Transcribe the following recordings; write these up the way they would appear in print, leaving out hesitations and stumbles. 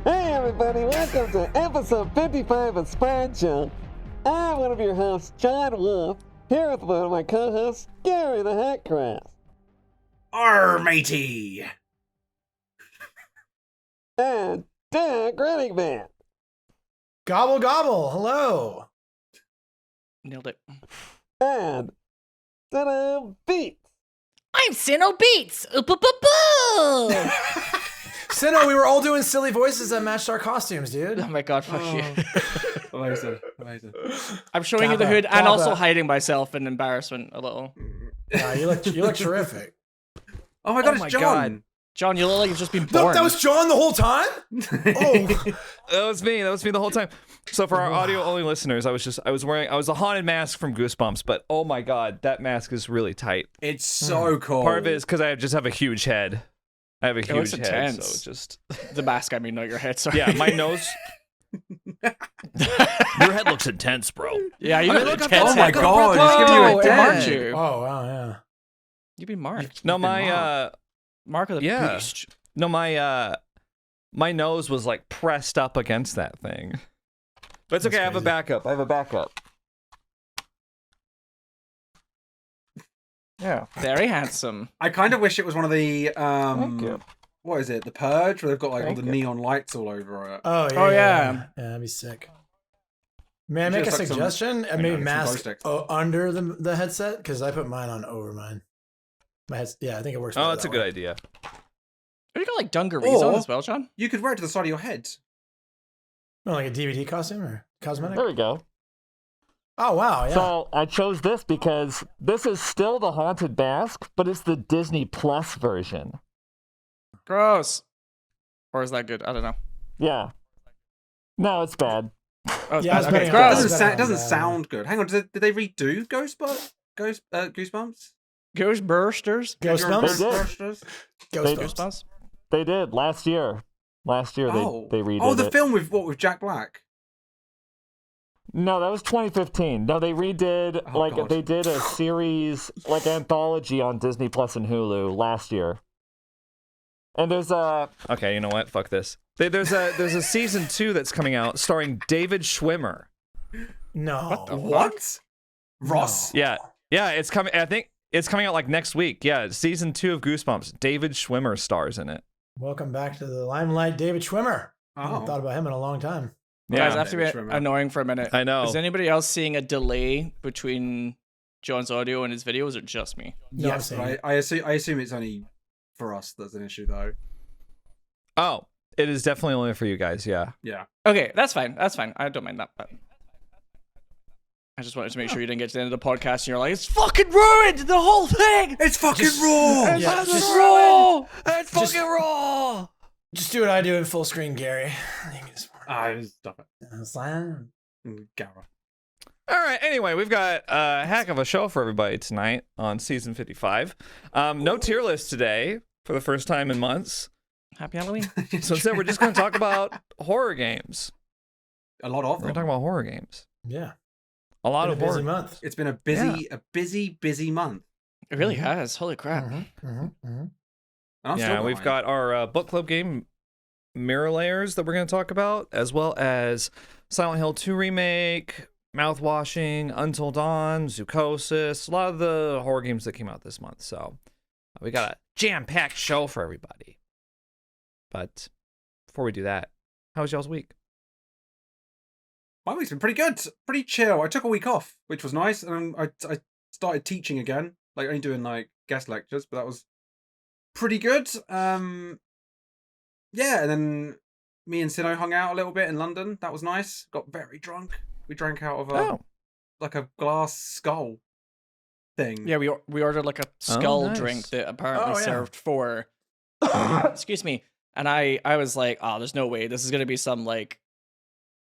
Hey everybody, welcome to episode 55 of Spine Show. I'm one of your hosts, John Wolfe, here with one of my co-hosts, Gary the Hackcraft. Arr, matey! And Doug Running Man. Gobble gobble, hello. Nailed it. And Sinow Beats. I'm Sinow Beats. Ooh-poo-poo-poo. Sinow, we were all doing silly voices that matched our costumes, dude. Oh my god, fuck you. Amazing, amazing. I'm showing you the Kappa, hood and Kappa. also hiding myself in embarrassment a little. You look terrific. Oh my god, Oh my it's John! God. John, you look like you've just been born. That was John the whole time? Oh, That was me the whole time. So for our audio only listeners, I was wearing a haunted mask from Goosebumps, but oh my god, that mask is really tight. It's so cool. Part of it is because I just have a huge head. I have a Oh, it's huge head, intense. so it just The mask, I mean, not your head, sorry. yeah, my nose. Your head looks intense, bro. Yeah, you I mean, look look at intense. Oh my Head. god, Whoa, he's giving you a it marked dead. you. oh wow, yeah. You've been marked. No, You've been my Mark of the yeah. beast. no, my nose was like pressed up against that thing. But it's okay. That's I have a crazy. backup. I have a backup. Yeah. Very handsome. I kind of wish it was one of the, Thank you. what is it, The Purge, where they've got like all Thank the you. neon lights all over it. Oh yeah. Oh, yeah. Yeah, that'd be sick. May I make a Just like some- suggestion? I I know, made some glow mask sticks. under the headset because I put mine on over mine. My headset, yeah, I think it works. Oh, better that's a that good way. idea. Have you got like dungarees on Or- as well, John? You could wear it to the side of your head. Oh, like a DVD costume or cosmetic? There we go. Oh wow, yeah. So I chose this because this is still the Haunted Mask, but it's the Disney Plus version. Gross. Or is that good? I don't know. Yeah. No, it's bad. Oh, it's Yeah, I was bad. Okay, betting on It that. gross. doesn't, better doesn't than that. sound good. Hang on, did they redo Goosebumps? Ghostbusters? Ghost They bumps? did. Ghostbusters? Ghost They- bumps. Ghostbusters? They did last year. Last year they redid Oh, the it. film with Jack Black. No, that was 2015. No, they redid Oh, God. they did a series like anthology on Disney Plus and Hulu last year. And there's a Okay, you know what? Fuck this. There's a season 2 that's coming out starring David Schwimmer. No. What the- What? Ross? Yeah, it's coming. I think it's coming out like next week. Yeah, season 2 of Goosebumps. David Schwimmer stars in it. Welcome back to the limelight, David Schwimmer. I haven't Oh. thought about him in a long time. Yeah, Guys, I have to be David Schwimmer. annoying for a minute. I know. Is anybody else seeing a delay between John's audio and his videos, or just me? No, I'm Yes, saying but it. I assume it's only for us that's an issue, though. Oh, it is definitely only for you guys. Yeah. Yeah. Okay, that's fine. That's fine. I don't mind that. But I just wanted to make sure you didn't get to the end of the podcast and you're like, it's fucking ruined, the whole thing. It's fucking Just- raw! Yeah, It's just- ruined. It's Just- fucking raw. Just do what I do in full screen, Gary. I think it's Stop it. fine. Gara. All right. Anyway, we've got a heck of a show for everybody tonight on season 55. No tier list today for the first time in months. Happy Halloween. So instead, we're just going to talk about horror games. A lot of We're going to them. talk about horror games. Yeah. A lot Been of a busy horror. month. It's been a busy month. It really has. Holy crap. And I'm Yeah, still we've behind. got our book club game Mirror Layers that we're going to talk about, as well as Silent Hill 2 Remake, Mouthwashing, Until Dawn, Zoochosis, a lot of the horror games that came out this month. So we got a jam-packed show for everybody. But before we do that, how was y'all's week? My week's been pretty good. Pretty chill. I took a week off, which was nice. And I started teaching again. Like, only doing, like, guest lectures. But that was pretty good. Yeah, and then me and Sinow hung out a little bit in London. That was nice. Got very drunk. We drank out of Oh, like a glass skull thing. Yeah, we ordered like a skull nice. drink that apparently Oh, yeah. served for excuse me. And I was like, oh, there's no way. This is gonna be some like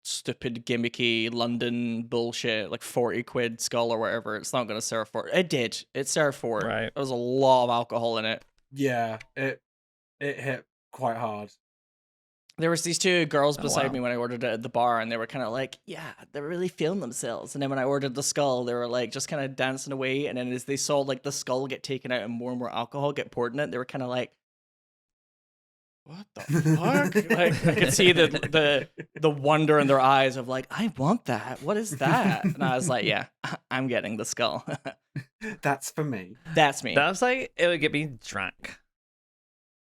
stupid gimmicky London bullshit, like 40 quid skull or whatever. It's not gonna serve for it. It did. It served for it. Right. There was a lot of alcohol in it. Yeah, it hit quite hard. There was these two girls beside wow. me when I ordered it at the bar, and they were kind of like, yeah, they're really feeling themselves. And then when I ordered the skull, they were like just kind of dancing away. And then as they saw like the skull get taken out and more alcohol get poured in it, they were kind of like, what the fuck? Like, I could see the wonder in their eyes of like, I want that. What is that? And I was like, yeah, I'm getting the skull. That's for me. That's me. That was like, it would get me drunk.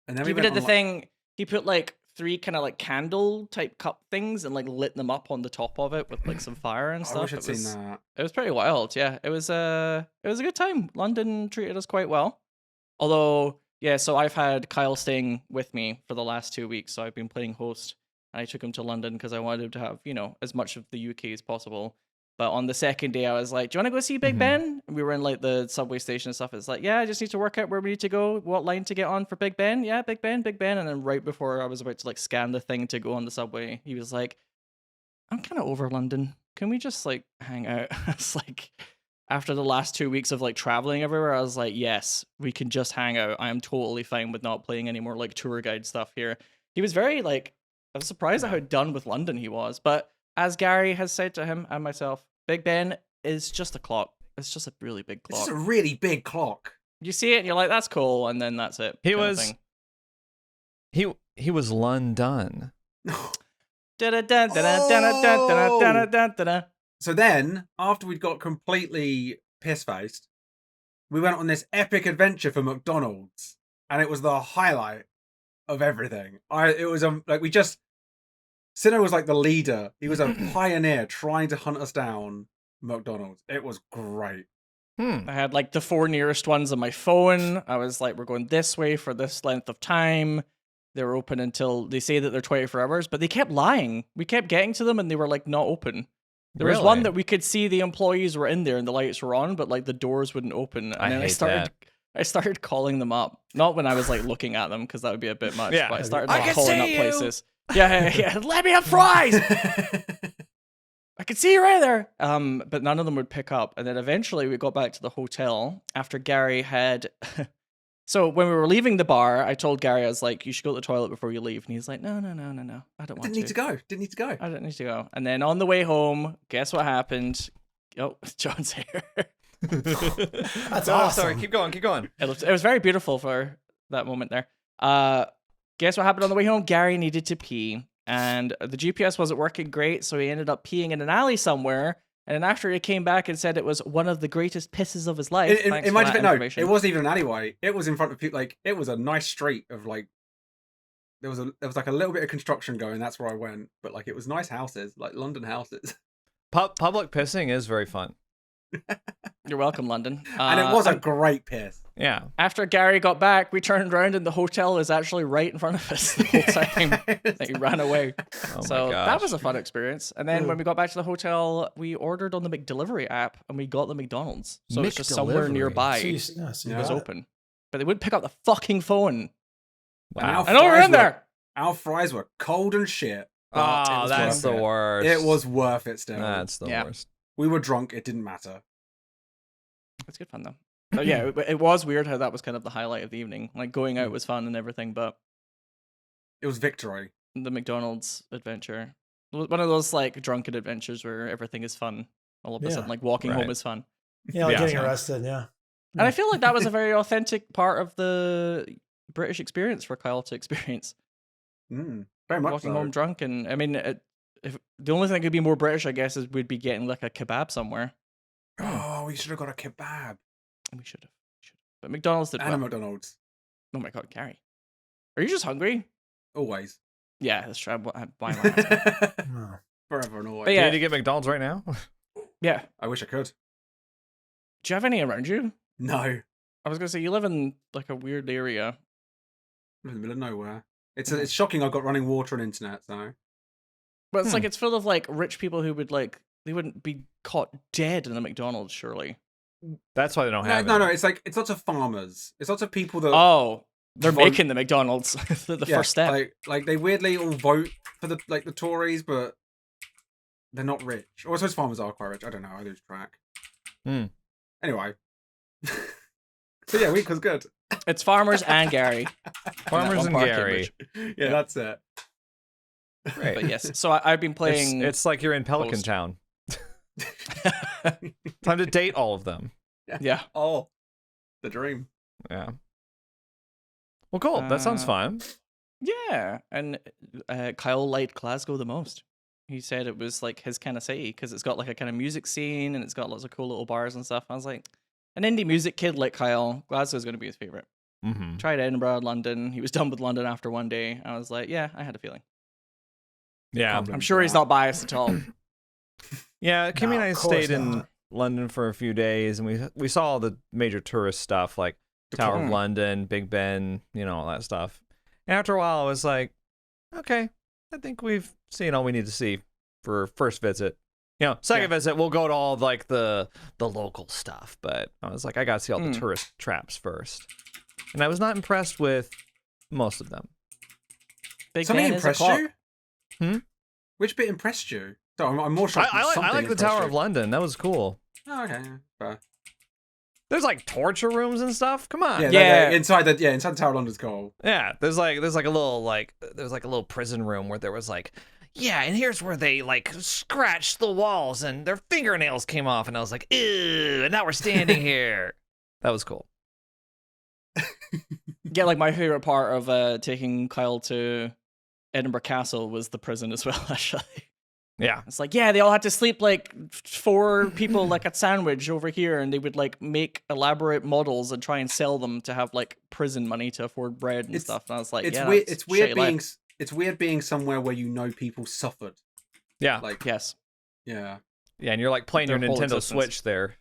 And then He we did went the on, thing. He put like 3 kind of like candle type cup things and like lit them up on the top of it with like some fire and I stuff. wish I'd seen that. It was pretty wild. Yeah, it was a good time. London treated us quite well. Although, yeah, so I've had Kyle staying with me for the last 2 weeks, so I've been playing host, and I took him to London because I wanted him to have, you know, as much of the UK as possible. But on the second day, I was like, "Do you want to go see Big Ben?" And we were in like the subway station and stuff. It's like, "Yeah, I just need to work out where we need to go, what line to get on for Big Ben." Yeah, Big Ben, Big Ben. And then right before I was about to like scan the thing to go on the subway, he was like, "I'm kind of over London. Can we just like hang out?" It's like, after the last 2 weeks of like traveling everywhere, I was like, yes, we can just hang out. I am totally fine with not playing any more like tour guide stuff here. He was very like, I was surprised at how done with London he was. But as Gary has said to him and myself, Big Ben is just a clock. It's just a really big It's clock. just a really big clock. You see it and you're like, that's cool. And then that's it. He kind of was thing. he was London. Da-da-da-da-da-da-da-da-da-da-da. So then, after we'd got completely piss-faced, we went on this epic adventure for McDonald's. And it was the highlight of everything. Sinow was like the leader. He was a pioneer trying to hunt us down McDonald's. It was great. I had like the 4 nearest ones on my phone. I was like, we're going this way for this length of time. They're open until they say that they're 24 hours, but they kept lying. We kept getting to them and they were like not open. There was one Really? that we could see the employees were in there and the lights were on, but like the doors wouldn't open. And I then hate I started calling them up. Not when I was like looking at them because that would be a bit much. Yeah. But I started I like, can calling up see you! places. Yeah. Let me have fries. I could see you right there. But none of them would pick up. And then eventually we got back to the hotel after Gary had. So when we were leaving the bar, I told Gary, I was like, you should go to the toilet before you leave. And he's like, no. I don't want Didn't to. need to go. Didn't need to go. I don't need to go. And then on the way home, guess what happened? Oh, John's here. That's No, awesome. sorry, keep going. It was very beautiful for that moment there. Guess what happened on the way home? Gary needed to pee. And the GPS wasn't working great, so he ended up peeing in an alley somewhere. And then after he came back and said it was one of the greatest pisses of his life. In my defense, no, it wasn't even an alleyway. It was in front of people. Like, it was a nice street of like. There was like a little bit of construction going. That's where I went, but like it was nice houses, like London houses. Public pissing is very fun. You're welcome, London. And it was a great piss. Yeah. After Gary got back, we turned around and the hotel is actually right in front of us the whole time that he ran away. Oh So my that gosh. was a fun experience. And then when we got back to the hotel, we ordered on the McDelivery app and we got the McDonald's. So it's just somewhere McDelivery. nearby. So you It was got it. open. But they wouldn't pick up the fucking phone. Wow. I know we're in there. Our fries were cold and shit. but it Oh, was that's worth the it. worst. It was worth it still. That's the Yeah. worst. We were drunk. It didn't matter. It's good fun though. But yeah, it was weird how that was kind of the highlight of the evening. Like going out was fun and everything, but It was victory. the McDonald's adventure, one of those like drunken adventures where everything is fun. All of a Yeah. sudden, like walking home Right. is fun. Yeah, like Yeah. getting arrested. Yeah. And I feel like that was a very authentic part of the British experience for Kyle to experience. Very much Walking so. home drunk. And I mean, if the only thing that could be more British, I guess, is we'd be getting like a kebab somewhere. Oh, we should have got a kebab. We should have. But McDonald's did And a well. McDonald's. Oh my God, Gary. Are you just hungry? Always. Yeah, that's true. Why am I asking? Oh. Forever and always. But Do yeah. you need to get McDonald's right now? Yeah. I wish I could. Do you have any around you? No. I was going to say, you live in like a weird area. I'm in the middle of nowhere. It's shocking I've got running water and internet, so. But it's like, it's full of like rich people who would like, they wouldn't be caught dead in a McDonald's, surely. That's why they don't have No, it. it's like, it's lots of farmers. It's lots of people that. Oh, they're vote- making the McDonald's the yeah, first step. Like they weirdly all vote for the Tories, but they're not rich. Or I suppose farmers are quite rich. I don't know. I lose track. Anyway. So yeah, week was good. It's farmers and Gary. Farmers One and part Gary. Cambridge. Yeah, that's it. Great. But yes, so I've been playing. It's like you're in Pelican Post. Town. Time to date all of them. Yeah. Oh, the dream. Yeah. Well, cool. That sounds fun. Yeah, and Kyle liked Glasgow the most. He said it was like his kind of city because it's got like a kind of music scene and it's got lots of cool little bars and stuff. I was like, an indie music kid like Kyle, Glasgow's going to be his favorite. Mm-hmm. Tried Edinburgh, London. He was done with London after one day. I was like, yeah, I had a feeling. Yeah, I'm sure he's not biased at all. yeah. Kimmy No, and I of course stayed in not. London for a few days, and we saw all the major tourist stuff like Tower of Mm. London, Big Ben, all that stuff. And after a while, I was like, okay, I think we've seen all we need to see for first visit. Second visit, we'll go to all like the local stuff. But I was like, I gotta see all the tourist traps first. And I was not impressed with most of them. Big Something Ben is a impressed clock. you? Which bit impressed you? So I'm more shocked. I something like the impressed Tower you. of London. That was cool. Oh, okay. Fair. There's like torture rooms and stuff. Come on. Yeah. Inside the Tower of London's cool. Yeah, there's like a little prison room where there was like, yeah, and here's where they like scratched the walls and their fingernails came off, and I was like, ew, and now we're standing here. That was cool. Yeah, like my favorite part of taking Kyle to Edinburgh Castle was the prison as well, actually. Yeah. It's like, yeah, they all had to sleep like 4 people like a sandwich over here, and they would like make elaborate models and try and sell them to have like prison money to afford bread and stuff. And I was like, It's yeah, weird. that's It's weird shitty being. life. It's weird being somewhere where people suffered. Yeah. Like Yes. yeah. Yeah, and you're like playing your Their whole Nintendo existence. Switch there.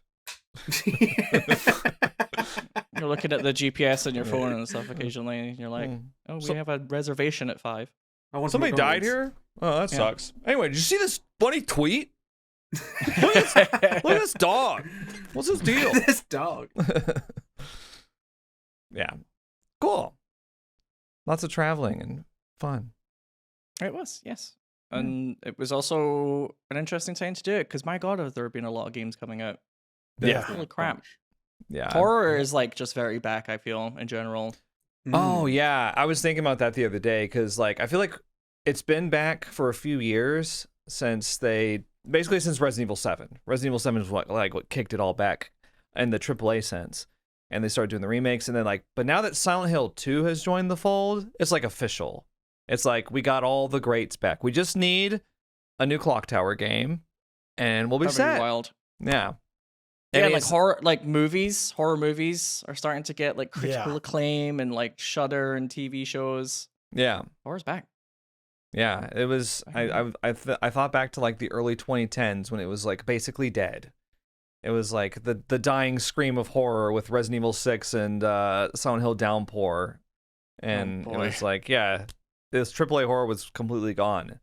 You're looking at the GPS on your phone and stuff occasionally, and you're like, oh, we So- have a reservation at 5. I want Somebody died McDonald's. here? Oh, that Yeah. sucks. Anyway, did you see this funny tweet? Look at this dog. What's his deal? This dog. Yeah. Cool. Lots of traveling and fun. It was, yes. And it was also an interesting time to do it, because my god, have there been a lot of games coming out. Yeah. Holy crap. Yeah. Horror is like just very back, I feel, in general. Oh yeah, I was thinking about that the other day because like I feel like it's been back for a few years since since Resident Evil 7. Resident Evil 7 is what kicked it all back in the AAA sense, and they started doing the remakes, and then but now that Silent Hill 2 has joined the fold, it's like official. It's like we got all the greats back. We just need a new Clock Tower game, and we'll be That'd be set. wild. Yeah. Yeah, And like it's- horror movies are starting to get like critical Yeah. acclaim and like Shudder and TV shows. Yeah. Horror's back. Yeah, it was. I thought back to like the early 2010s when it was like basically dead. It was like the dying scream of horror with Resident Evil 6 and Silent Hill Downpour, and it boy. was like this AAA horror was completely gone,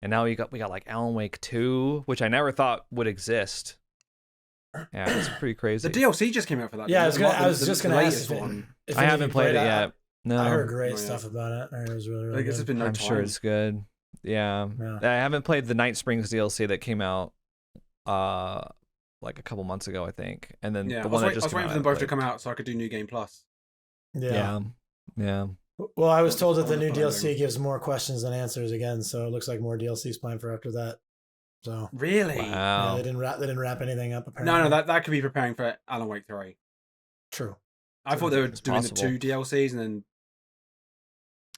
and now we got like Alan Wake 2, which I never thought would exist. Yeah, it's pretty crazy. The DLC just came out for that. Yeah, didn't it? I was just gonna ask latest if one. if I any of haven't you played it I- yet. No, I heard great Oh, yeah. stuff about it. I heard it was really, I really guess it's good. been no I'm time. sure it's good. Yeah. Yeah. I haven't played the Night Springs DLC that came out like a couple months ago, I think. And then Yeah, the I one that was just waiting came for them out, I both to played. come out so I could do New Game Plus. Yeah. Yeah. Well, I was told that the I new wonder if DLC gives more questions than answers again, so it looks like more DLC's planned for after that. So Really? yeah, Wow. they didn't wrap anything up. Apparently. No, that could be preparing for Alan Wake 3. True. I thought they were It's doing possible. the 2 DLCs and then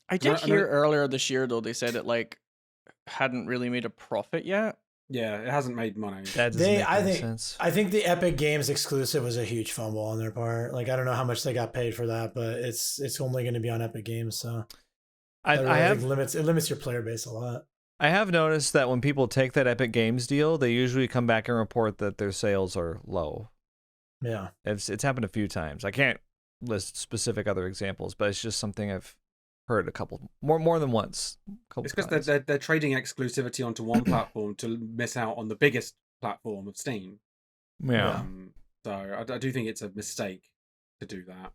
I did No, hear earlier this year though they said it like hadn't really made a profit yet. yeah, it hasn't made money. That doesn't They, make I any think, sense. I think the Epic Games exclusive was a huge fumble on their part. Like, I don't know how much they got paid for that, but it's only going to be on Epic Games, so that really, I think have limits your player base a lot. I have noticed that when people take that Epic Games deal, they usually come back and report that their sales are low. Yeah, It's happened a few times. I can't list specific other examples, but it's just something I've heard a couple more than once. It's because they're trading exclusivity onto one platform to miss out on the biggest platform of Steam. Yeah. So I do think it's a mistake to do that.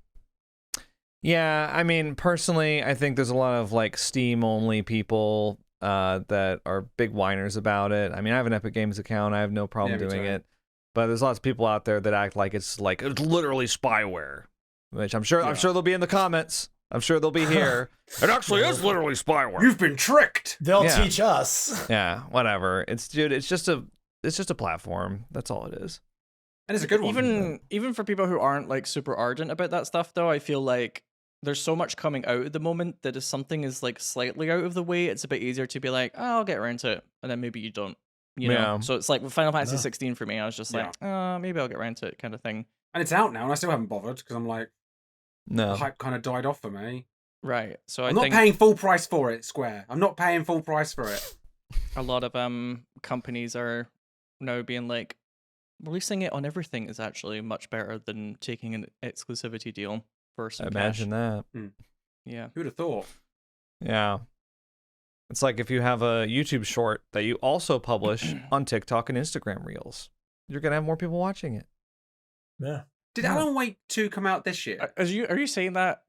Yeah, I mean, personally, I think there's a lot of like Steam only people that are big whiners about it. I mean, I have an Epic Games account. I have no problem Yeah, me doing too. it. But there's lots of people out there that act like it's literally spyware, which I'm sure Yeah. they'll be in the comments. I'm sure they'll be here. It actually is literally spyware. You've been tricked. they'll Yeah. teach us. Yeah, whatever. It's just a platform. That's all it is. And it's a good one. Even for people who aren't like super ardent about that stuff though, I feel like there's so much coming out at the moment that if something is like slightly out of the way, it's a bit easier to be like, oh, I'll get around to it, and then maybe you don't. You know, Yeah. so it's like with Final Fantasy Yeah. 16 for me, I was just like, maybe I'll get around to it, kind of thing. And it's out now, and I still haven't bothered because I'm like, the No. hype kind of died off for me. Right. So I I'm not think paying full price for it, Square. I'm not paying full price for it. a lot of companies are now being like, releasing it on everything is actually much better than taking an exclusivity deal for some Imagine that. cash. Yeah. Who'd have thought? Yeah. It's like if you have a YouTube short that you also publish on TikTok and Instagram Reels, you're going to have more people watching it. Yeah. Did Alan Wake 2 come out this year? Are you saying that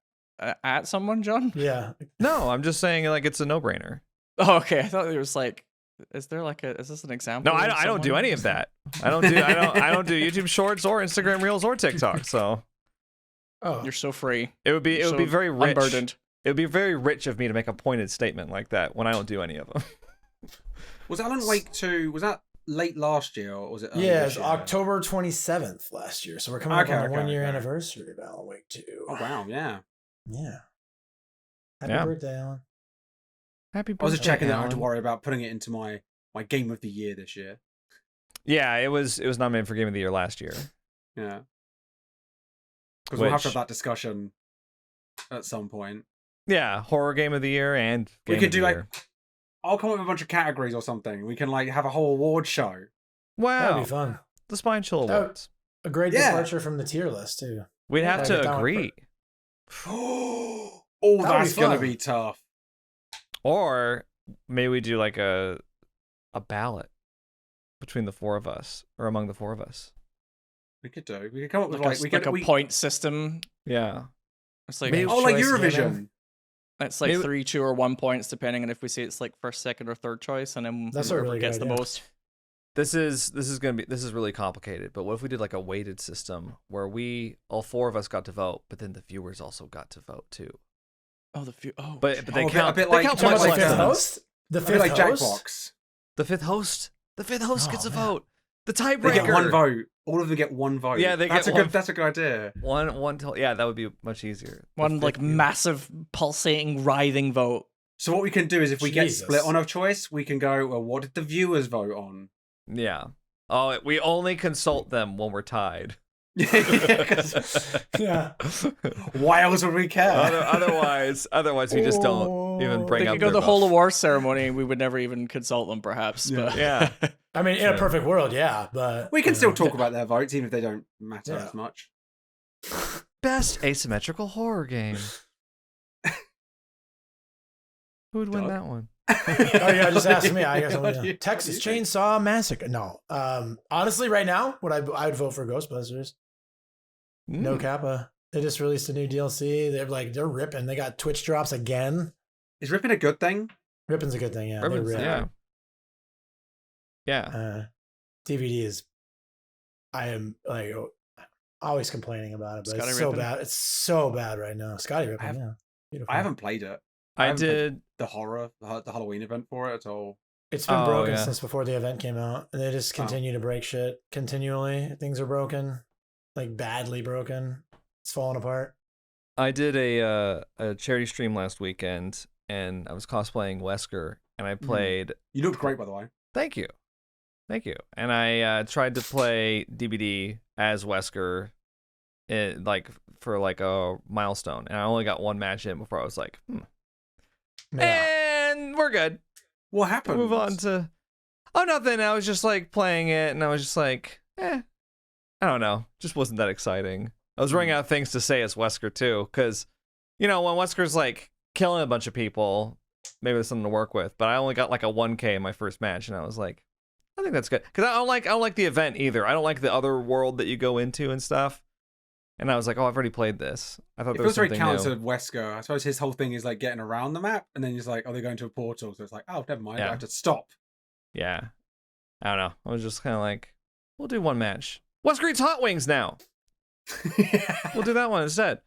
at someone, John? Yeah. No, I'm just saying like it's a no-brainer. Oh, okay. I thought it was like, is this an example? No, of I don't do someone? any of that. I don't do YouTube Shorts or Instagram Reels or TikTok. So Oh. You're so free. it would be very rich. Unburdened. It would be very rich of me to make a pointed statement like that when I don't do any of them. Was Alan Wake 2, was that late last year or was it early Yeah, this it's year? October 27th last year. So we're coming up Okay, on the okay, 1-year okay. anniversary of Alan Wake 2. Oh, wow, yeah. Yeah. Happy Yeah. birthday, Alan. Happy I was just birthday, checking that I had to Alan. worry about putting it into my game of the year this year. Yeah, it was nominated for Game of the Year last year. Yeah. Because we'll have to Which- have that discussion at some point. Yeah, horror Game of the Year and We Game could of the do, like, Year. I'll come up with a bunch of categories or something. We can like have a whole award show. Wow, That'd be fun. the Spine Chill That- Awards. A great Yeah. departure from the tier list, too. We'd have Yeah, to get that one agree, Oh, That would that's be gonna fun. be tough. or maybe we do like a ballot between the four of us or among the four of us. We could do. We could come up with Like, we like could a point system. Yeah, It's like Maybe- Oh, like choice Eurovision. gaming. it's like maybe- 3, 2, or 1 points depending on if we say it's like first, second, or third choice, and then That's a whoever really good gets the idea. most. this is really complicated. But what if we did like a weighted system where all four of us got to vote, but then the viewers also got to vote too. Oh, But they Oh, a bit- count. a bit they like- count Talking points Talking about about the like fifth that. host? The I feel fifth like host? Jackbox. The fifth host Oh, gets a man. vote. The They tiebreaker. get one vote. All of them get one vote. Yeah, they that's get a good. one- That's a good idea. Yeah, that would be much easier. The one like fifth view. massive pulsating writhing vote. So what we can do is, if we get Jesus. split on a choice, we can go, well, what did the viewers vote on? Yeah. Oh, we only consult them when we're tied. Yeah, 'cause Yeah. why else would we care? Otherwise, we just don't even bring They up could go their the vote. whole award ceremony, and we would never even consult them, perhaps. Yeah. But Yeah. I mean, in a Sure. perfect world, yeah, but We can you still know. talk about their votes, even if they don't matter Yeah. as much. Best asymmetrical horror game. Who would win Doug? that one? Oh yeah, just ask me. I guess What do I'll, you- Texas what do you think? Chainsaw Massacre. No, honestly, right now, I would vote for Ghostbusters. No Mm. Kappa. They just released a new DLC. They're ripping. They got Twitch drops again. Is ripping a good thing? Ripping's a good thing. Yeah, they Ribbons, rip. yeah. Yeah. DVD is. I am like always complaining about it, but Scotty it's so Rippin'? bad. It's so bad right now. Scotty Rippin', have- yeah. Beautiful. I haven't played it. I haven't played did. the Halloween event for it at all. It's been Oh, broken yeah. since before the event came out, and they just continue to break shit continually. Things are broken, like badly broken. It's falling apart. I did a charity stream last weekend, and I was cosplaying Wesker, and I played. You looked great, by the way. Thank you. And I tried to play DBD as Wesker, for like a milestone, and I only got one match in before I was like, Yeah. and we're good. What happened? Move on to. Oh, nothing. I was just like playing it, and I was just like, I don't know. Just wasn't that exciting. I was running out of things to say as Wesker too, because, when Wesker's like killing a bunch of people, maybe there's something to work with. But I only got like a 1K in my first match, and I was like, I think that's good, because I don't like the event either. I don't like the other world that you go into and stuff. And I was like, oh, I've already played this. I thought It there was feels very something counter new. to Wesker. I suppose his whole thing is like getting around the map, and then he's like, oh, they're going to a portal. So it's like, oh, never mind. I Yeah. have to stop. Yeah, I don't know. I was just kind of like, we'll do one match. Wesker eats hot wings now. We'll do that one instead.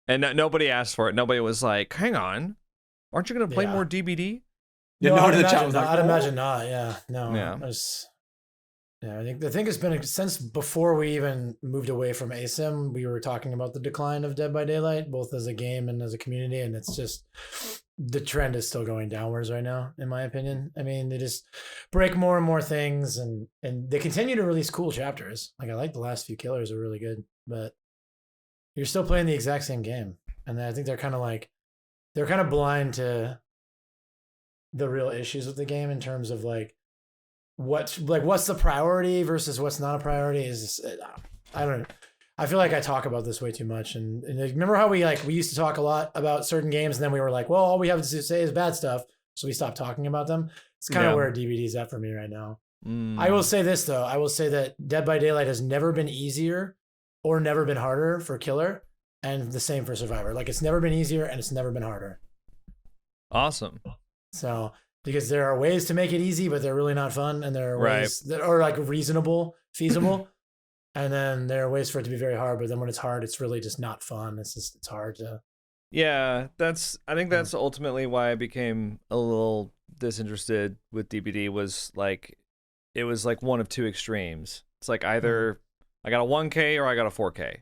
And nobody asked for it. Nobody was like, hang on, aren't you going to play Yeah. more DBD? Yeah, no one in the chat was like, I'd "Oh." imagine not. Yeah, no. Yeah. There's Yeah, I think the thing has been since before we even moved away from ASIM, we were talking about the decline of Dead by Daylight, both as a game and as a community, and it's just the trend is still going downwards right now, in my opinion. I mean, they just break more and more things, and they continue to release cool chapters. Like I like the last few killers are really good, but you're still playing the exact same game, and I think they're kind of blind to the real issues with the game in terms of what's the priority versus what's not a priority is I don't know. I feel like I talk about this way too much, and remember how we used to talk a lot about certain games, and then we were like, well, all we have to say is bad stuff, so we stopped talking about them. It's kind of where DBD's at for me right now. I will say this though, I will say that Dead by Daylight has never been easier or never been harder for killer, and the same for survivor. Like it's never been easier and it's never been harder. Awesome. So because there are ways to make it easy, but they're really not fun, and there are ways that are like reasonable, feasible. And then there are ways for it to be very hard, but then when it's hard, it's really just not fun. It's hard to. Yeah, I think that's ultimately why I became a little disinterested with DBD. Was like, it was like one of two extremes. It's like either I got a 1K or I got a 4K.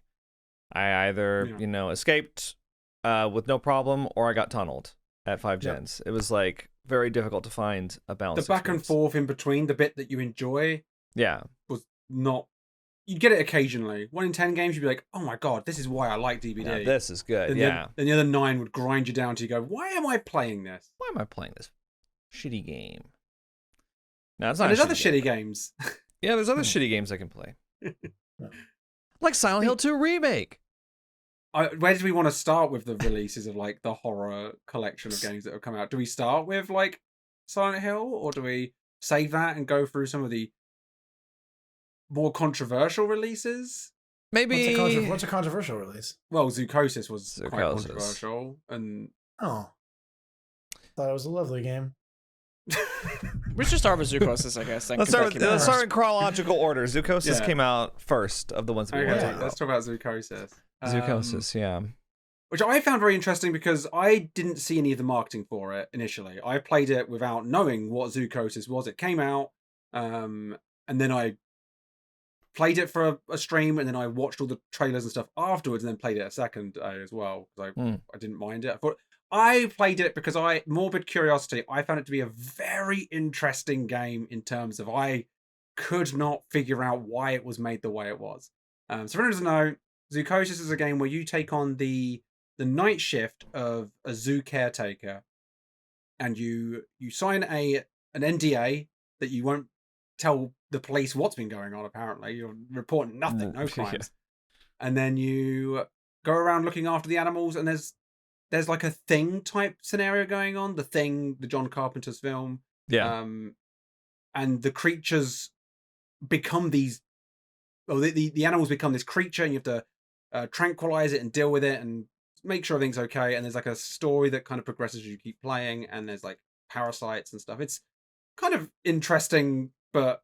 I either escaped with no problem, or I got tunneled at 5 gens. It was like very difficult to find a balance. The back and forth in between, the bit that you enjoy, was not. You'd get it occasionally. 1 in 10 games, you'd be like, "Oh my god, this is why I like DBD. Yeah, this is good." Then the other 9 would grind you down to you go, "Why am I playing this? Why am I playing this shitty game?" No, it's not. And there's other shitty games. Yeah, there's other shitty games I can play, like Silent Hill 2 Remake. Where did we want to start with the releases of like the horror collection of games that have come out? Do we start with like Silent Hill, or do we save that and go through some of the more controversial releases? Maybe. What's a controversial release? Well, Zoochosis was quite controversial, and thought it was a lovely game. We should start with Zoochosis, I guess. Let's start in chronological order. Zoochosis came out first of the ones that we want to talk about. Let's talk about Zoochosis. Zoochosis, yeah. Which I found very interesting because I didn't see any of the marketing for it initially. I played it without knowing what Zoochosis was. It came out, and then I played it for a stream, and then I watched all the trailers and stuff afterwards, and then played it a second as well because I didn't mind it. I played it because morbid curiosity. I found it to be a very interesting game in terms of I could not figure out why it was made the way it was. So for anyone who doesn't know, Zoochosis is a game where you take on the night shift of a zoo caretaker, and you sign an NDA that you won't tell the police what's been going on. Apparently, you're reporting nothing, no crimes, and then you go around looking after the animals. And there's like a Thing type scenario going on. The Thing, the John Carpenter's film, and the creatures become these. Well, the animals become this creature, and you have to tranquilize it and deal with it and make sure everything's okay. And there's like a story that kind of progresses as you keep playing, and there's like parasites and stuff. It's kind of interesting, but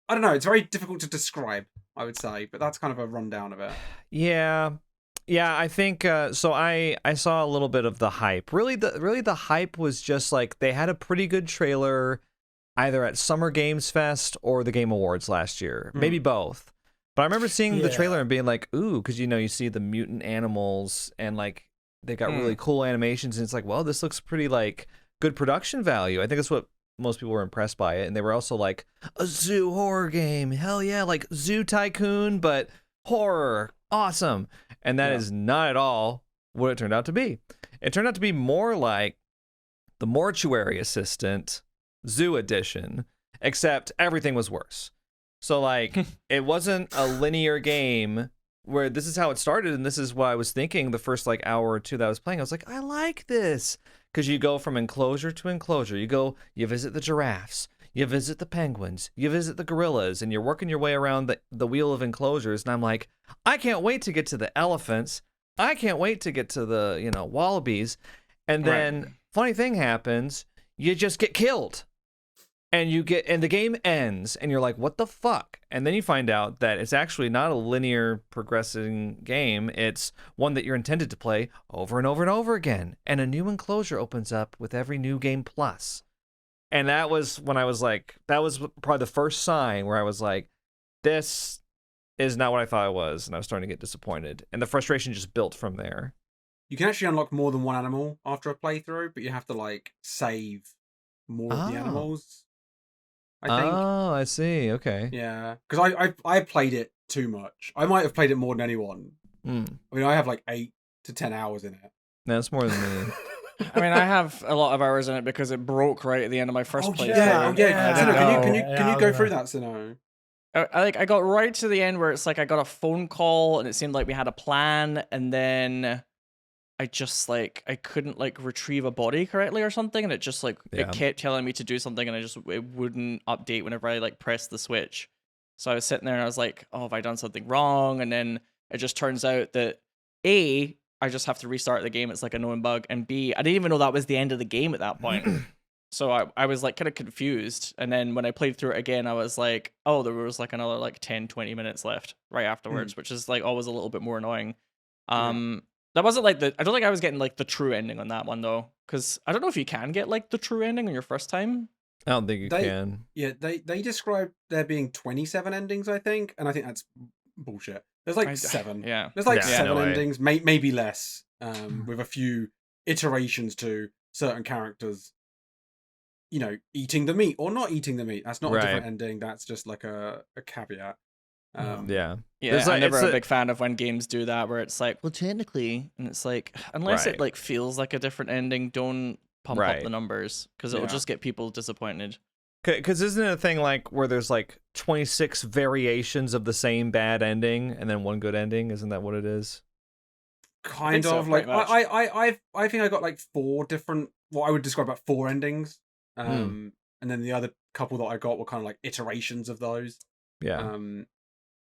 I don't know. It's very difficult to describe, I would say, but that's kind of a rundown of it. Yeah, I think so. I saw a little bit of the hype. Really, the hype was just like they had a pretty good trailer, either at Summer Games Fest or the Game Awards last year, maybe both. But I remember seeing the trailer and being like, "Ooh," because you see the mutant animals and like they got really cool animations, and it's like, well, this looks pretty like good production value. I think that's what most people were impressed by it, and they were also like, a zoo horror game, hell yeah, like Zoo Tycoon, but horror, awesome. And that is not at all what it turned out to be. It turned out to be more like the Mortuary Assistant Zoo Edition, except everything was worse. So like, it wasn't a linear game where this is how it started, and this is what I was thinking the first like hour or two that I was playing. I was like, I like this. Because you go from enclosure to enclosure. You visit the giraffes, you visit the penguins, you visit the gorillas, and you're working your way around the wheel of enclosures. And I'm like, I can't wait to get to the elephants. I can't wait to get to the, wallabies. And then funny thing happens, you just get killed. And the game ends, and you're like, what the fuck? And then you find out that it's actually not a linear progressing game. It's one that you're intended to play over and over and over again. And a new enclosure opens up with every new game plus. And that was when I was like, that was probably the first sign where I was like, this is not what I thought it was, and I was starting to get disappointed. And the frustration just built from there. You can actually unlock more than one animal after a playthrough, but you have to like save more of the animals. I think. Oh, I see. Okay. Yeah, because I played it too much. I might have played it more than anyone. I mean, I have like 8 to 10 hours in it. That's more than me. I mean, I have a lot of hours in it because it broke right at the end of my first playthrough. Yeah. I didn't Sinow, know. can you go through that, Sinow? I got right to the end where it's like I got a phone call and it seemed like we had a plan, and then I just like I couldn't like retrieve a body correctly or something, and it just like it kept telling me to do something, and it wouldn't update whenever I like pressed the switch. So I was sitting there and I was like, oh, have I done something wrong? And then it just turns out that A, I just have to restart the game. It's like a known bug, and B, I didn't even know that was the end of the game at that point. So I was like kind of confused. And then when I played through it again, I was like, oh, there was like another like 10, 20 minutes left right afterwards, which is like always a little bit more annoying. That wasn't like I don't think I was getting like the true ending on that one though. Because I don't know if you can get like the true ending on your first time. I don't think you can. Yeah, they described there being 27 endings, I think. And I think that's bullshit. There's like 7. Yeah. There's like Yeah, 7 no way. endings, maybe less, with a few iterations to certain characters, you know, eating the meat or not eating the meat. That's not a different ending. That's just like a caveat. Yeah. Yeah, like, I'm never a big fan of when games do that where it's like, well, technically, and it's like, unless it like feels like a different ending, don't pump up the numbers because it'll just get people disappointed. Because isn't it a thing like where there's like 26 variations of the same bad ending and then one good ending? Isn't that what it is? Kind of like I think I got like 4 different what I would describe about 4 endings, and then the other couple that I got were kind of like iterations of those. Yeah.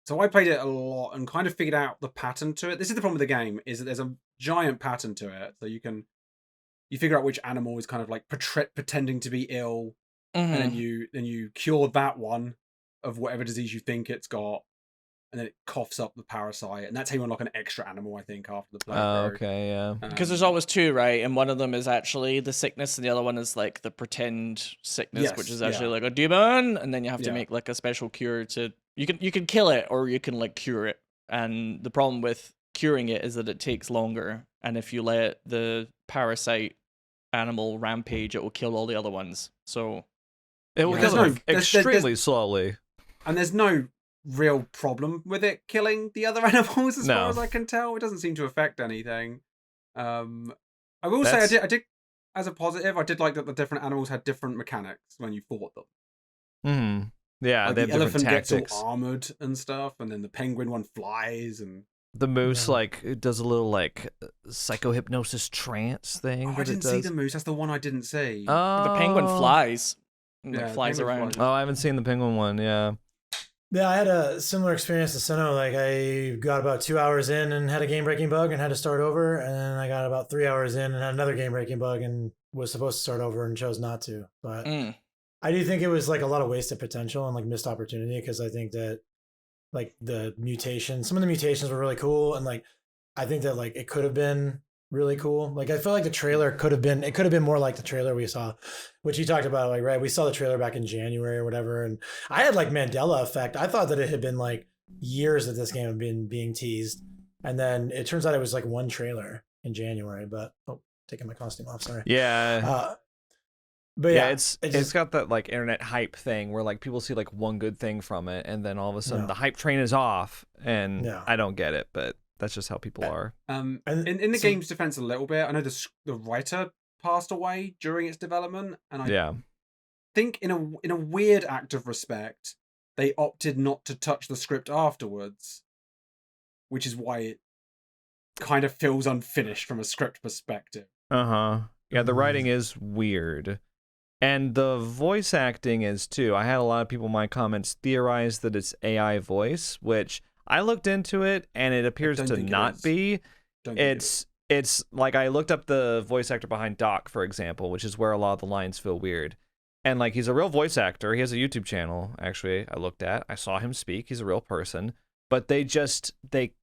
So I played it a lot and kind of figured out the pattern to it. This is the problem with the game, is that there's a giant pattern to it. So you figure out which animal is kind of like pretending to be ill, and then you cure that one of whatever disease you think it's got, and then it coughs up the parasite, and that's how you unlock an extra animal, I think, after the playthrough. Okay, yeah. Because there's always 2, right? And one of them is actually the sickness, and the other one is like the pretend sickness, which is actually like a demon, and then you have to make like a special cure to. You can kill it or you can like cure it, and the problem with curing it is that it takes longer, and if you let the parasite animal rampage, it will kill all the other ones. So it will kill them extremely slowly, and there's no real problem with it killing the other animals as far as I can tell. It doesn't seem to affect anything. I will say I did as a positive, I did like that the different animals had different mechanics when you fought them. Yeah, like they the have elephant different tactics. Gets all armored and stuff, and then the penguin one flies, and the moose like it does a little like psychohypnosis trance thing. I didn't see the moose. That's the one I didn't see. The penguin flies. Yeah, flies around. Oh, I haven't seen the penguin one. Yeah. Yeah, I had a similar experience to Sinow. Like I got about 2 hours in and had a game-breaking bug and had to start over, and then I got about 3 hours in and had another game-breaking bug and was supposed to start over and chose not to. But I do think it was like a lot of wasted potential and like missed opportunity, because I think that like some of the mutations were really cool, and like I think that like it could have been really cool. Like I feel like the trailer could have been more like the trailer we saw, which you talked about, like, right? We saw the trailer back in January or whatever, and I had like Mandela effect. I thought that it had been like years that this game had been being teased, and then it turns out it was like one trailer in January. But taking my costume off, sorry. Yeah. But yeah, it's got that like internet hype thing where like people see like one good thing from it, and then all of a sudden the hype train is off, and I don't get it, but that's just how people are. In the game's defense a little bit, I know the writer passed away during its development, and I think in a weird act of respect, they opted not to touch the script afterwards, which is why it kind of feels unfinished from a script perspective. Yeah, the writing is weird. And the voice acting is too. I had a lot of people in my comments theorize that it's AI voice, which I looked into it and it appears to not be. It's like I looked up the voice actor behind Doc, for example, which is where a lot of the lines feel weird. And like he's a real voice actor. He has a YouTube channel, actually, I looked at. I saw him speak. He's a real person. But they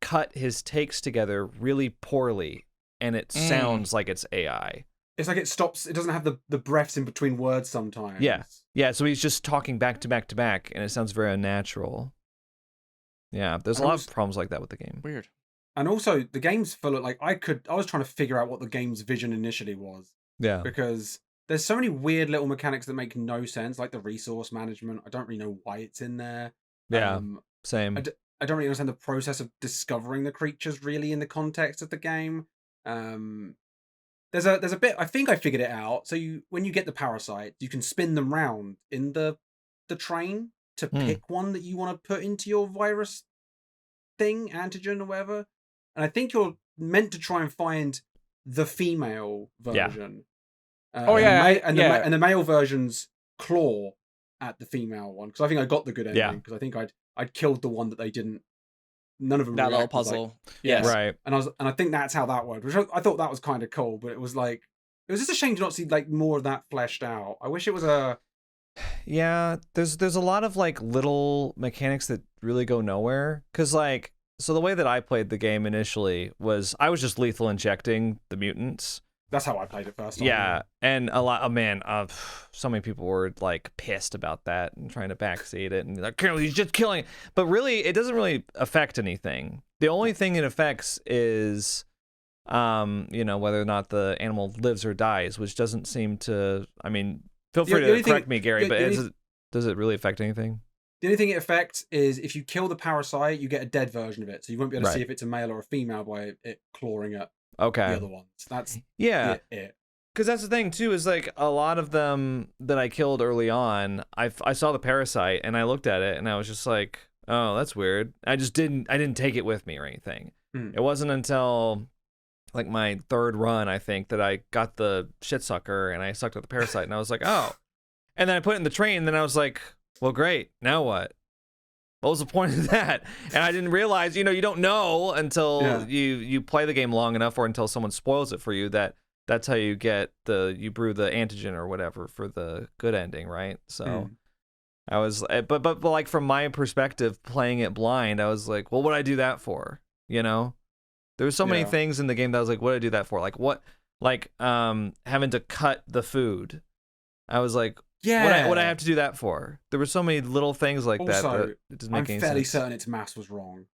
cut his takes together really poorly, and it sounds like it's AI. It's like it stops. It doesn't have the breaths in between words sometimes. Yeah. So he's just talking back to back to back, and it sounds very unnatural. Yeah, there's a lot of problems like that with the game. Weird. And also, the game's full of like I was trying to figure out what the game's vision initially was. Yeah. Because there's so many weird little mechanics that make no sense, like the resource management. I don't really know why it's in there. Yeah. Same. I don't really understand the process of discovering the creatures really in the context of the game. There's a bit, I think I figured it out. So when you get the parasite, you can spin them round in the train to pick one that you want to put into your virus thing, antigen or whatever. And I think you're meant to try and find the female version. And the male version's claw at the female one, because I think I got the good ending, because I think I'd killed the one that they didn't. None of them. That little puzzle. Yes. Right. And I think that's how that worked, which I thought that was kind of cool. But it was just a shame to not see like more of that fleshed out. I wish it was a. Yeah, there's a lot of like little mechanics that really go nowhere. Cause like, so the way that I played the game initially was I was just lethal injecting the mutants. That's how I played it first. Yeah, and so many people were like pissed about that and trying to backseat it and like, he's just killing. But really, it doesn't really affect anything. The only thing it affects is, whether or not the animal lives or dies, which doesn't seem to. I mean, feel free to correct me, Gary, but does it really affect anything? The only thing it affects is if you kill the parasite, you get a dead version of it, so you won't be able to see if it's a male or a female by it clawing at the other ones. That's it. Because that's the thing too, is like a lot of them that I killed early on, I saw the parasite and I looked at it and I was just like, oh, that's weird. I didn't take it with me or anything. It wasn't until like my third run, I think, that I got the shit sucker and I sucked up the parasite and I was like, oh. And then I put it in the train and then I was like, well, great. Now what? What was the point of that? And I didn't realize, you don't know until you play the game long enough or until someone spoils it for you that's how you get you brew the antigen or whatever for the good ending, right? So I was, but like from my perspective, playing it blind, I was like, well, what'd I do that for? There were so many things in the game that I was like, what'd I do that for? Like what, having to cut the food. I was like, what I have to do that for? There were so many little things like that it doesn't make any sense. I'm fairly certain its mass was wrong.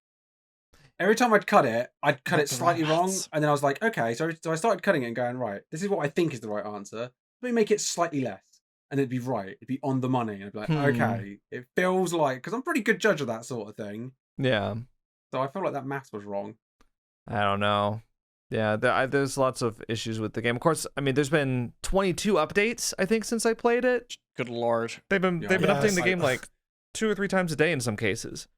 Every time I'd cut it slightly wrong, and then I was like, okay, so I started cutting it and going, right, this is what I think is the right answer. Let me make it slightly less, and it'd be right. It'd be on the money, and I'd be like, okay, it feels like, because I'm a pretty good judge of that sort of thing. Yeah. So I feel like that math was wrong. I don't know. Yeah, there's lots of issues with the game. Of course, I mean, there's been 22 updates, I think, since I played it. Good lord. They've been updating the game like 2 or 3 times a day in some cases.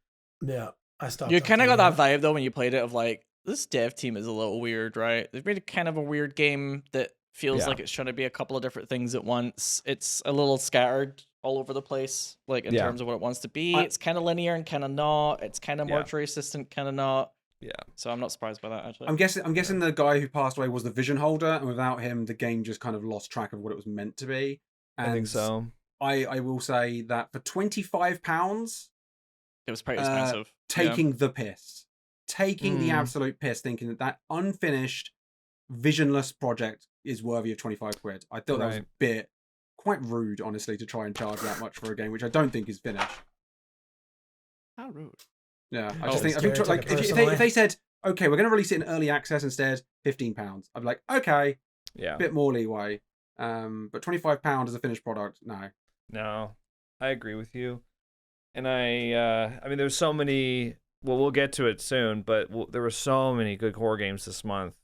Yeah, I stopped. You kind of got that vibe, though, when you played it of like, this dev team is a little weird, right? They've made kind of a weird game that feels like it's trying to be a couple of different things at once. It's a little scattered all over the place, like in terms of what it wants to be. It's kind of linear and kind of not. It's kind of mortuary assistant, kind of not. Yeah. So I'm not surprised by that, actually. I'm guessing the guy who passed away was the vision holder, and without him, the game just kind of lost track of what it was meant to be. And I think so. I will say that for £25, it was pretty expensive. Taking the piss. Taking the absolute piss, thinking that unfinished, visionless project is worthy of 25 quid. I thought that was a bit quite rude, honestly, to try and charge that much for a game, which I don't think is finished. How rude. Yeah, I think like if they said, okay, we're going to release it in early access instead, £15, I'd be like, okay, a bit more leeway. But £25 as a finished product, no, I agree with you. And I mean, there's so many. Well, we'll get to it soon, but there were so many good horror games this month.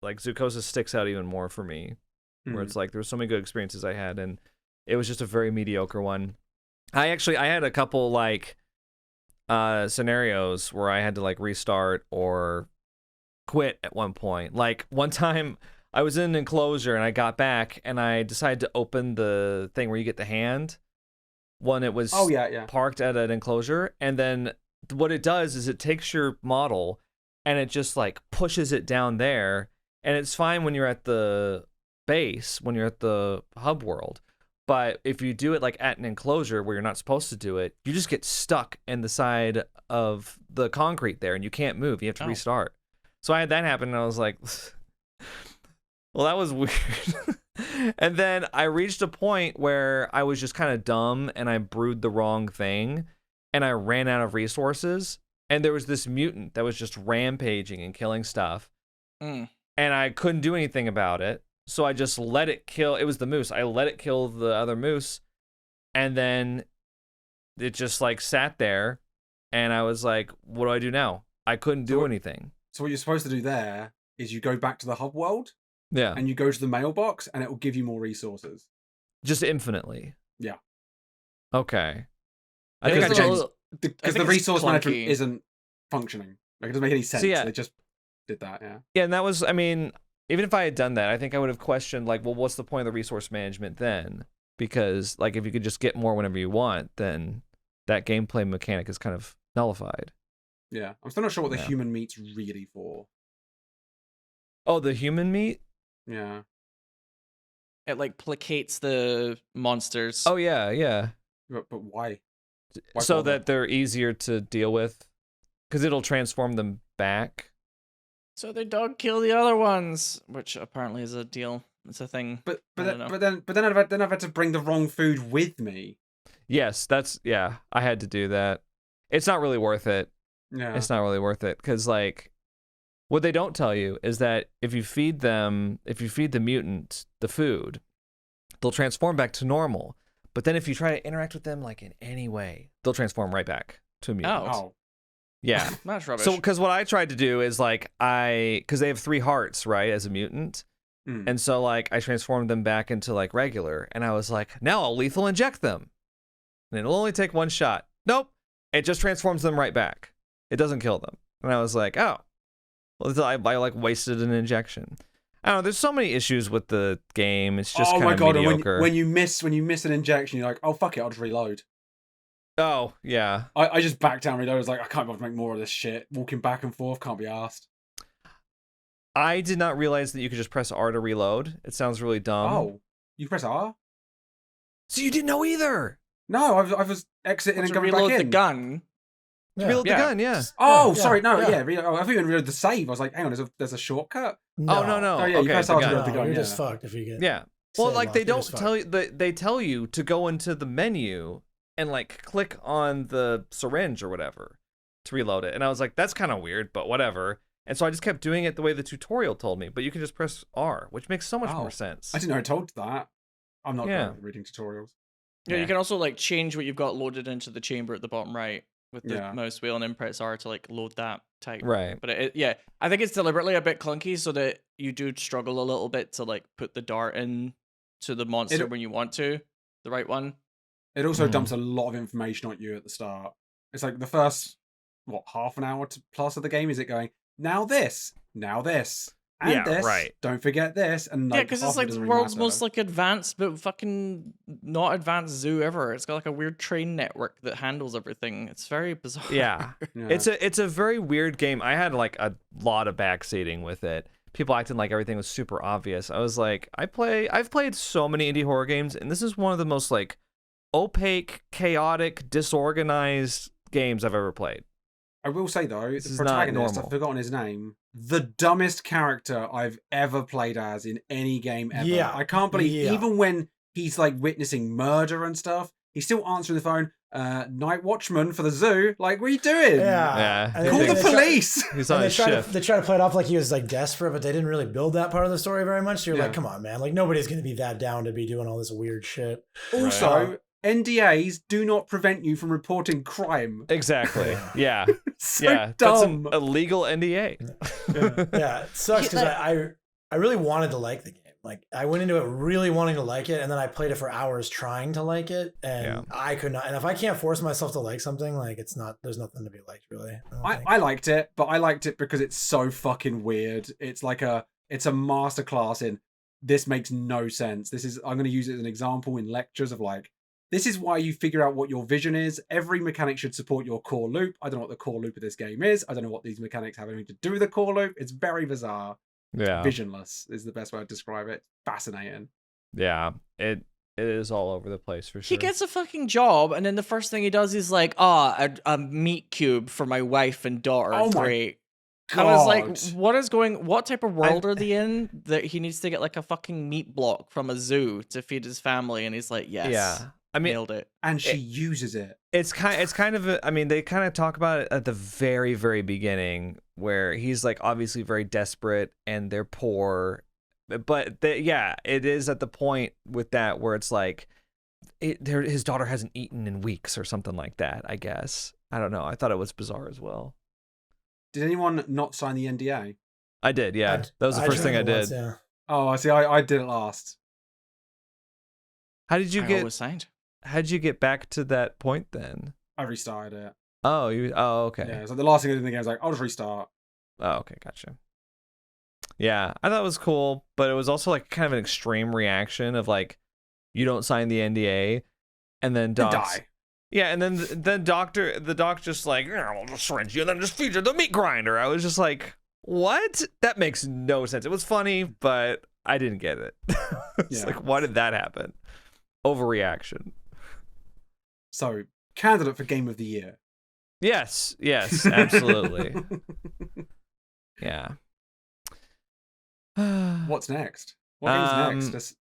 Like Zoochosis sticks out even more for me, where it's like there were so many good experiences I had, and it was just a very mediocre one. I had a couple like scenarios where I had to like restart or quit at one point. Like one time I was in an enclosure and I got back and I decided to open the thing where you get the hand when it was parked at an enclosure, and then what it does is it takes your model and it just like pushes it down there, and it's fine when you're at the base, when you're at the hub world. But if you do it like at an enclosure where you're not supposed to do it, you just get stuck in the side of the concrete there and you can't move. You have to restart. So I had that happen and I was like, well, that was weird. And then I reached a point where I was just kind of dumb and I brewed the wrong thing and I ran out of resources. And there was this mutant that was just rampaging and killing stuff. Mm. And I couldn't do anything about it. So I just let it kill. It was the moose. I let it kill the other moose. And then it just like sat there. And I was like, what do I do now? I couldn't do anything. So what you're supposed to do there is you go back to the hub world Yeah. and you go to the mailbox and it will give you more resources. Just infinitely. Yeah. Okay. I Because think I the- changed. Because think the it's resource management clunky. isn't functioning. Like, it doesn't make any sense. yeah. They just did that, yeah. Yeah, and that was, I mean, even if I had done that, I think I would have questioned, like, well, what's the point of the resource management then? Because, like, if you could just get more whenever you want, then that gameplay mechanic is kind of nullified. Yeah. I'm still not sure what the Yeah. human meat's really for. Oh, the human meat? Yeah. It like placates the monsters. Oh, yeah, yeah. But why? Why So bother? that they're easier to deal with. Because it'll transform them back. So they don't kill the other ones, which apparently is a deal. It's a thing. But I don't know. then I've had to bring the wrong food with me. Yes, yeah, I had to do that. It's not really worth it. Yeah. It's not really worth it. Because, like, what they don't tell you is that if you feed the mutant the food, they'll transform back to normal. But then if you try to interact with them, like, in any way, they'll transform right back to a mutant. Oh. Yeah. That's rubbish. So, because what I tried to do is, like, because they have 3 hearts, right, as a mutant. Mm. And so, like, I transformed them back into, like, regular. And I was like, now I'll lethal inject them. And it'll only take 1 shot. Nope. It just transforms them right back. It doesn't kill them. And I was like, oh. Well, I like, wasted an injection. I don't know. There's so many issues with the game. It's just oh kind my of god! And mediocre. when you miss an injection, you're like, oh fuck it, I'll just reload. Oh, yeah. I just backed down, reload. I was like, I can't bother to make more of this shit. Walking back and forth can't be asked. I did not realize that you could just press R to reload. It sounds really dumb. Oh, you press R? So you didn't know either? No, I was exiting and to coming reload back the in. gun. You reload the gun, yeah. Oh, Yeah, sorry, no, yeah. I thought you meant reload the save. I was like, hang on, there's a shortcut. Oh, no. Oh yeah, you Okay, press the R to gun. reload the No, gun. you're Yeah. just fucked if you get. Yeah. Well, Save like, off, they you're don't just tell you, they tell you to go into the menu and, like, click on the syringe or whatever to reload it. And I was like, that's kind of weird, but whatever. And so I just kept doing it the way the tutorial told me, but you can just press R, which makes so much Oh. more sense. I didn't know I told that. I'm not Yeah. good at reading tutorials. Yeah, Yeah. you can also like change what you've got loaded into the chamber at the bottom right with the Yeah. mouse wheel and then press R to like load that type. Right. But yeah, I think it's deliberately a bit clunky so that you do struggle a little bit to like put the dart in to the monster when you want to, the right one. It also Mhm. dumps a lot of information on you at the start. It's like the first, half an hour plus of the game is it going, now this, and Yeah, this, right. don't forget this, and Yeah, like, because half it's of it like the doesn't really world's matter. most like advanced but fucking not advanced zoo ever. It's got like a weird train network that handles everything. It's very bizarre. Yeah. Yeah. It's a very weird game. I had, like, a lot of backseating with it. People acting like everything was super obvious. I was like, I've played so many indie horror games, and this is one of the most, like, opaque, chaotic, disorganized games I've ever played. I will say though, This the is not protagonist, normal. I've forgotten his name, the dumbest character I've ever played as in any game ever. Yeah, I can't believe, yeah. even when he's like witnessing murder and stuff, he's still answering the phone, night watchman for the zoo. Like, what are you doing? Yeah. And Call they- the they try- police! He's And on they his try, shift. they try to play it off like he was like desperate, but they didn't really build that part of the story very much. So you're Yeah. like, come on, man. Like nobody's gonna be that down to be doing all this weird shit. Also, NDAs do not prevent you from reporting crime. Exactly. Yeah. So Yeah. That's dumb. an illegal NDA. Yeah, it sucks because I really wanted to like the game. Like I went into it really wanting to like it, and then I played it for hours trying to like it, and Yeah. I could not. And if I can't force myself to like something, like it's not. There's nothing to be liked, really. I don't think. I liked it, but I liked it because it's so fucking weird. It's like it's a masterclass in this makes no sense. I'm going to use it as an example in lectures of like, this is why you figure out what your vision is. Every mechanic should support your core loop. I don't know what the core loop of this game is. I don't know what these mechanics have anything to do with the core loop. It's very bizarre. Yeah. Visionless is the best way to describe it. Fascinating. Yeah. It is all over the place for sure. He gets a fucking job, and then the first thing he does is like, a meat cube for my wife and daughter. Oh my Great. I was like, God. what type of world are they in that he needs to get like a fucking meat block from a zoo to feed his family? And he's like, yes, Yeah. I mean, nailed it. And she uses it. it's kind of I mean, they kind of talk about it at the very, very beginning where he's like obviously very desperate and they're poor. But it is at the point with that where it's like his daughter hasn't eaten in weeks or something like that, I guess. I don't know. I thought it was bizarre as well. Did anyone not sign the NDA? I did, yeah. That was the first thing I did. Yeah. Oh, I see. I did it last. How did you I get always signed. How did you get back to that point then? I restarted it. Oh, okay. Yeah, so the last thing I did in the game was like, I'll just restart. Oh, okay, gotcha. Yeah, I thought it was cool, but it was also like kind of an extreme reaction of like, you don't sign the NDA, and then Die. Yeah, and then the doc just like, I'll just syringe you and then just feed you the meat grinder. I was just like, what? That makes no sense. It was funny, but I didn't get it. It's Yeah. like, why did that happen? Overreaction. So, candidate for Game of the Year. Yes, absolutely. Yeah. What's next? What game's next?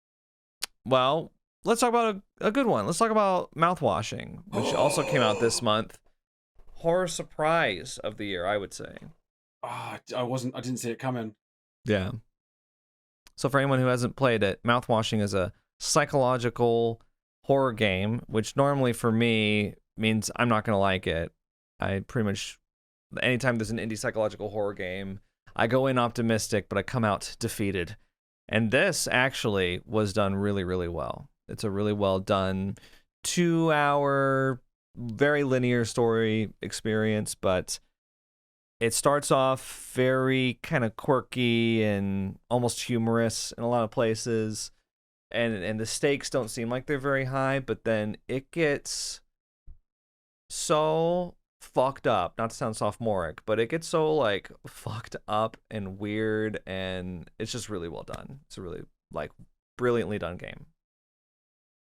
Well, let's talk about a good one. Let's talk about Mouthwashing, which also came out this month. Horror surprise of the year, I would say. I didn't see it coming. Yeah. So for anyone who hasn't played it, Mouthwashing is a psychological horror game, which normally for me means I'm not going to like it. I pretty much, anytime there's an indie psychological horror game, I go in optimistic, but I come out defeated. And this actually was done really, really well. It's a really well done 2-hour, very linear story experience, but it starts off very kind of quirky and almost humorous in a lot of places. And the stakes don't seem like they're very high, but then it gets so fucked up, not to sound sophomoric, but it gets so like fucked up and weird, and it's just really well done. It's a really like brilliantly done game.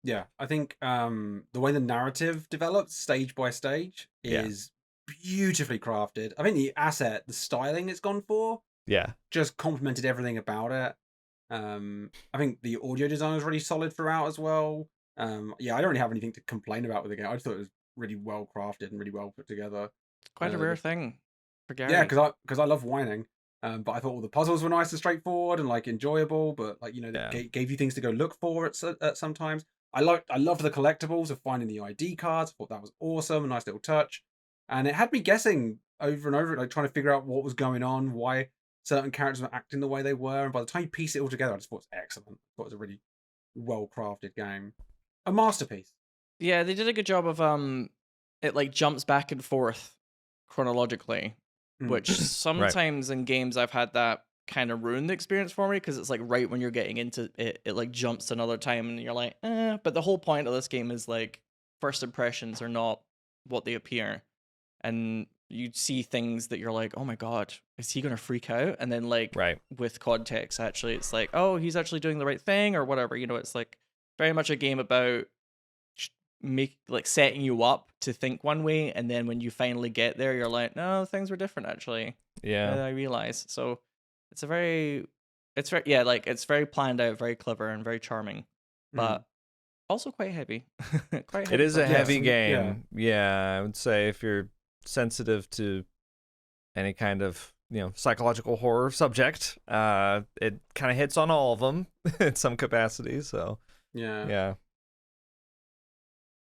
Yeah, I think the way the narrative develops stage by stage is beautifully crafted. I think the asset, the styling it's gone for, just complemented everything about it. I think the audio design was really solid throughout as well. I don't really have anything to complain about with the game. I just thought it was really well crafted and really well put together. Quite a rare thing for Gary. Yeah, because I love whining. But I thought all the puzzles were nice and straightforward and like enjoyable, but like they gave you things to go look for at sometimes. I loved the collectibles of finding the ID cards. I thought that was awesome, a nice little touch, and it had me guessing over and over, like trying to figure out what was going on, why certain characters were acting the way they were, and by the time you piece it all together, I just thought it was excellent. I thought it was a really well crafted game, a masterpiece. Yeah, they did a good job of it like jumps back and forth chronologically, which sometimes in games I've had that kind of ruin the experience for me, because it's like right when you're getting into it, it like jumps to another time and you're like, but the whole point of this game is like first impressions are not what they appear, and you see things that you're like, oh my god, is he gonna freak out? And then like with context, actually it's like, oh, he's actually doing the right thing or whatever. It's like very much a game about setting you up to think one way, and then when you finally get there, you're like, no, things were different actually. I realize. So it's very planned out, very clever, and very charming, but also quite heavy. Quite heavy. It is a heavy game. Yeah, I would say if you're sensitive to any kind of psychological horror subject, it kind of hits on all of them in some capacity. So yeah.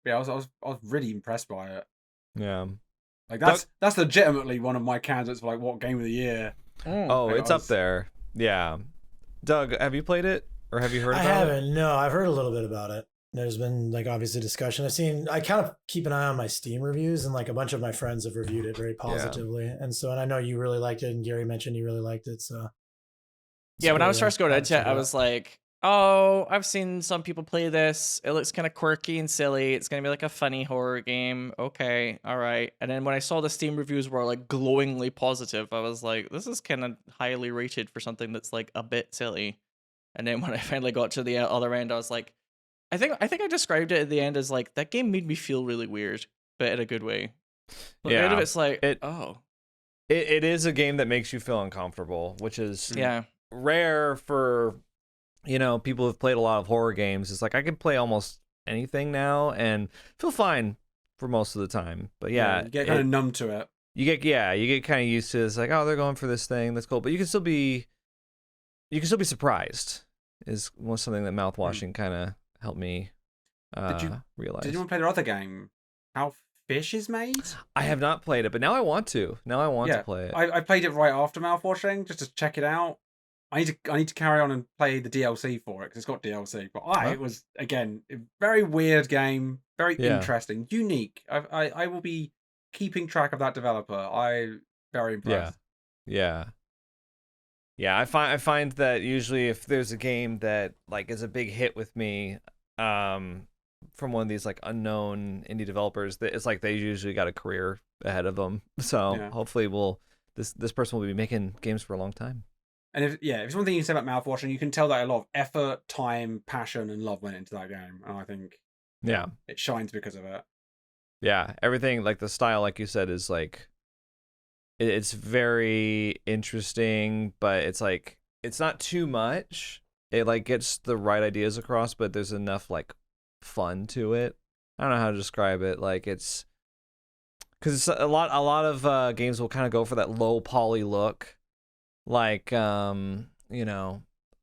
I was really impressed by it. Yeah, like that's legitimately one of my candidates for like what game of the year. It's up there. Yeah, Doug, have you played it or have you heard about it? I haven't. No, I've heard a little bit about it. There's been like obviously discussion. I kind of keep an eye on my Steam reviews, and like a bunch of my friends have reviewed it very positively. And I know you really liked it, and Gary mentioned you really liked it. So when I was first going into it, I was like, oh, I've seen some people play this. It looks kind of quirky and silly. It's going to be like a funny horror game. Okay, all right. And then when I saw the Steam reviews were like glowingly positive, I was like, this is kind of highly rated for something that's like a bit silly. And then when I finally got to the other end, I was like, I think I described it at the end as like, that game made me feel really weird, but in a good way. But the end of it's like, it is a game that makes you feel uncomfortable, which is Yeah. rare for people who've played a lot of horror games. It's like I can play almost anything now and feel fine for most of the time. But yeah, you get kind of numb to it. you get kind of used to it. It's like, oh, they're going for this thing, that's cool. But you can still be surprised. Is something that Mouthwashing kind of helped me realize. Did you want to play their other game? How Fish is Made? I have not played it, but now I want to. Now I want to play it. I played it right after Mouthwashing just to check it out. I need to carry on and play the DLC for it because it's got DLC. But it was again a very weird game, very interesting, unique. I will be keeping track of that developer. I very impressed. Yeah. I find that usually if there's a game that like is a big hit with me, from one of these like unknown indie developers, that it's like they usually got a career ahead of them. So hopefully this person will be making games for a long time. And if it's one thing you can say about Mouthwashing, you can tell that a lot of effort, time, passion, and love went into that game, and I think it shines because of it. Yeah, everything like the style, like you said, is like it's very interesting, but it's like it's not too much. It like gets the right ideas across, but there's enough like fun to it. I don't know how to describe it. Like it's because it's a lot of games will kind of go for that low poly look. Like I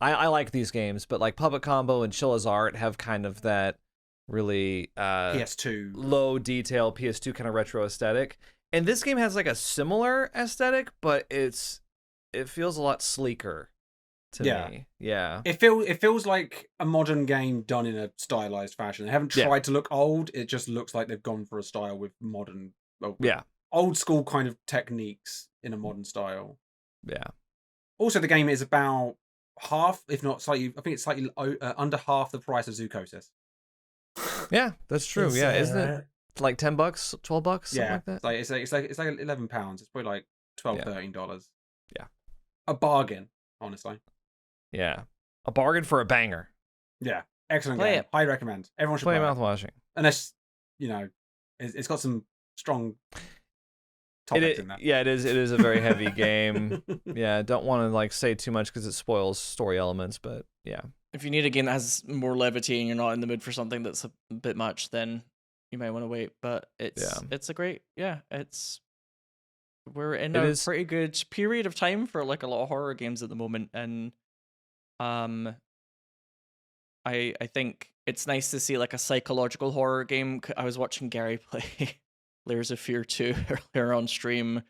like these games, but like Puppet Combo and Chilla's Art have kind of that really PS2 low detail PS2 kind of retro aesthetic. And this game has like a similar aesthetic, but it feels a lot sleeker to me. Yeah. It feels like a modern game done in a stylized fashion. They haven't tried to look old. It just looks like they've gone for a style with modern, old school kind of techniques in a modern style. Yeah. Also, the game is about half, if not slightly, I think it's slightly under half the price of Zoochosis. Yeah, that's true. Insane, isn't right? it like $10, $12, something like that? It's like £11. It's probably like $12, $13. Yeah, a bargain, honestly. Yeah, a bargain for a banger. Yeah, excellent Play game. it. Highly recommend. Everyone should Play play it. Mouthwashing. Unless it's got some strong topics in that. Yeah, it is a very heavy game. Yeah, don't want to like say too much because it spoils story elements, but yeah. If you need a game that has more levity and you're not in the mood for something that's a bit much, then you might want to wait. But it's a great we're in a pretty good period of time for like a lot of horror games at the moment, and I think it's nice to see like a psychological horror game. I was watching Gary play Layers of Fear 2 earlier on stream.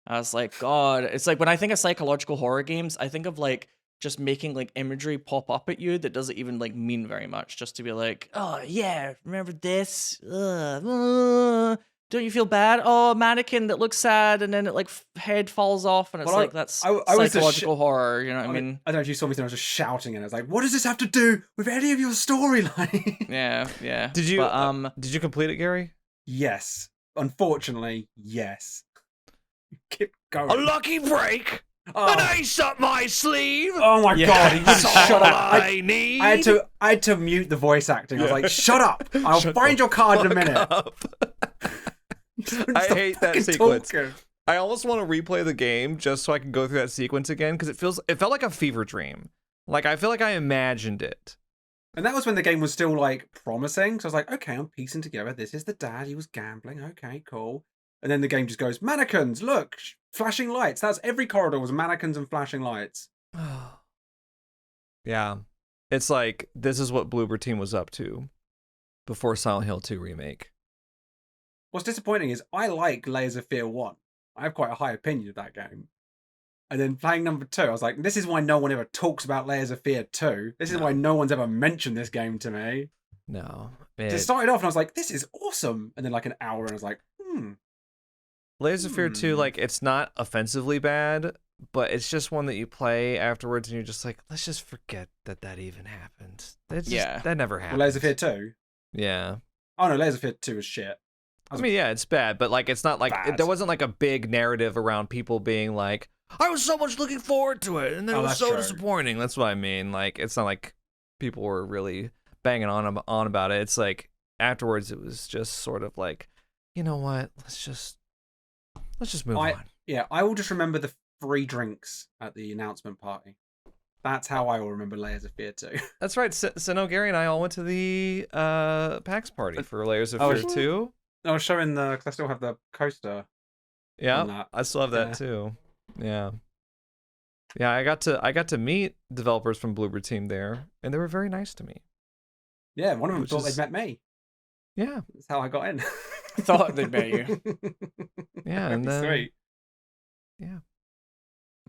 I was like, God, it's like when I think of psychological horror games, I think of like just making like imagery pop up at you that doesn't even like mean very much, just to be like, oh yeah, remember this? Don't you feel bad? Oh, mannequin that looks sad, and then it like head falls off, and it's like that's I was psychological horror. You know what I mean? I don't know if you saw me. I was just shouting, and I was like, "What does this have to do with any of your storyline?" Yeah. Did you complete it, Gary? Yes. Unfortunately, yes. Keep going. A lucky break. An ace up my sleeve. Oh my god! He wouldn't shut up. I had to mute the voice acting. I was like, "Shut up! I'll find your card in a minute." I hate that sequence. I almost want to replay the game just so I can go through that sequence again because it felt like a fever dream. Like I feel like I imagined it. And that was when the game was still like promising. So I was like, okay, I'm piecing together. This is the dad. He was gambling. Okay, cool. And then the game just goes, mannequins, look, flashing lights. That's every corridor was mannequins and flashing lights. Yeah. It's like, this is what Bloober team was up to before Silent Hill 2 Remake. What's disappointing is I like Layers of Fear 1. I have quite a high opinion of that game. And then playing number 2, I was like, this is why no one ever talks about Layers of Fear 2. This is why no one's ever mentioned this game to me. No. It started off and I was like, this is awesome. And then like an hour and I was like, Layers of Fear 2, like, it's not offensively bad, but it's just one that you play afterwards and you're just like, let's just forget that even happened. That never happened. Well, Layers of Fear 2? Yeah. Oh no, Layers of Fear 2 is shit. I mean, yeah, it's bad, but like, it's not like, there wasn't like a big narrative around people being like, I was so much looking forward to it, and then it was so disappointing. That's what I mean. Like, it's not like people were really banging on about it. It's like, afterwards, it was just sort of like, you know what? Let's just move on. Yeah, I will just remember the free drinks at the announcement party. That's how I will remember Layers of Fear 2. That's right. Sino, Gary, and I all went to the PAX party for Layers of Oh, Fear 2. I was showing because I still have the coaster. Yeah, that. I still have that too. Yeah. Yeah, I got to meet developers from Bloober team there, and they were very nice to me. Yeah, one of them thought they'd met me. Yeah. That's how I got in. Thought they'd met you. Yeah, and then sweet. Yeah.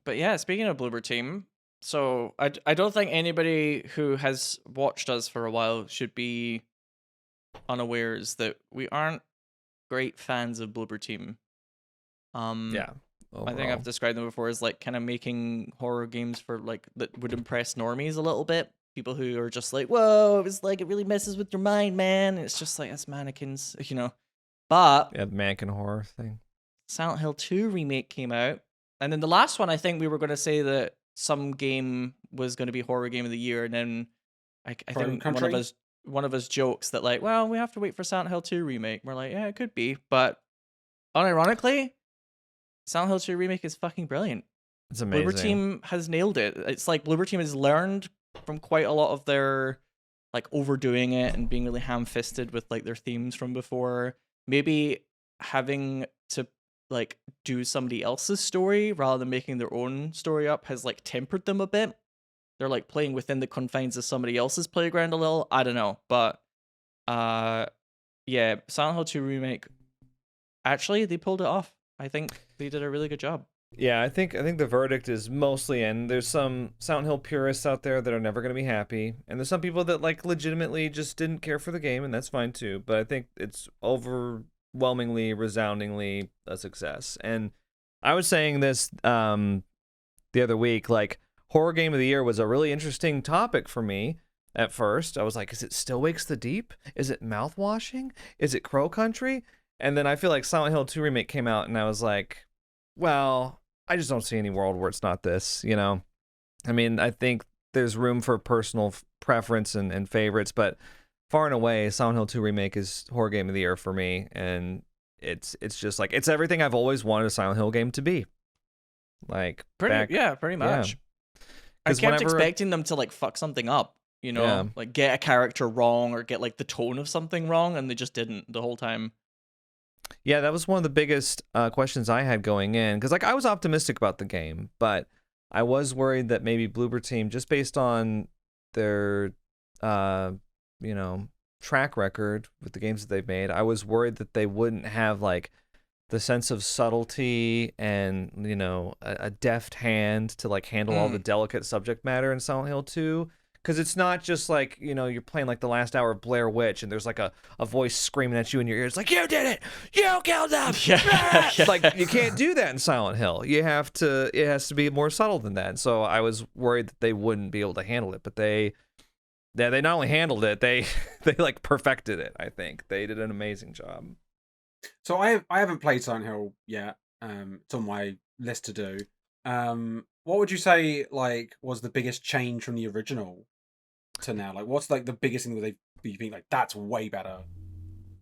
But yeah, speaking of Bloober team, so I don't think anybody who has watched us for a while should be unawares that we aren't great fans of Bloober team. Yeah. I think I've described them before as like kind of making horror games for like that would impress normies a little bit. People who are just like, whoa, it's like it really messes with your mind, man. And it's just like it's mannequins, you know. But yeah, the mannequin horror thing. Silent Hill 2 remake came out. And then the last one, I think we were going to say that some game was going to be horror game of the year, and then I think one of us jokes that like, well, we have to wait for Silent Hill 2 remake. We're like, yeah, it could be, but unironically, Silent Hill 2 remake is fucking brilliant. It's amazing. Bloober team has nailed it. It's like Bloober team has learned from quite a lot of their like overdoing it and being really ham-fisted with like their themes from before. Maybe having to like do somebody else's story rather than making their own story up has like tempered them a bit. They're like playing within the confines of somebody else's playground a little. I don't know, but yeah, Silent Hill 2 remake. Actually, they pulled it off. I think they did a really good job. Yeah, I think the verdict is mostly in. There's some Silent Hill purists out there that are never going to be happy, and there's some people that like legitimately just didn't care for the game, and that's fine too. But I think it's overwhelmingly, resoundingly a success. And I was saying this the other week, like horror game of the year was a really interesting topic for me. At first, I was like, is it Still Wakes the Deep? Is it Mouthwashing? Is it Crow Country? And then I feel like Silent Hill 2 remake came out, and I was like, well, I just don't see any world where it's not this, you know? I mean, I think there's room for personal preference and favorites, but far and away, Silent Hill 2 remake is horror game of the year for me, and it's just like, it's everything I've always wanted a Silent Hill game to be. Like, pretty much. Yeah. I kept expecting them to like fuck something up, you know? Yeah. Like get a character wrong or get like the tone of something wrong, and they just didn't the whole time. Yeah, that was one of the biggest questions I had going in, because like I was optimistic about the game, but I was worried that maybe Bloober team, just based on their track record with the games that they've made, I was worried that they wouldn't have like the sense of subtlety and a deft hand to like handle all the delicate subject matter in Silent Hill 2. Because it's not just like, you're playing like the last hour of Blair Witch and there's like a voice screaming at you in your ears like, you did it! You killed them! Yeah. Like, you can't do that in Silent Hill. It has to be more subtle than that. So I was worried that they wouldn't be able to handle it. But they not only handled it, they like perfected it, I think. They did an amazing job. So I haven't played Silent Hill yet. It's on my list to do. What would you say like was the biggest change from the original to now? Like, what's like the biggest thing that you think like that's way better?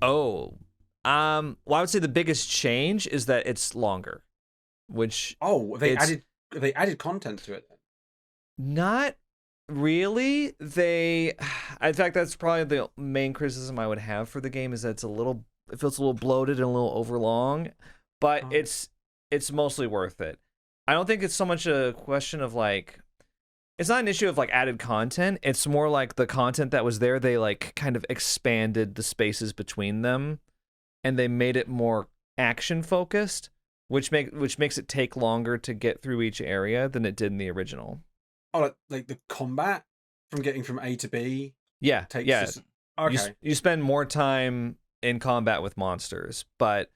Oh, well, I would say the biggest change is that it's longer. Which they added content to it then? Not really. In fact, that's probably the main criticism I would have for the game is that it feels a little bloated and a little overlong, but it's mostly worth it. I don't think it's so much a question of like, it's not an issue of like added content. It's more like the content that was there, they like kind of expanded the spaces between them and they made it more action focused, which makes it take longer to get through each area than it did in the original. Oh, like the combat from getting from A to B? Yeah. Okay. You spend more time in combat with monsters, but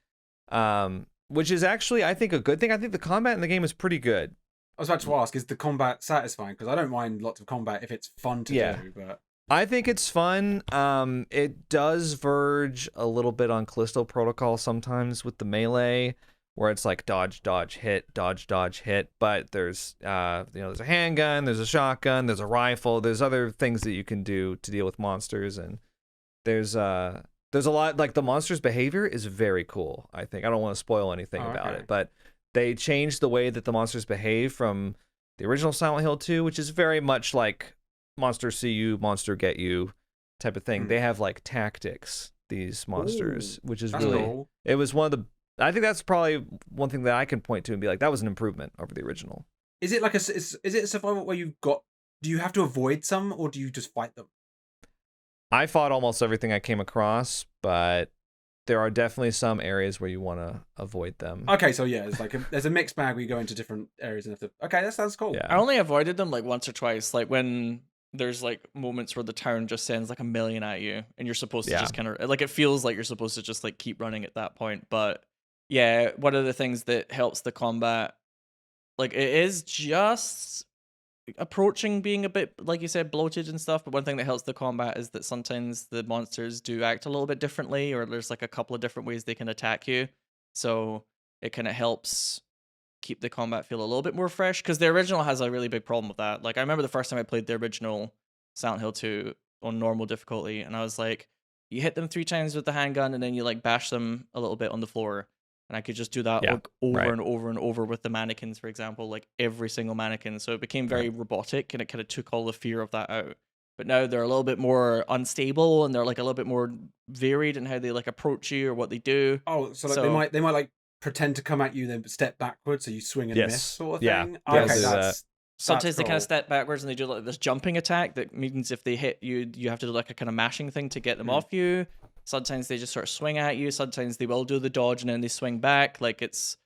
which is actually, I think, a good thing. I think the combat in the game is pretty good. I was about to ask, is the combat satisfying? Because I don't mind lots of combat if it's fun to do, but I think it's fun. It does verge a little bit on Callisto Protocol sometimes with the melee, where it's like dodge, hit, dodge, hit. But there's there's a handgun, there's a shotgun, there's a rifle, there's other things that you can do to deal with monsters, and there's a lot, like the monster's behavior is very cool, I think. I don't want to spoil anything about it, but they changed the way that the monsters behave from the original Silent Hill 2, which is very much like monster see you, monster get you type of thing. They have like tactics, these monsters, which is That's really cool. it was one of the I think that's probably one thing that I can point to and be like, that was an improvement over the original. Is it like is it a survival where do you have to avoid some or do you just fight them? I fought almost everything I came across, but there are definitely some areas where you want to avoid them. Okay, so yeah, it's like there's a mixed bag where you go into different areas and have to. Okay, that sounds cool. Yeah. I only avoided them like once or twice, like when there's like moments where the town just sends like a million at you, and you're supposed to just kind of like it feels like you're supposed to just like keep running at that point. But yeah, one of the things that helps the combat, like it is just approaching being a bit, like you said, bloated and stuff, but one thing that helps the combat is that sometimes the monsters do act a little bit differently, or there's like a couple of different ways they can attack you, so it kind of helps keep the combat feel a little bit more fresh, because the original has a really big problem with that. Like I remember the first time I played the original Silent Hill 2 on normal difficulty, and I was like, you hit them 3 times with the handgun and then you like bash them a little bit on the floor. And I could just do that like over and over and over with the mannequins, for example, like every single mannequin. So it became very robotic, and it kind of took all the fear of that out. But now they're a little bit more unstable, and they're like a little bit more varied in how they like approach you or what they do. Oh, so like they might like pretend to come at you, then step backwards, so you swing and miss sort of thing. Yeah. Okay, that's sometimes they cool. kind of step backwards and they do like this jumping attack that means if they hit you, you have to do like a kind of mashing thing to get them off you. Sometimes they just sort of swing at you. Sometimes they will do the dodge and then they swing back. Like it's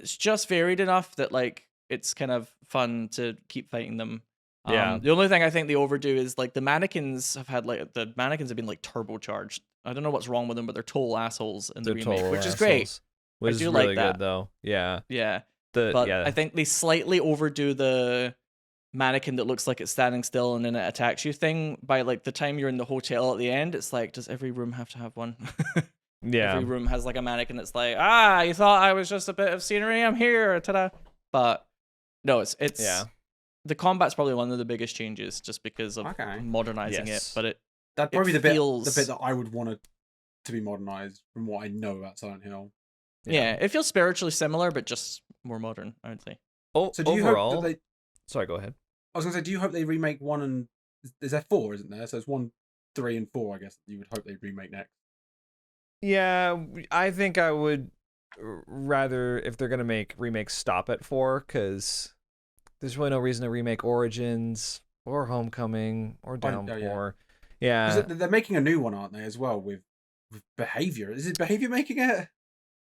just varied enough that like it's kind of fun to keep fighting them. Yeah. The only thing I think they overdo is like the mannequins have been like turbocharged. I don't know what's wrong with them, but they're total assholes in the remake, which is great. Which I do is like really that. good though. Yeah. Yeah. I think they slightly overdo the mannequin that looks like it's standing still and then it attacks you thing. By like the time you're in the hotel at the end, it's like, does every room have to have one? Yeah. Every room has like a mannequin that's like, you thought I was just a bit of scenery, I'm here, ta-da. But no, it's the combat's probably one of the biggest changes just because of modernizing it. But that's probably the bit that I would want to be modernized from what I know about Silent Hill. Yeah, it feels spiritually similar, but just more modern, I would say. So do you hope that they... Sorry, go ahead. I was going to say, do you hope they remake 1 and... Is there 4, isn't there? So it's 1, 3, and 4, I guess, you would hope they remake next. Yeah, I think I would rather, if they're going to make remakes, stop at 4, because there's really no reason to remake Origins, or Homecoming, or Downpour. Yeah. They're making a new one, aren't they, as well, with Behavior. Is it Behavior making it?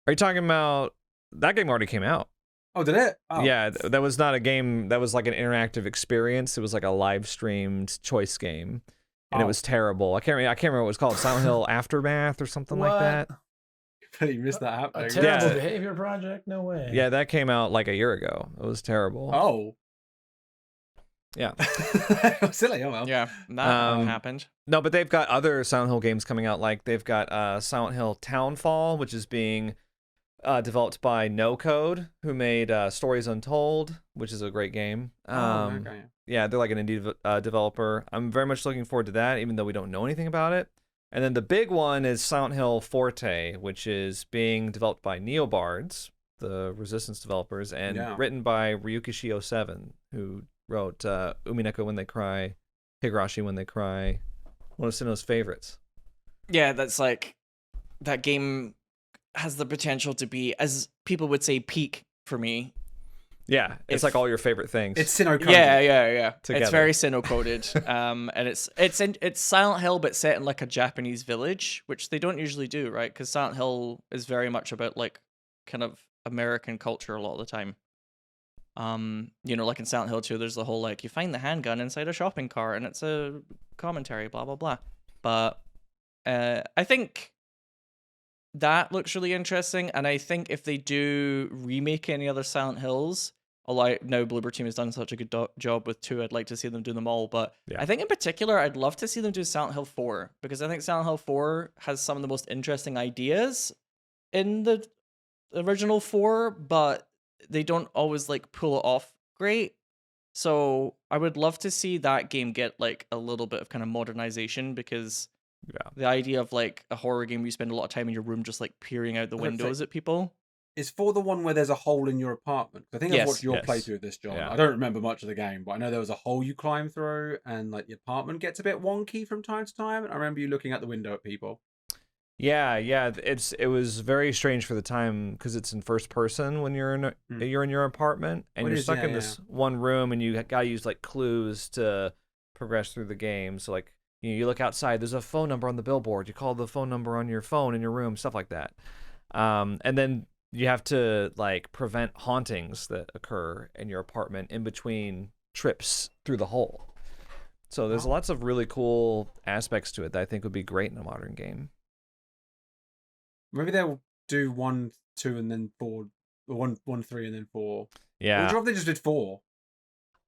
Are you talking about... That game already came out. Oh, did it? Oh. Yeah, that was not a game. That was like an interactive experience. It was like a live streamed choice game, and it was terrible. I can't remember what it was called. Silent Hill Aftermath or something like that. You missed that happening. A terrible behavior project? No way. Yeah, that came out like a year ago. It was terrible. Oh. Yeah. Silly. Oh well. Yeah, that happened. No, but they've got other Silent Hill games coming out. Like they've got Silent Hill Townfall, which is being developed by No Code, who made Stories Untold, which is a great game. Yeah, they're like an indie developer. I'm very much looking forward to that, even though we don't know anything about it. And then the big one is Silent Hill Forte, which is being developed by Neobards, the Resistance developers, and written by Ryukishi 07, who wrote Umineko When They Cry, Higurashi When They Cry, one of Sinnoh's favorites. Yeah, that's like, that game has the potential to be, as people would say, peak for me. Yeah, it's like all your favorite things. It's Sinow coded. Yeah. Together. It's very Sinow coded. And it's Silent Hill, but set in like a Japanese village, which they don't usually do, right? Because Silent Hill is very much about like kind of American culture a lot of the time. Like in Silent Hill 2, there's the whole like you find the handgun inside a shopping cart, and it's a commentary, blah blah blah. But I think that looks really interesting, and I think if they do remake any other Silent Hills, although now Bloober Team has done such a good job with 2, I'd like to see them do them all. But I think in particular, I'd love to see them do Silent Hill 4, because I think Silent Hill 4 has some of the most interesting ideas in the original 4, but they don't always like pull it off great. So I would love to see that game get like a little bit of kind of modernization, because the idea of like a horror game where you spend a lot of time in your room just like peering out the windows at people. it's for the one where there's a hole in your apartment. I think I've Yes. watched your Yes. playthrough of this, John. Yeah. I don't remember much of the game, but I know there was a hole you climb through, and like the apartment gets a bit wonky from time to time. And I remember you looking out the window at people. Yeah, it was very strange for the time because it's in first person when you're in you're in your apartment and Well, it you're is, stuck yeah, in this one room and you gotta use like clues to progress through the game. So like you look outside, there's a phone number on the billboard. You call the phone number on your phone in your room, stuff like that. And then you have to like prevent hauntings that occur in your apartment in between trips through the hole. So there's lots of really cool aspects to it that I think would be great in a modern game. Maybe they'll do 1, 2, and then 4, or 1, 3, and then 4. Yeah. Would you rather they just did 4?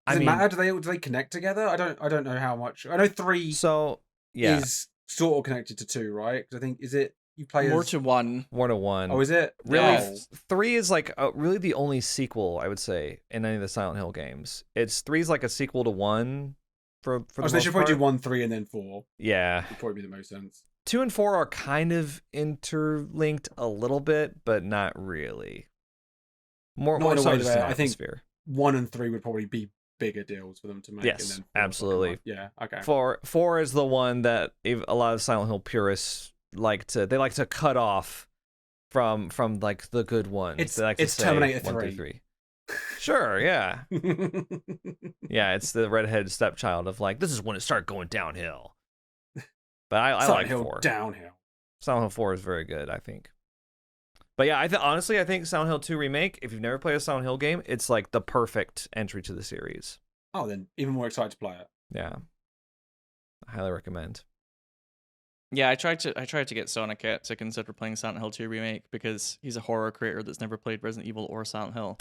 Does it matter? Do they connect together? I don't know how much. I know 3 So yeah, is sort of connected to 2, right? Because I think is it you play More as to 1. 1-1. Oh, is it Really, Oh. 3 is like really the only sequel I would say in any of the Silent Hill games. It's 3 is like a sequel to 1 for the So most they should probably do part. 1, 3, and then 4. Yeah, Would probably be the most sense. 2 and 4 are kind of interlinked a little bit, but not really. More Not in a way just that an I think atmosphere. 1 and 3 would probably be bigger deals for them to make. Yes, and then 4 is like a absolutely. month. Yeah. Okay. 4 is the one that a lot of Silent Hill purists like to cut off from like the good ones. They like to It's say Terminator 1 through 3. 3. Sure, yeah. Yeah, it's the redheaded stepchild of like, this is when it started going downhill. But I Silent like Hill 4. downhill. Silent Hill 4 is very good, I think. But yeah, honestly, I think Silent Hill 2 Remake, if you've never played a Silent Hill game, it's like the perfect entry to the series. Oh, then even more excited to play it. Yeah. I highly recommend. Yeah, I tried to get Sonic to consider playing Silent Hill 2 Remake because he's a horror creator that's never played Resident Evil or Silent Hill.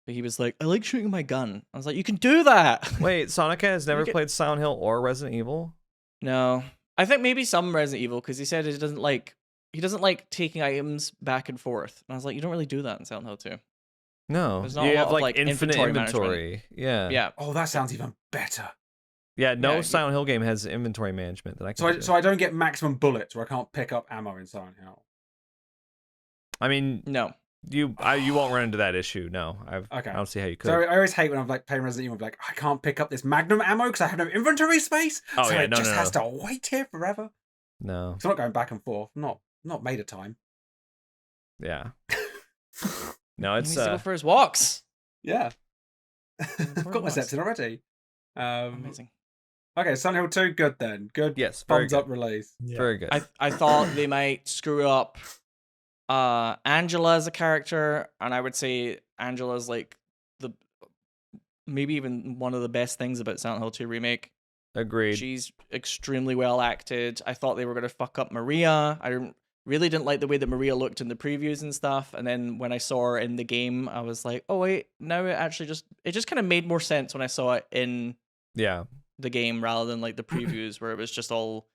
But he was like, I like shooting my gun. I was like, you can do that. Wait, Sonic has never played Silent Hill or Resident Evil? No. I think maybe some Resident Evil because he said he doesn't like taking items back and forth. And I was like, you don't really do that in Silent Hill 2. No. There's not you a lot have of, like like, infinite inventory inventory. Yeah. Yeah. Oh, that sounds even better. Yeah, no Yeah, Silent Hill game has inventory management that I can do. So I don't get maximum bullets, or I can't pick up ammo in Silent Hill. I mean, No. you won't run into that issue. No, Okay. I don't see how you could. So I always hate when I'm like playing Resident Evil, like I can't pick up this Magnum ammo because I have no inventory space. Oh, so yeah, it no, just no, has no. to wait here forever. No. So I'm not going back and forth. I'm not made of time. Yeah. No, He it's needs to go for his walks. Yeah. I've got my steps in already. Amazing. Okay, Silent Hill 2, good then. Good. yes, very Thumbs good. up release. Yeah. Very good. I thought they might screw up Angela as a character, and I would say Angela's like maybe even one of the best things about Silent Hill 2 Remake. Agreed. She's extremely well acted. I thought they were going to fuck up Maria. Really didn't like the way that Maria looked in the previews and stuff. And then when I saw her in the game, I was like, oh wait, now it just kind of made more sense when I saw it in Yeah. the game rather than like the previews where it was just all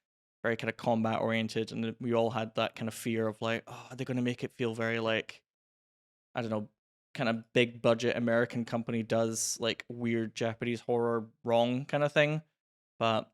very kind of combat oriented, and we all had that kind of fear of like, oh, are they going to make it feel very like, I don't know, kind of big budget American company does like weird Japanese horror wrong kind of thing. But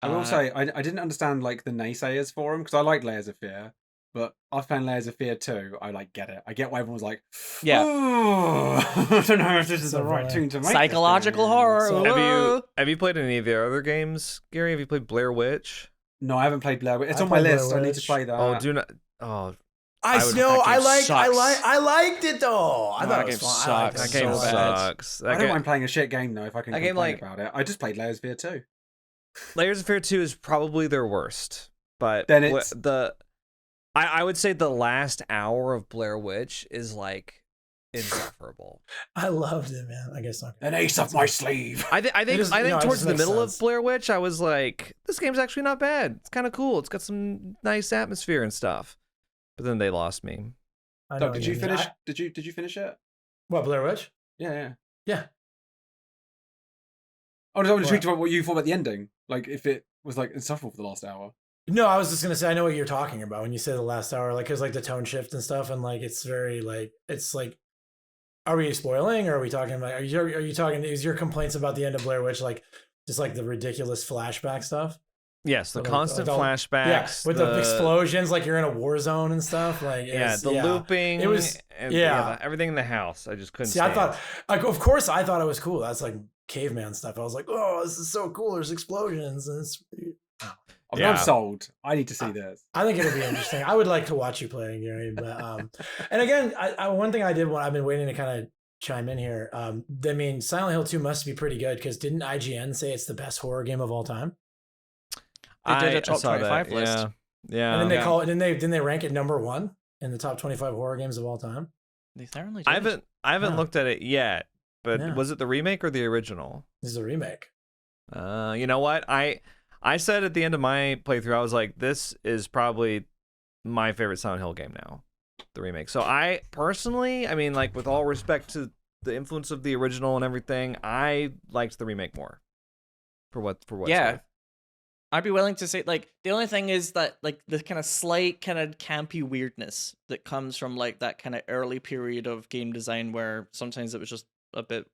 I will say, I didn't understand like the naysayers for him because I like Layers of Fear, but after playing Layers of Fear 2, I like get it. I get why everyone was like, Yeah. oh, I don't know if this is the right tune to make. this Psychological game." horror. So- Have you played any of their other games, Gary? Have you played Blair Witch? No, I haven't played Blair Witch. It's I on my played Blair list. I need to Witch. play that. Oh, do not. Oh, I would- know. that game I liked it though. I No, thought that it was game fun. I liked sucks. it that game so so bad. sucks. I That don't game, mind playing a shit game though if I can that complain game, like- about it. I just played Layers of Fear 2. Layers of Fear 2 is probably their worst, but Then it's- I would say the last hour of Blair Witch is like insufferable. I loved it, man. I guess not. An ace up my sleeve. I think It just- I think no, it towards just the makes middle sense. of Blair Witch, I was like, this game's actually not bad. It's kind of cool. It's got some nice atmosphere and stuff. But then they lost me. I know Doug, what did you mean. finish? Did you finish it? What, Blair Witch? Yeah, yeah. Yeah. I was What? intrigued about what you thought about the ending. Like if it was like insufferable for the last hour. No, I was just gonna say I know what you're talking about when you say the last hour, like because like the tone shift and stuff, and like it's very like it's like. Are we spoiling, or are we talking about? Are you talking? Is your complaints about the end of Blair Witch like just like the ridiculous flashback stuff? Yes, the Like, constant yeah, flashbacks. with the explosions, like you're in a war zone and stuff. Like looping. It was and, everything in the house. I just couldn't. See, I thought, like, of course, I thought it was cool. That's like caveman stuff. I was like, oh, this is so cool. There's explosions, and it's. I'm sold. I need to see this. I think it'll be interesting. I would like to watch you play, Gary. But and again, one thing I've been waiting to kind of chime in here. I mean, Silent Hill 2 must be pretty good because didn't IGN say it's the best horror game of all time? They did a top 25 list. Yeah. And then they call it. Didn't they rank it #1 in the top 25 horror games of all time? They certainly did. I haven't looked at it yet, but was it the remake or the original? This is a remake. You know what? I said at the end of my playthrough, I was like, this is probably my favorite Silent Hill game now, the remake. So I personally, I mean, like, with all respect to the influence of the original and everything, I liked the remake more. For what? Yeah. I'd be willing to say, like, the only thing is that, like, the kind of slight kind of campy weirdness that comes from, like, that kind of early period of game design where sometimes it was just a bit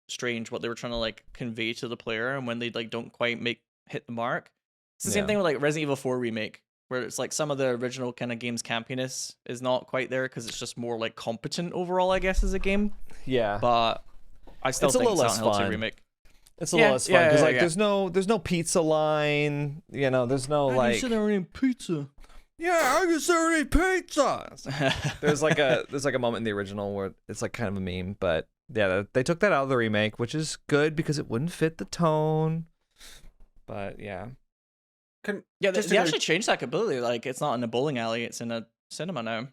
strange what they were trying to, like, convey to the player, and when they, like, don't quite hit the mark. It's the same thing with, like, Resident Evil 4 Remake, where it's, like, some of the original kind of game's campiness is not quite there because it's just more, like, competent overall, I guess, as a game. Yeah. But I still think Silent Hill 2 Remake. It's a little less fun because there's no pizza line, there's no like. You said there ain't pizza. Yeah, I just there ain't pizza. there's like a moment in the original where it's like kind of a meme, but yeah, they took that out of the remake, which is good because it wouldn't fit the tone. But yeah, they actually changed that completely. Like, it's not in a bowling alley; it's in a cinema now.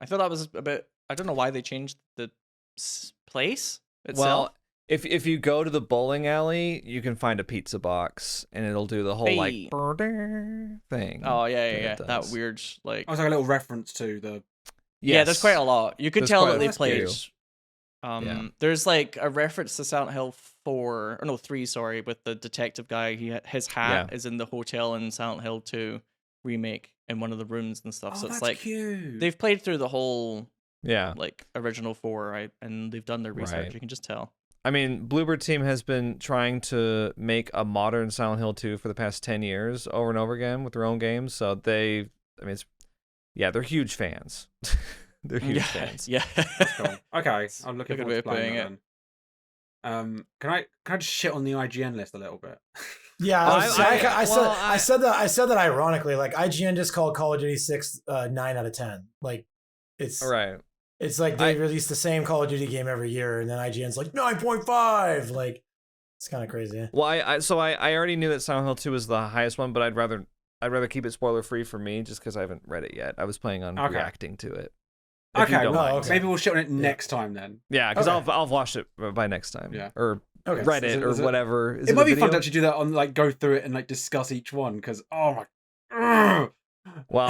I thought that was a bit. I don't know why they changed the place itself. Well, if you go to the bowling alley, you can find a pizza box, and it'll do the whole like thing. Oh yeah. That weird like. I was like a little reference to the. Yeah, there's quite a lot. You could tell that they played. There's like a reference to Silent Hill 3, sorry, with the detective guy. His hat is in the hotel in Silent Hill 2 Remake in one of the rooms and stuff. So it's like cute. They've played through the whole like original 4, right? And they've done their research. Right. You can just tell. I mean, Bloober team has been trying to make a modern Silent Hill 2 for the past 10 years over and over again with their own games. So they're huge fans. They're huge fans. Yeah. That's cool. Okay, I'm looking forward to playing it. Can I just shit on the IGN list a little bit? Yeah, I said that ironically. Like, IGN just called Call of Duty 6 9 out of 10. Like, it's right. It's like they release the same Call of Duty game every year, and then IGN's like 9.5. Like, it's kind of crazy. Well, I already knew that Silent Hill 2 was the highest one, but I'd rather keep it spoiler free for me just because I haven't read it yet. I was planning on reacting to it. Okay, maybe we'll shit on it next time then. Yeah, because I'll watch it by next time. Yeah, or Reddit or whatever. It might be fun to actually do that on like go through it and like discuss each one because Well,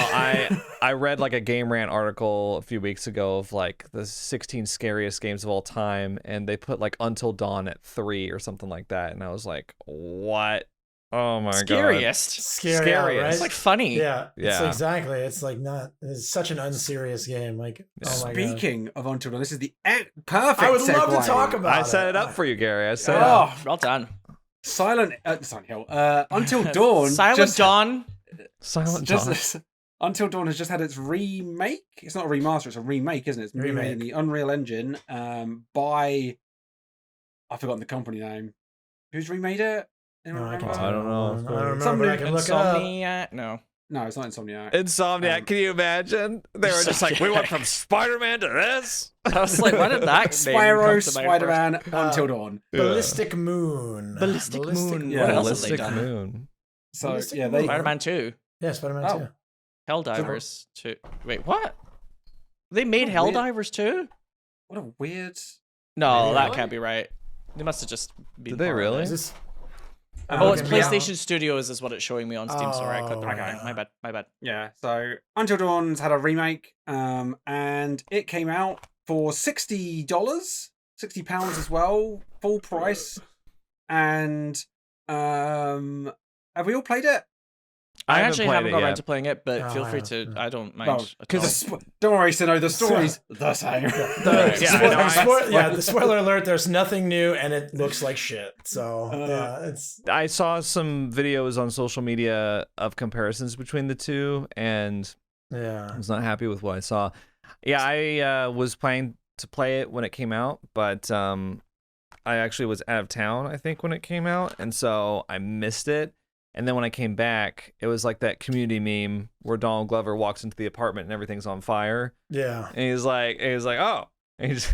I read like a Game Rant article a few weeks ago of like the 16 scariest games of all time, and they put like Until Dawn at 3 or something like that, and I was like, what? Oh my Scariest. god. Scariest. Right? It's like funny. Yeah. Exactly. It's like it's such an unserious game. Like, oh my god. Speaking of Until Dawn, this is the perfect I would love segue. to talk about it. I set it up for you, Gary. I set it Oh, up. well done. Silent Hill. Until Dawn. Silent Dawn. Until Dawn has just had its remake. It's not a remaster, it's a remake, isn't it? It's remade in the Unreal Engine by I've forgotten the company name. Who's remade it? No, I don't know. I don't remember. I can look it up. Insomniac? No, it's not Insomniac. Insomniac, can you imagine? They were just like, we went from Spider-Man to this. I was like, why did that Spyro, Spider-Man, Until Dawn. Ballistic Moon. Ballistic Moon. Yeah. What else have they done? Moon. So Ballistic yeah, Moon. Spider-Man 2. Yeah, Spider-Man 2. Helldivers 2. Wait, what? They made Helldivers 2? What a weird. No, that can't be right. They must have just been. Did they really? Is this... it's PlayStation Studios is what it's showing me on Steam. Sorry, I clicked the wrong okay. thing. My bad. Yeah, so Until Dawn's had a remake, and it came out for $60, £60 as well, full price. And have we all played it? I haven't actually played haven't it got around yet. to playing it, but Oh, feel free yeah, to. yeah. I don't mind. Well, at all. because don't worry, Sinow, the story's the same. The spoiler alert, there's nothing new and it looks like shit. So it's I saw some videos on social media of comparisons between the two, and I was not happy with what I saw. Yeah, I was planning to play it when it came out, but I actually was out of town, I think, when it came out, and so I missed it. And then when I came back, it was like that community meme where Donald Glover walks into the apartment and everything's on fire. yeah. And he's like, oh. And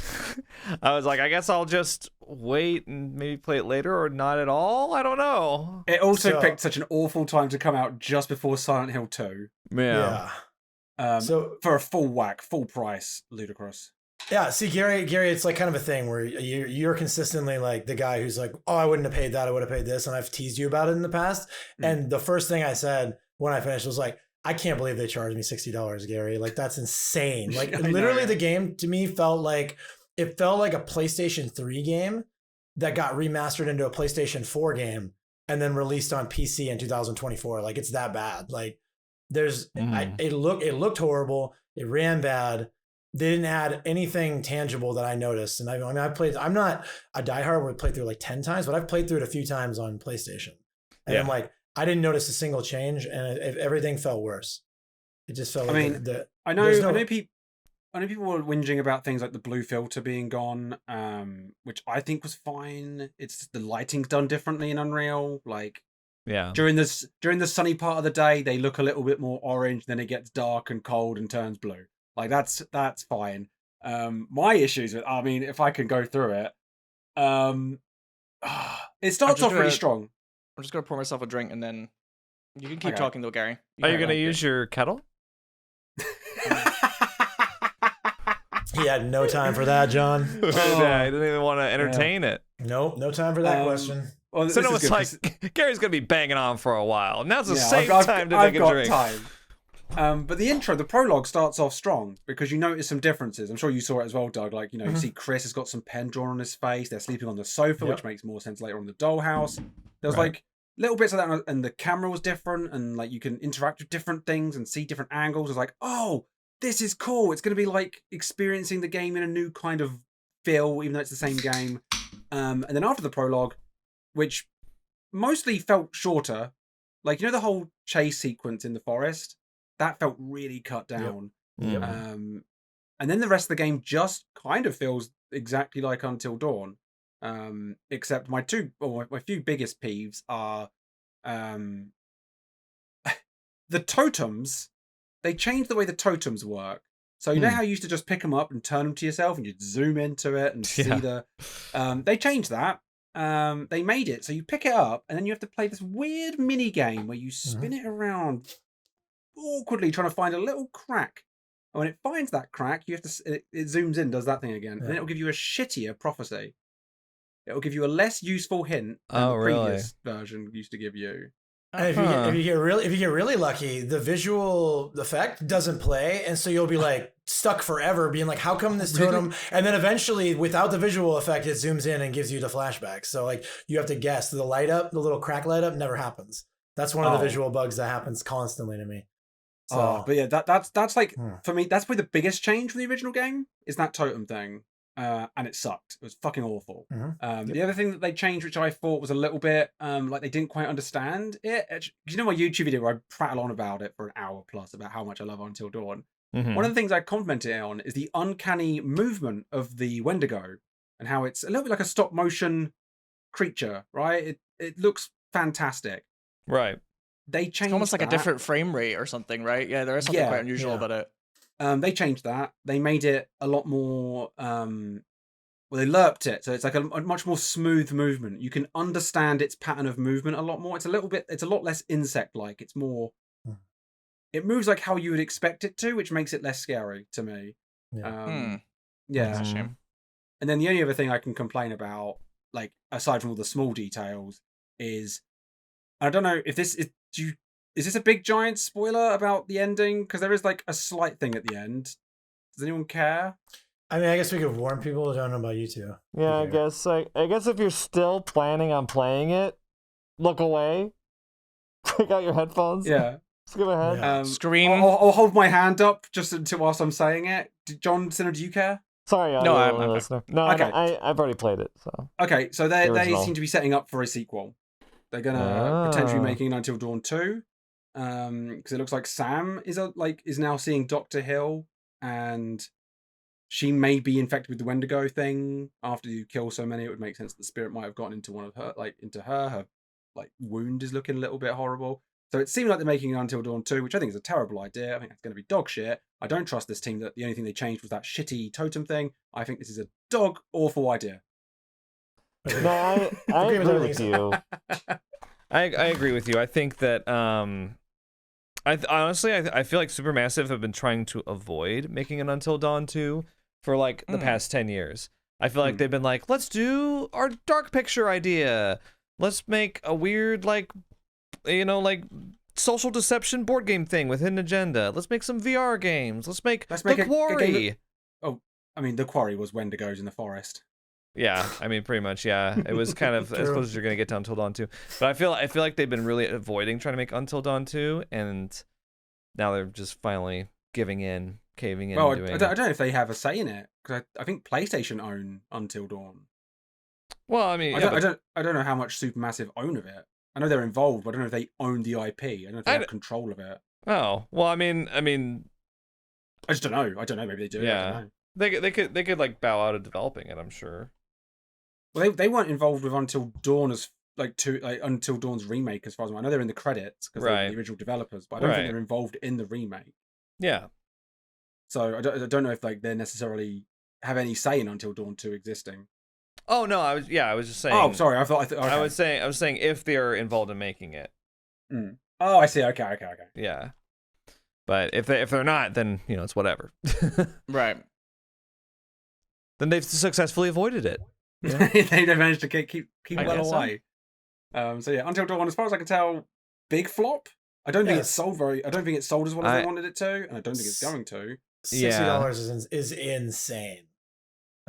I was like, I guess I'll just wait and maybe play it later or not at all. I don't know. It also picked such an awful time to come out just before Silent Hill 2. Yeah. So for a full price, ludicrous. yeah, see, Gary, it's like kind of a thing where you're consistently like the guy who's like, oh, I wouldn't have paid that, I would have paid this, and I've teased you about it in the past. And the first thing I said when I finished was like, I can't believe they charged me $60, Gary. Like, that's insane. Like, literally, the game to me felt like a PlayStation 3 game that got remastered into a PlayStation 4 game and then released on PC in 2024. Like, it's that bad. Like, it looked horrible. It ran bad. They didn't add anything tangible that I noticed. And I'm not a diehard where I played through like 10 times, but I've played through it a few times on PlayStation. And I'm like, I didn't notice a single change, and everything felt worse. It just felt like I know people were whinging about things like the blue filter being gone, which I think was fine. It's the lighting's done differently in Unreal. Like, yeah, during the sunny part of the day, they look a little bit more orange. Then it gets dark and cold and turns blue. Like, that's fine. My issues with, I mean, if I can go through it, it starts off really strong. I'm just gonna pour myself a drink and then you can keep talking though, Gary. Are you gonna use your kettle? He had no time for that, John. Yeah, I didn't even want to entertain it. Nope, no time for that question. Well, so no, it's like Gary's gonna be banging on for a while. Now's the same time to take a drink. But the prologue starts off strong because you notice some differences. I'm sure you saw it as well, Doug. Like, you see Chris has got some pen drawn on his face. They're sleeping on the sofa, which makes more sense later on in the dollhouse. There's like little bits of that, and the camera was different, and like you can interact with different things and see different angles. It's like, oh, this is cool. It's going to be like experiencing the game in a new kind of feel, even though it's the same game. And then after the prologue, which mostly felt shorter, like, the whole chase sequence in the forest, that felt really cut down. Yep. And then the rest of the game just kind of feels exactly like Until Dawn. Except my few biggest peeves are the totems. They changed the way the totems work. So you know how you used to just pick them up and turn them to yourself and you'd zoom into it and see the... they changed that. They made it so you pick it up and then you have to play this weird mini game where you spin it around awkwardly trying to find a little crack. And when it finds that crack, you have to... It zooms in, does that thing again. And then it'll give you a shittier prophecy. It'll give you a less useful hint than the previous version used to give you. And if you get really lucky, the visual effect doesn't play, and so you'll be like stuck forever, being like, "How come this totem?" And then eventually, without the visual effect, it zooms in and gives you the flashback. So like you have to guess. The light up, the little crack light up, never happens. That's one of the visual bugs that happens constantly to me. So, but yeah, that's like for me, that's probably the biggest change from the original game is that totem thing. And it sucked. It was fucking awful. The other thing that they changed, which I thought was a little bit like they didn't quite understand it. My YouTube video where I prattle on about it for an hour plus about how much I love Until Dawn. One of the things I commented on is the uncanny movement of the Wendigo and how it's a little bit like a stop motion creature, right? It looks fantastic. Right. They changed it's almost like that. a different frame rate or something, right? Yeah, there is something quite unusual about it. They changed that. They made it a lot more. They lerped it, so it's like a much more smooth movement. You can understand its pattern of movement a lot more. It's a lot less insect-like. It's more. It moves like how you would expect it to, which makes it less scary to me. Yeah. That's a shame. And then the only other thing I can complain about, like aside from all the small details, is I don't know if this is. Is this a big giant spoiler about the ending? Because there is like a slight thing at the end. Does anyone care? I mean, I guess we could warn people. I don't know about you two. Yeah, I guess if you're still planning on playing it, look away. Take out your headphones. Yeah. Skip ahead. Yeah. Scream. I'll hold my hand up just until whilst I'm saying it. John Sinner, do you care? Sorry, No, audio I'm listener. No, Okay. I've already played it. So Okay, so they original. seem to be setting up for a sequel. They're gonna potentially be Ah. making Until Dawn 2. Because it looks like Sam is now seeing Dr. Hill, and she may be infected with the Wendigo thing. After you kill so many, it would make sense that the spirit might have gotten into one of her, into her. Her wound is looking a little bit horrible. So it seemed like they're making Until Dawn 2, which I think is a terrible idea. I think it's going to be dog shit. I don't trust this team that the only thing they changed was that shitty totem thing. I think this is a dog awful idea. No, I Agree with agree with everything. you. I agree with you. I think that honestly I feel like Supermassive have been trying to avoid making an Until Dawn 2 for like the past 10 years. I feel like they've been like, let's do our dark picture idea. Let's make a weird social deception board game thing with hidden agenda. Let's make some VR games. Let's make The Quarry. I mean, The Quarry was Wendigos in the forest. Yeah, I mean, pretty much, yeah. It was kind of as close as you're gonna get to Until Dawn 2. But I feel like they've been really avoiding trying to make Until Dawn 2, and now they're just finally caving in. Well, and doing I don't know if they have a say in it, because I think PlayStation own Until Dawn. Well, I mean, I don't know how much Supermassive own of it. I know they're involved, but I don't know if they own the IP. I don't know if they have control of it. Oh, well, I mean, I just don't know. I don't know. Maybe they do. Yeah. I don't know. They could like bow out of developing it, I'm sure. Well, they weren't involved with Until Dawn as Until Dawn's remake, as far as I know. They're in the credits because they're the original developers, but I don't think they're involved in the remake. Yeah. So I don't know if they necessarily have any say in Until Dawn 2 existing. Oh no, I was just saying. Oh, sorry. Okay. I was saying if they're involved in making it. Mm. Oh, I see. Okay. Yeah. But if they're not, then it's whatever. Right. Then they've successfully avoided it. Yeah. They managed to keep I well guess so. away. So yeah, Until Dawn, as far as I can tell, big flop. I don't think it's sold I don't think it's sold as well as they wanted it to, and I don't think it's going to. $60 is insane.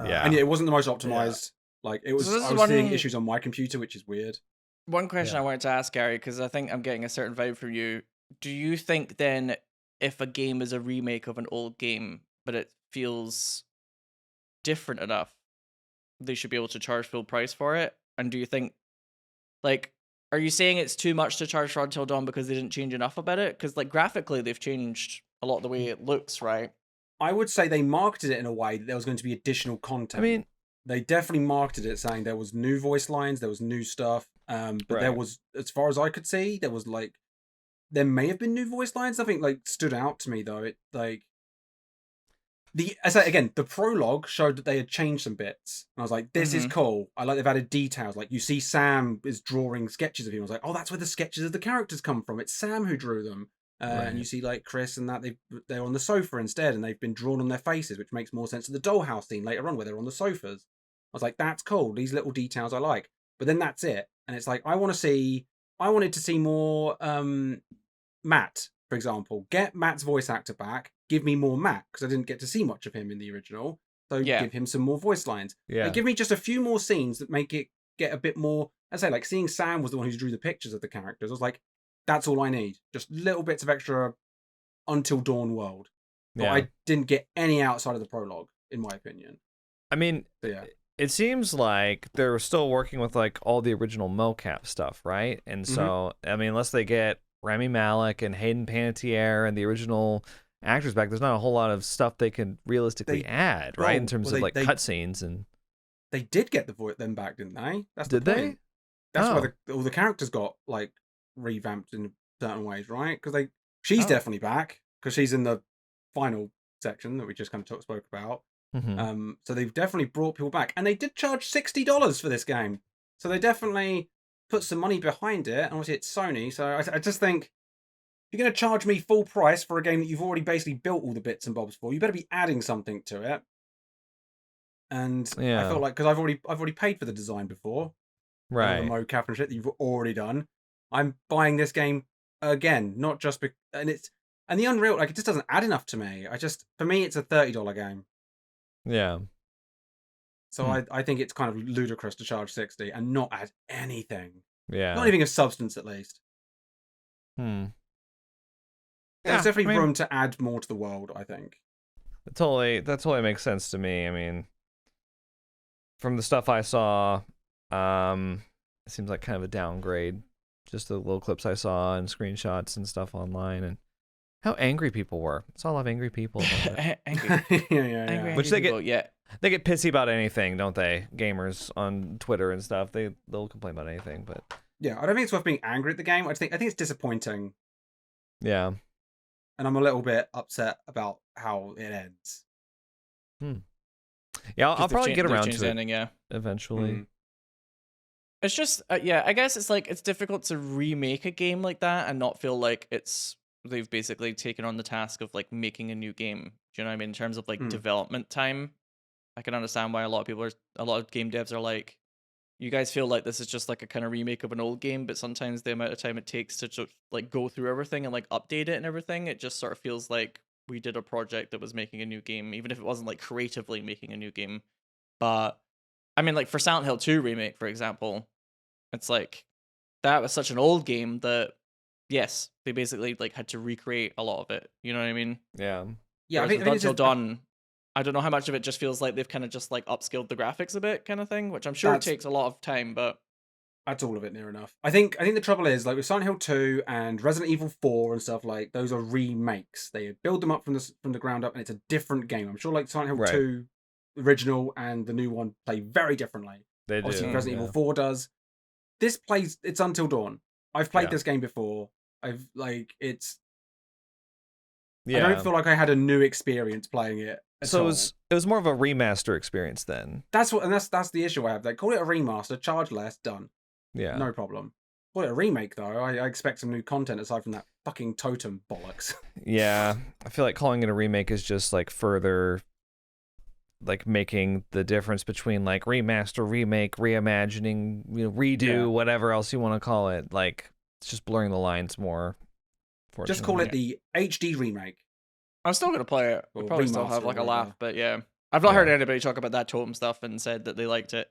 Yeah. And it wasn't the most optimized. Like it was. So this I is was seeing one- issues on my computer, which is weird. One question Yeah. I wanted to ask, Gary, because I think I'm getting a certain vibe from you. Do you think then, if a game is a remake of an old game, but it feels different enough, they should be able to charge full price for it? And do you think, are you saying it's too much to charge for Until Dawn because they didn't change enough about it? Because graphically, they've changed a lot of the way it looks, right? I would say they marketed it in a way that there was going to be additional content. I mean, they definitely marketed it saying there was new voice lines, there was new stuff. But there was, as far as I could see, there was there may have been new voice lines. Nothing stood out to me though. It the prologue showed that they had changed some bits, and I was like, this is cool. I like they've added details. Like you see Sam is drawing sketches of him. I was like, oh, that's where the sketches of the characters come from. It's Sam who drew them. And you see Chris and that they're on the sofa instead, and they've been drawn on their faces, which makes more sense to the dollhouse scene later on where they're on the sofas. I was like, that's cool. These little details I like. But then that's it. And it's like, I wanted to see more Matt, for example. Get Matt's voice actor back. Give me more Matt, because I didn't get to see much of him in the original. So give him some more voice lines. Yeah. Give me just a few more scenes that make it get a bit more. I say, seeing Sam was the one who drew the pictures of the characters. I was like, that's all I need. Just little bits of extra Until Dawn world. But I didn't get any outside of the prologue, in my opinion. I mean, So, yeah. it seems like they're still working with all the original mocap stuff, right? And so, I mean, unless they get Rami Malek and Hayden Panettiere and the original actors back, there's not a whole lot of stuff they can realistically add, right? In terms of cutscenes and. They did get them back, didn't they? That's did the they? point. That's why all the characters got revamped in certain ways, right? Because she's definitely back because she's in the final section that we just kind of spoke about. So they've definitely brought people back, and they did charge $60 for this game. So they definitely put some money behind it. And obviously, it's Sony, so I just think if you're going to charge me full price for a game that you've already basically built all the bits and bobs for, you better be adding something to it. And I felt like because I've already paid for the design before, right? The mocap and shit that you've already done. I'm buying this game again, not just and the Unreal it just doesn't add enough to me. For me it's a $30 game. Yeah. So I think it's kind of ludicrous to charge $60 and not add anything. Yeah. Not anything of substance, at least. Hmm. There's Yeah, definitely I mean- room to add more to the world, I think. That totally makes sense to me. I mean, from the stuff I saw, it seems like kind of a downgrade. Just the little clips I saw and screenshots and stuff online, and how angry people were. I saw a lot of angry people about it. Angry, Yeah. angry Which they people, yeah. They get pissy about anything, don't they? Gamers on Twitter and stuff. They'll complain about anything, but Yeah, I don't think it's worth being angry at the game. I think it's disappointing, yeah. and I'm a little bit upset about how it ends. Yeah, I'll Just probably get they've around changed to the it ending, yeah. eventually. Mm. It's just, yeah, I guess it's like, it's difficult to remake a game like that and not feel like they've basically taken on the task of like making a new game. Do you know what I mean? In terms of like Mm. development time, I can understand why a lot of game devs are like, you guys feel like this is just like a kind of remake of an old game, but sometimes the amount of time it takes to just like go through everything and like update it and everything, it just sort of feels like we did a project that was making a new game, even if it wasn't like creatively making a new game. But I mean, like for Silent Hill 2 Remake, for example, it's like that was such an old game that yes, they basically like had to recreate a lot of it. You know what I mean? Yeah. Yeah, I Whereas think with it's Until just- Dawn, I don't know how much of it just feels like they've kind of just like upskilled the graphics a bit, kind of thing, which I'm sure That's- takes a lot of time, but That's all of it near enough. I think the trouble is like with Silent Hill 2 and Resident Evil 4 and stuff, like those are remakes. They build them up from the ground up, and it's a different game. I'm sure like Silent Hill Right. 2 original and the new one play very differently. They do. Obviously, Resident yeah. Evil 4 does. This plays it's Until Dawn. I've played Yeah. this game before. It's Yeah. I don't feel like I had a new experience playing it. At So all. it was more of a remaster experience then. That's the issue I have. They call it a remaster, charge less, done. Yeah. No problem. Call it a remake though. I expect some new content aside from that fucking totem bollocks. Yeah. I feel like calling it a remake is just like further like making the difference between like remaster, remake, reimagining, redo, Yeah. whatever else you want to call it. Like it's just blurring the lines more. Just call it fortunately. the HD remake. I'm still gonna play it. We'll Or probably still remaster have like or a laugh, whatever. but yeah. I've not heard Yeah. anybody talk about that totem stuff and said that they liked it.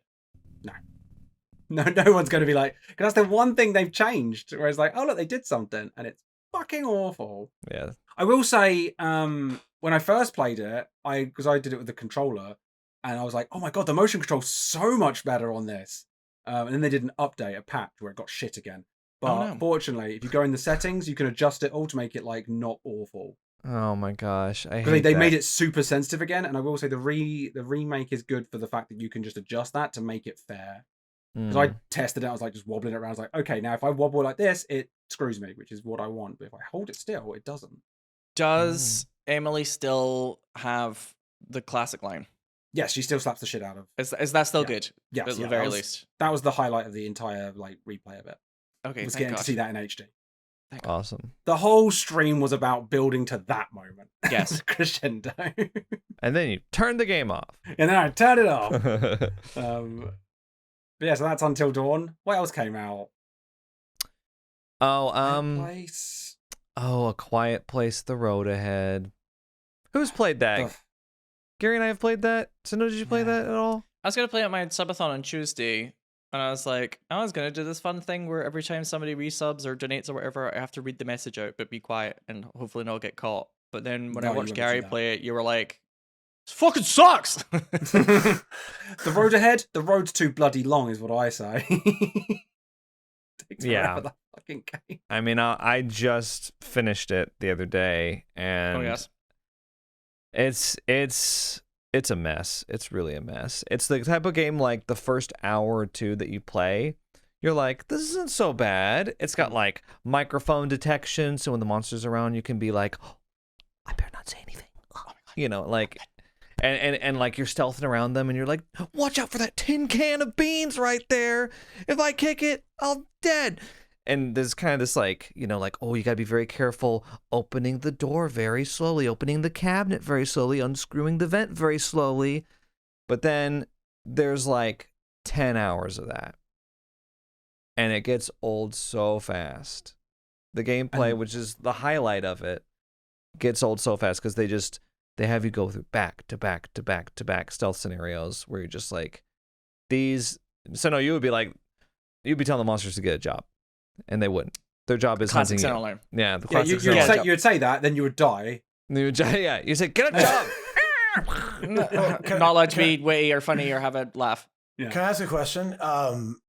No one's going to be like, because that's the one thing they've changed. Where it's like, oh look, they did something, and it's fucking awful. Yeah. I will say, when I first played it, because I did it with the controller, and I was like, oh my god, the motion control's so much better on this. And then they did an update, a patch where it got shit again. But no. fortunately, if you go in the settings, you can adjust it all to make it like not awful. Oh my gosh. I Because hate they that. made it super sensitive again, and I will say the remake is good for the fact that you can just adjust that to make it fair. Because I tested it, I was like just wobbling it around. I was like, okay, now if I wobble like this, it screws me, which is what I want. But if I hold it still, it doesn't. Does Emily still have the classic line? Yes, she still slaps the shit out of. Is that still Yeah. good? Yes, At the yeah, very that was, least. That was the highlight of the entire like replay of it. Okay, Was thank getting God. to see that in HD. Awesome. The whole stream was about building to that moment. Yes. Crescendo. and And then you turn the game off. then I turned it off. But yeah, so that's Until Dawn. What else came out? Place. A Quiet Place, The Road Ahead. Who's played that? Ugh. Gary and I have played that. So, did you play Yeah. that at all? I was gonna play at my subathon on Tuesday, and I was like, I was gonna do this fun thing where every time somebody resubs or donates or whatever, I have to read the message out, but be quiet and hopefully not get caught. But then when No, I you watched wouldn't Gary do that. play it, you were like, "This fucking sucks." The road ahead. The road's too bloody long, is what I say. Takes Yeah. forever, that fucking game. I mean, I just finished it the other day, and Oh yes. it's a mess. It's really a mess. It's the type of game like the first hour or two that you play, you're like, this isn't so bad. It's got like microphone detection, so when the monster's around, you can be like, oh, I better not say anything. Like, and like you're stealthing around them, and you're like, watch out for that tin can of beans right there. If I kick it, I'm dead. And there's kind of this like, like, oh, you gotta be very careful opening the door very slowly, opening the cabinet very slowly, unscrewing the vent very slowly. But then there's like 10 hours of that. And it gets old so fast. The gameplay, which is the highlight of it, gets old so fast because they have you go through back to back to back to back stealth scenarios where you're just like, so no, you'd be telling the monsters to get a job. And they wouldn't. Their job is Classic hunting you. Sinow. Yeah, the Yeah, classic you would Sinow. say, you would say that, then you would die. Yeah, you say, get a job. Not allowed to be witty or funny or have a laugh. Yeah. Can I ask a question?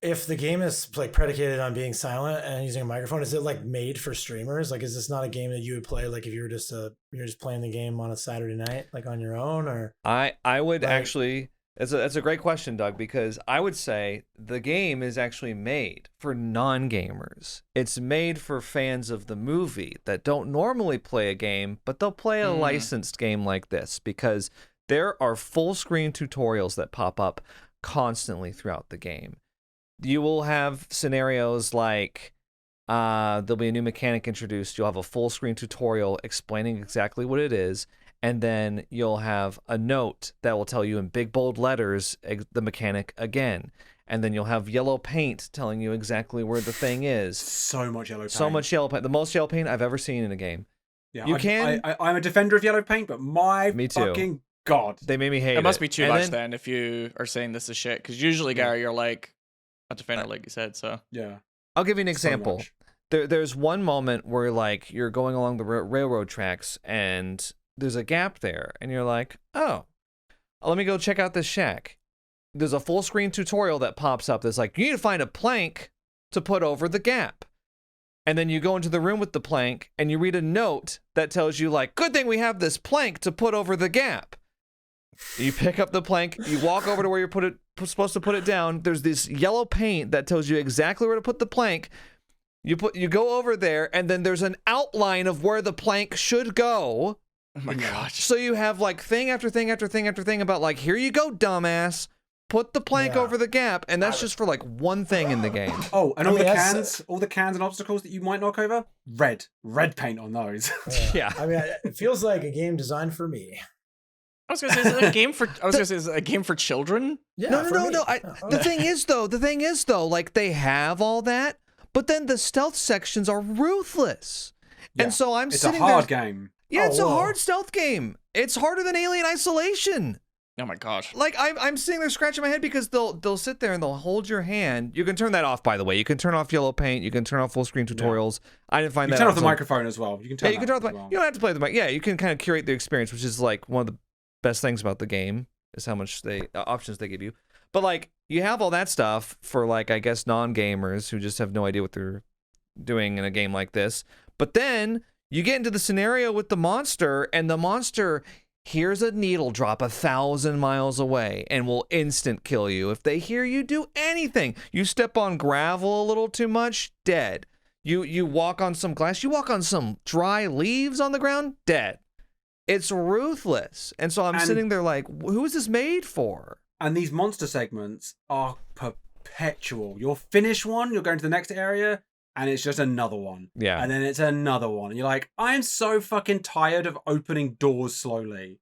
If the game is like predicated on being silent and using a microphone, is it like made for streamers? Like, is this not a game that you would play like if you were just you're just playing the game on a Saturday night, like on your own, or? I would Like- actually. That's a great question, Doug, because I would say the game is actually made for non-gamers. It's made for fans of the movie that don't normally play a game, but they'll play a licensed game like this, because there are full screen tutorials that pop up constantly throughout the game. You will have scenarios like there'll be a new mechanic introduced. You'll have a full screen tutorial explaining exactly what it is. And then you'll have a note that will tell you in big bold letters the mechanic again. And then you'll have yellow paint telling you exactly where the thing is. So much yellow paint. So much yellow paint. The most yellow paint I've ever seen in a game. Yeah, You can- I'm a defender of yellow paint, but Me too. fucking god. They made me hate it. It must be too And much then- then if you are saying this is shit. Because usually, Gary, you're like a defender, like you said. So Yeah. I'll give you an So example. much. There's one moment where like you're going along the railroad tracks and there's a gap there, and you're like, oh, let me go check out this shack. There's a full screen tutorial that pops up that's like, you need to find a plank to put over the gap. And then you go into the room with the plank and you read a note that tells you like, good thing we have this plank to put over the gap. You pick up the plank, you walk over to where you're supposed to put it down. There's this yellow paint that tells you exactly where to put the plank. You go over there, and then there's an outline of where the plank should go. oh my gosh. So you have like thing after thing after thing after thing about like, here you go, dumbass. Put the plank Yeah. over the gap, and that's just for like one thing in the game. Oh, and I all mean, the that's- cans and obstacles that you might knock over, red paint on those. Yeah. I mean, it feels like a game designed for me. I was gonna say, is it a game for? I was gonna say, is it a game for children? Yeah. No. for me. The thing is though, like they have all that, but then the stealth sections are ruthless. Yeah. And so I'm It's a sitting hard there. game. Yeah, it's a whoa. hard stealth game. It's harder than Alien Isolation. Oh my gosh. Like I'm sitting there scratching my head because they'll sit there and they'll hold your hand. You can turn that off, by the way. You can turn off yellow paint. You can turn off full screen tutorials. I didn't find You that. turn off the until- microphone as well. You can turn. Yeah, you can turn off the as mic. well. You don't have to play the mic. Yeah, you can kind of curate the experience, which is like one of the best things about the game is how much options they give you. But like you have all that stuff for like I guess non-gamers who just have no idea what they're doing in a game like this. But then you get into the scenario with the monster, and the monster hears a needle drop 1,000 miles away and will instant kill you if they hear you do anything. You step on gravel a little too much, dead. You walk on some glass, you walk on some dry leaves on the ground, dead. It's ruthless. And so I'm And- sitting there like, who is this made for? And these monster segments are perpetual. You'll finish one, you're going to the next area, and it's just another one. Yeah. And then it's another one. And you're like, I'm so fucking tired of opening doors slowly.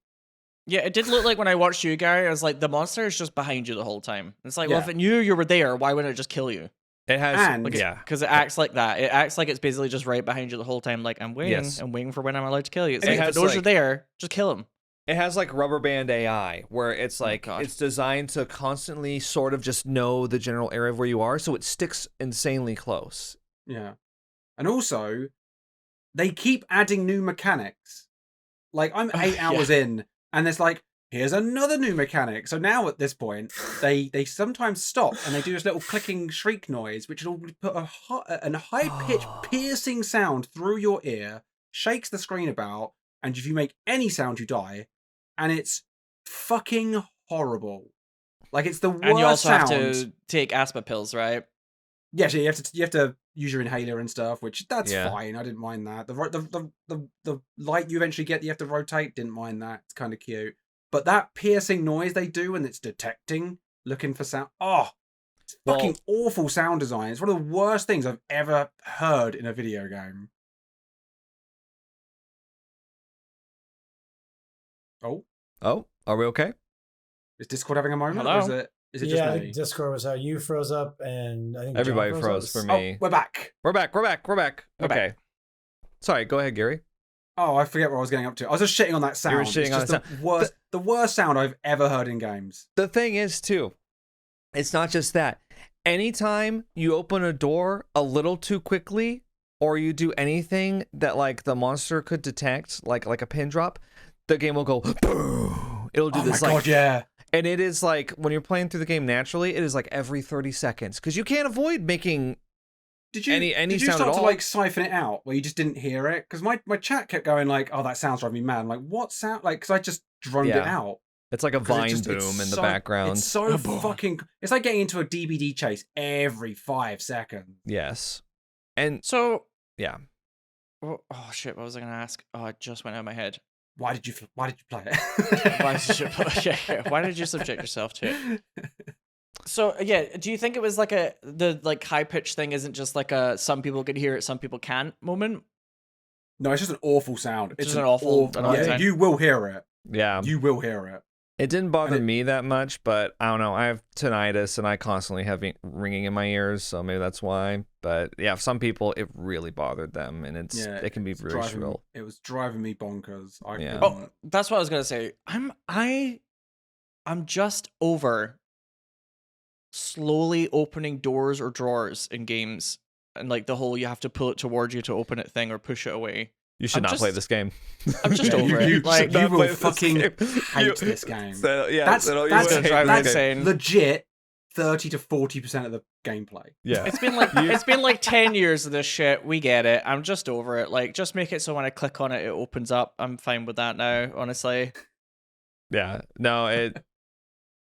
Yeah, it did look like when I watched you, Gary. I was like, the monster is just behind you the whole time. It's like, well, Yeah. if it knew you were there, why wouldn't it just kill you? It has, And- Like, yeah. because it acts like that. It acts like it's basically just right behind you the whole time. Like, I'm waiting. Yes. I'm waiting for when I'm allowed to kill you. It's And like, it if has, it knows like- you're there, just kill him. It has like rubber band AI where it's like God. it's designed to constantly sort of just know the general area of where you are, so it sticks insanely close. Yeah. And also, they keep adding new mechanics. Like, I'm 8 Yeah. hours in, and it's like, here's another new mechanic. So now at this point, they sometimes stop and they do this little clicking shriek noise, which will put a high-pitched piercing sound through your ear, shakes the screen about, and if you make any sound, you die. And it's fucking horrible. Like, it's the worst And you also sound. have to take asthma pills, right? Yeah, so you have to use your inhaler and stuff, which that's Yeah. fine. I didn't mind that. The light you eventually get, you have to rotate. Didn't mind that. It's kind of cute. But that piercing noise they do, and it's detecting, looking for sound. Oh, it's Well- fucking awful sound design. It's one of the worst things I've ever heard in a video game. Oh, Oh, are we okay? is Discord having a moment? Or Hello? is it Yeah, just me? Discord was how you froze up, and I think John Everybody froze up. for me. Oh, we're back. We're back. We're Okay. Sorry, go ahead, Gary. Oh, I forget what I was getting up to. I was just shitting on that sound. You were It's shitting on just the worst sound I've ever heard in games. The thing is, too, it's not just that. Anytime you open a door a little too quickly or you do anything that like the monster could detect, like a pin drop, the game will go boom. It'll do this my like God, yeah. And it is like when you're playing through the game naturally, it is like every 30 seconds because you can't avoid making Did you any did you sound start at to all. like siphon it out where you just didn't hear it? Because my chat kept going like, "Oh, that sounds driving me mad." I'm like, what sound? Like, because I just droned it Yeah. out. It's like a 'Cause vine it's boom in the so- background. It's so fucking. It's like getting into a DBD chase every 5 seconds. Yes. And So, yeah. oh shit, what was I gonna ask? Oh, it just went out of my head. Why did you play it? Why did you subject yourself to it? So yeah, do you think it was like the high pitch thing isn't just like a some people could hear it, some people can't moment? No, it's just an awful sound. It's Just an awful Yeah, sound. you will hear it. Yeah. You will hear it. It didn't bother And it- me that much, but I don't know. I have tinnitus and I constantly have ringing in my ears, so maybe that's why. But yeah, some people it really bothered them, and it can be it's very shrill. It was driving me bonkers. Yeah. Oh, that's what I was gonna say. I'm just over slowly opening doors or drawers in games, and like the whole you have to pull it towards you to open it thing or push it away. You should I'm not play just- this game. I'm just Yeah, over you it. Like should not you will play this fucking game. hate this game. So, yeah, That's so gonna hate drive me this game. insane. legit 30 to 40% of the gameplay. Yeah. it's been like 10 years of this shit. We get it. I'm just over it. Like, just make it so when I click on it, it opens up. I'm fine with that now. Honestly. Yeah. No,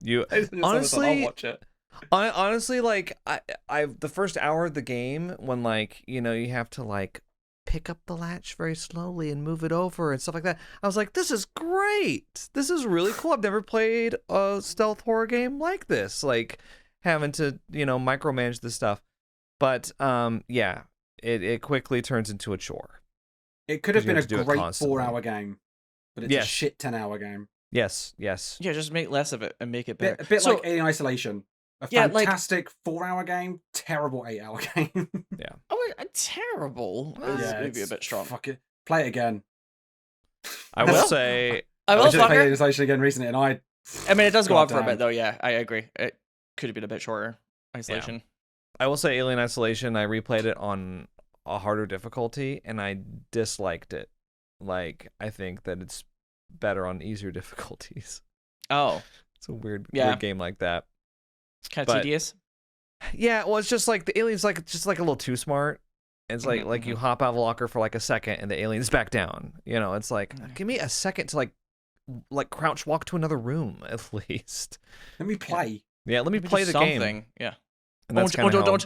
you I'll honestly watch it. honestly like I the first hour of the game when like, you know, you have to like pick up the latch very slowly and move it over and stuff like that. I was like, this is great. This is really cool. I've never played a stealth horror game like this. Like having to, you know, micromanage this stuff. But yeah, it quickly turns into a chore. It could have 'Cause you been a have to do it great constantly. 4-hour game, but it's Yes. a shit 10-hour game. Yes. Yeah, just make less of it and make it better. A bit So- like Alien Isolation. A Yeah, like- fantastic 4-hour game, terrible 8-hour game. Oh, terrible. Is maybe a it's- bit strong. Fuck it. Play it again. I will say I I will, just played Alien fucker. Isolation again recently, and I I mean, it does go on for a Goddamn. bit, though. Yeah, I agree. It could have been a bit shorter. Isolation. Alien Isolation, I replayed it on a harder difficulty and I disliked it. Like, I think that it's better on easier difficulties. Oh, It's a weird Yeah. game like that. it's kind of But- tedious. Yeah, well, it's just like the alien's like just like a little too smart. It's like you hop out of a locker for like a second and the alien's back down. You know, it's like give me a second to like crouch walk to another room at least. let me play. Yeah, let me Maybe play do the game. something. Yeah. And that's Don't. kinda how-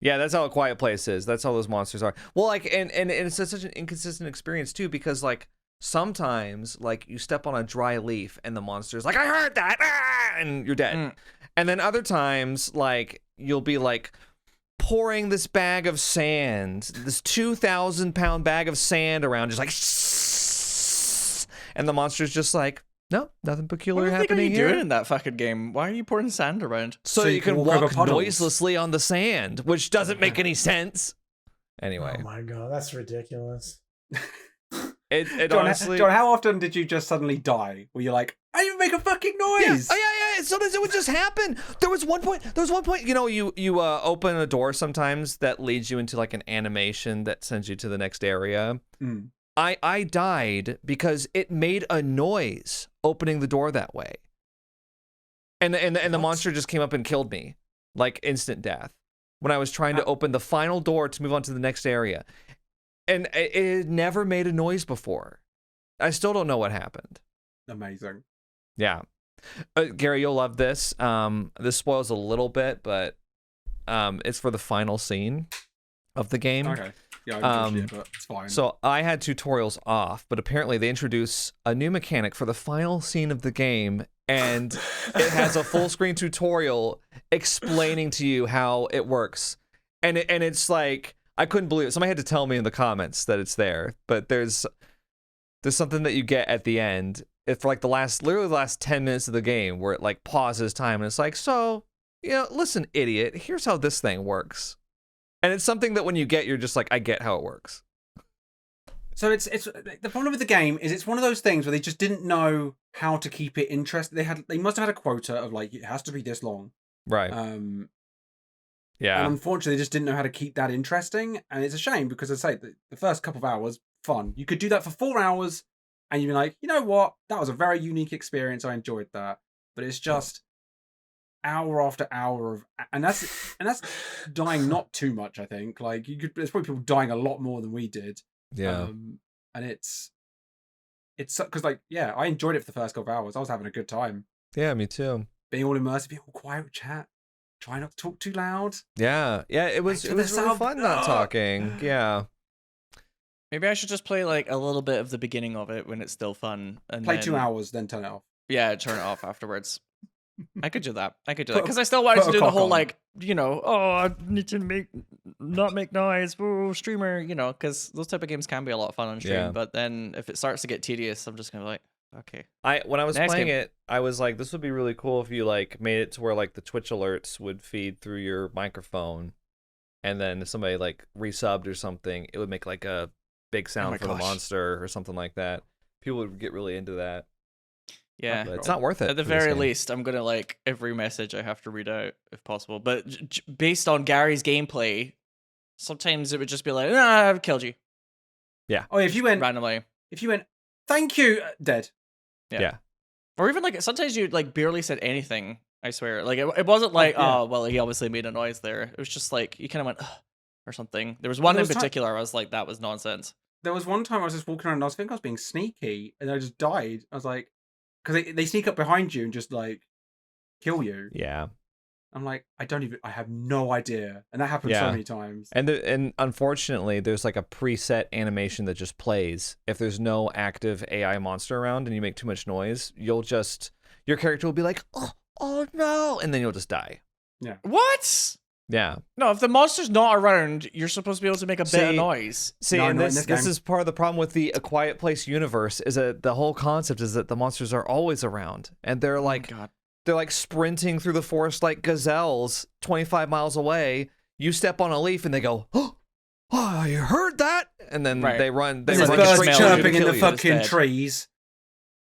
Yeah, that's how A Quiet Place is. That's how those monsters are. Well, like, and it's such an inconsistent experience too, because like sometimes like you step on a dry leaf and the monster's like, I heard that, and you're dead. Mm. And then other times, like you'll be like pouring this bag of sand, this 2,000-pound bag of sand around, just like, and the monster's just like, no, nothing peculiar What the heck are happening you here. doing in that fucking game? Why are you pouring sand around? So you can over walk puddles. noiselessly on the sand, which doesn't make any sense. Anyway, Oh my god, that's ridiculous. it John, honestly. John, how often did you just suddenly die? Where you're like, I didn't make a fucking Yeah. noise. Oh yeah. Sometimes it would just happen. There was one point. You know, you open a door sometimes that leads you into like an animation that sends you to the next area. Mm. I died because it made a noise opening the door that way. And the monster just came up and killed me, like instant death, when I was trying to open the final door to move on to the next area. And it had never made a noise before. I still don't know what happened. Amazing. Yeah. Gary, you'll love this. This spoils a little bit, but it's for the final scene of the game. Okay. Yeah, I didn't see it, but it's fine. So I had tutorials off, but apparently they introduce a new mechanic for the final scene of the game, and it has a full screen tutorial explaining to you how it works. And it's like, I couldn't believe it. Somebody had to tell me in the comments that it's there, but there's something that you get at the end. It's for like literally the last 10 minutes of the game where it like pauses time and it's like, so, you know, listen, idiot, here's how this thing works. And it's something that when you get, you're just like, I get how it works. So it's the problem with the game is it's one of those things where they just didn't know how to keep it interesting. They must have had a quota of like it has to be this long. Right. Yeah. And unfortunately, they just didn't know how to keep that interesting. And it's a shame because, as I say, the first couple of hours, fun. You could do that for 4 hours and you'd be like, you know what? That was a very unique experience. I enjoyed that. But it's just hour after hour of, and that's dying not too much, I think. Like, there's probably people dying a lot more than we did. Yeah. And it's because, like, yeah, I enjoyed it for the first couple of hours. I was having a good time. Yeah, me too. Being all immersive, being all quiet with chat, try not to talk too loud. Yeah. It was Back to really the fun not talking. Yeah. Maybe I should just play like a little bit of the beginning of it when it's still fun, and Play then, 2 hours, then turn it off. Yeah, turn it off afterwards. I could do that. Put Because I still wanted put to a do the cock whole on. like, oh, I need to not make noise, woo, streamer, because those type of games can be a lot of fun on stream. Yeah. But then if it starts to get tedious, I'm just gonna be like, okay. When I was Next playing game. it, I was like, this would be really cool if you like made it to where like the Twitch alerts would feed through your microphone, and then if somebody like resubbed or something, it would make like a big sound my for the gosh. monster or something like that. People would get really into that. Yeah. But it's not worth it. At the for this very game. least, I'm gonna like every message I have to read out if possible. But based on Gary's gameplay, sometimes it would just be like, nah, I've killed you Oh, if you went, randomly. thank you, dead. Yeah. Or even like sometimes you like barely said anything. I swear, like it wasn't like, yeah. oh well, he obviously made a noise there. It was just like you kind of went "Ugh," or something. There was one There in was particular. I was like, that was nonsense. There was one time I was just walking around and I was thinking I was being sneaky and I just died. I was like, because they sneak up behind you and just like kill you. Yeah. I'm like, I have no idea. And that happened so Yeah. many times. And unfortunately, there's like a preset animation that just plays. If there's no active AI monster around and you make too much noise, your character will be like, oh no, and then you'll just die. What? Yeah. No, if the monster's not around, you're supposed to be able to make a bit of See, noise. See, No, and not in this this game. is part of the problem with the A Quiet Place universe is that the whole concept is that the monsters are always around, and they're like God. they're like sprinting through the forest like gazelles 25 miles away. You step on a leaf and they go, oh, you heard that? And then Right. they run. They There's run birds straight birds to you to chirping in kill the you. fucking instead. trees.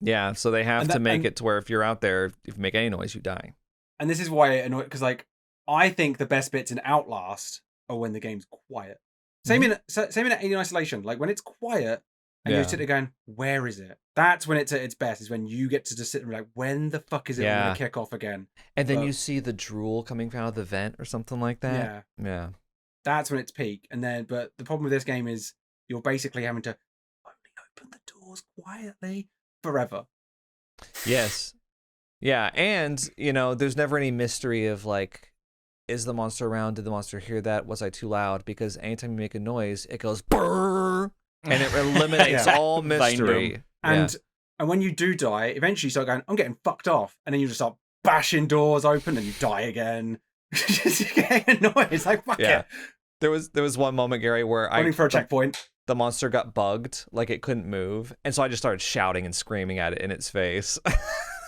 Yeah, so they have And to that- make and- it to where if you're out there, if you make any noise, you die. And this is why it annoys, because like I think the best bits in Outlast are when the game's quiet. Same in Alien Isolation. Like when it's quiet and Yeah. you sit there going, "Where is it?" That's when it's at its best. Is when you get to just sit and be like, "When the fuck is it Yeah. going to kick off again?" And then But- you see the drool coming out of the vent or something like that. Yeah, Yeah. that's when it's peak. And then, but the problem with this game is you're basically having to only open the doors quietly forever. Yes. Yeah, and there's never any mystery of like, is the monster around? Did the monster hear that? Was I too loud? Because anytime you make a noise, it goes brrr, and it eliminates Yeah. all mystery. And when you do die, eventually you start going, "I'm getting fucked off," and then you just start bashing doors open and you die again. Just getting annoyed. It's like fuck Yeah. it. There was one moment, Gary, where Running for a checkpoint. the monster got bugged, like it couldn't move, and so I just started shouting and screaming at it in its face.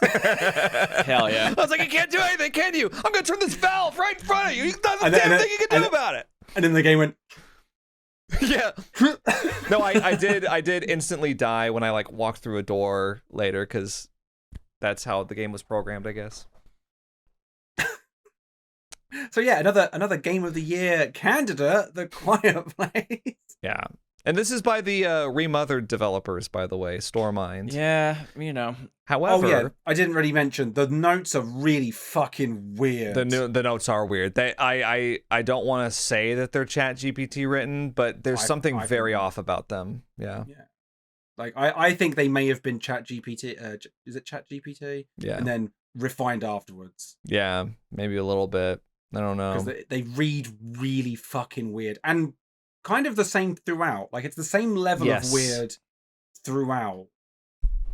Hell yeah. I was like, "You can't do anything, can you? I'm gonna turn this valve right in front of you. There's not a And then- damn and thing you then- can do and- about it." And then the game went. Yeah. No, I did instantly die when I like walked through a door later because that's how the game was programmed, I guess. So yeah, another game of the year candidate, The Quiet Place. Yeah. And this is by the remothered developers, by the way, Stormind. Yeah, However, Oh yeah, I didn't really mention the notes are really fucking weird. the notes are weird. I don't want to say that they're Chat GPT written, but there's something I very think- off about them. Yeah. Like I think they may have been Chat GPT. Is it Chat GPT? Yeah. And then refined afterwards Yeah. Maybe a little bit. I don't know. because they read really fucking weird and kind of the same throughout. Like it's the same level Yes. of weird throughout.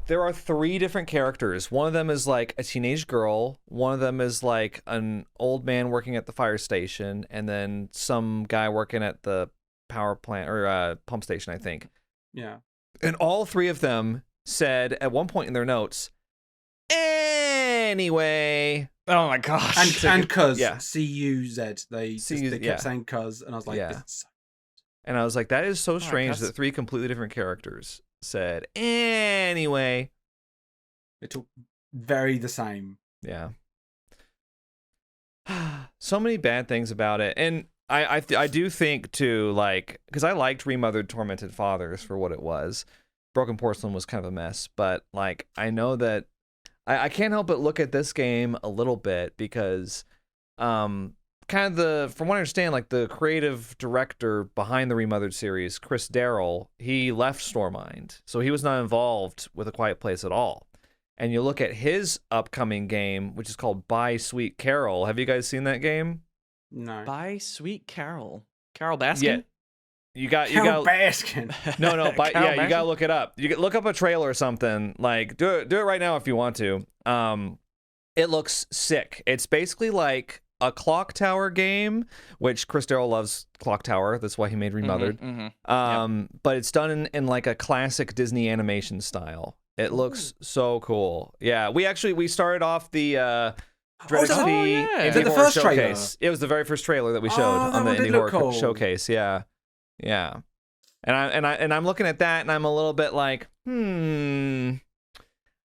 There are 3 different characters. One of them is like a teenage girl. One of them is like an old man working at the fire station, and then some guy working at the power plant or pump station, I think. Yeah. And all 3 of them said at one point in their notes, "Anyway." Oh my gosh. And cuz Yeah. CUZ they CUZ, kept yeah. saying cuz and I was like Yeah. this is so And I was like, that is so my strange gosh. that 3 completely different characters said, "Anyway." it took very the same. Yeah. so many bad things about it. And I do think too, like, because I liked Remothered Tormented Fathers for what it was. Broken Porcelain was kind of a mess, but like I know that I can't help but look at this game a little bit because kind of from what I understand, like the creative director behind the Remothered series, Chris Darrell, he left Stormind, so he was not involved with A Quiet Place at all. And you look at his upcoming game, which is called By Sweet Carol. Have you guys seen that game? No. By Sweet Carol. Carol Baskin? Yeah. You got Baskin. No, Carol you Baskin? gotta look it up. You look up a trailer or something. Like do it right now if you want to. It looks sick. It's basically like a Clock Tower game, which Chris Darrell loves Clock Tower. That's why he made Remothered. But it's done in like a classic Disney animation style. It looks so cool. Yeah, we started off the Dreaded is that- Indie yeah. Is that the Horror first trailer? Showcase. It was the very first trailer that we showed Oh, on that the one did Indie look Horror cool. Showcase. Yeah. And I'm looking at that and I'm a little bit like,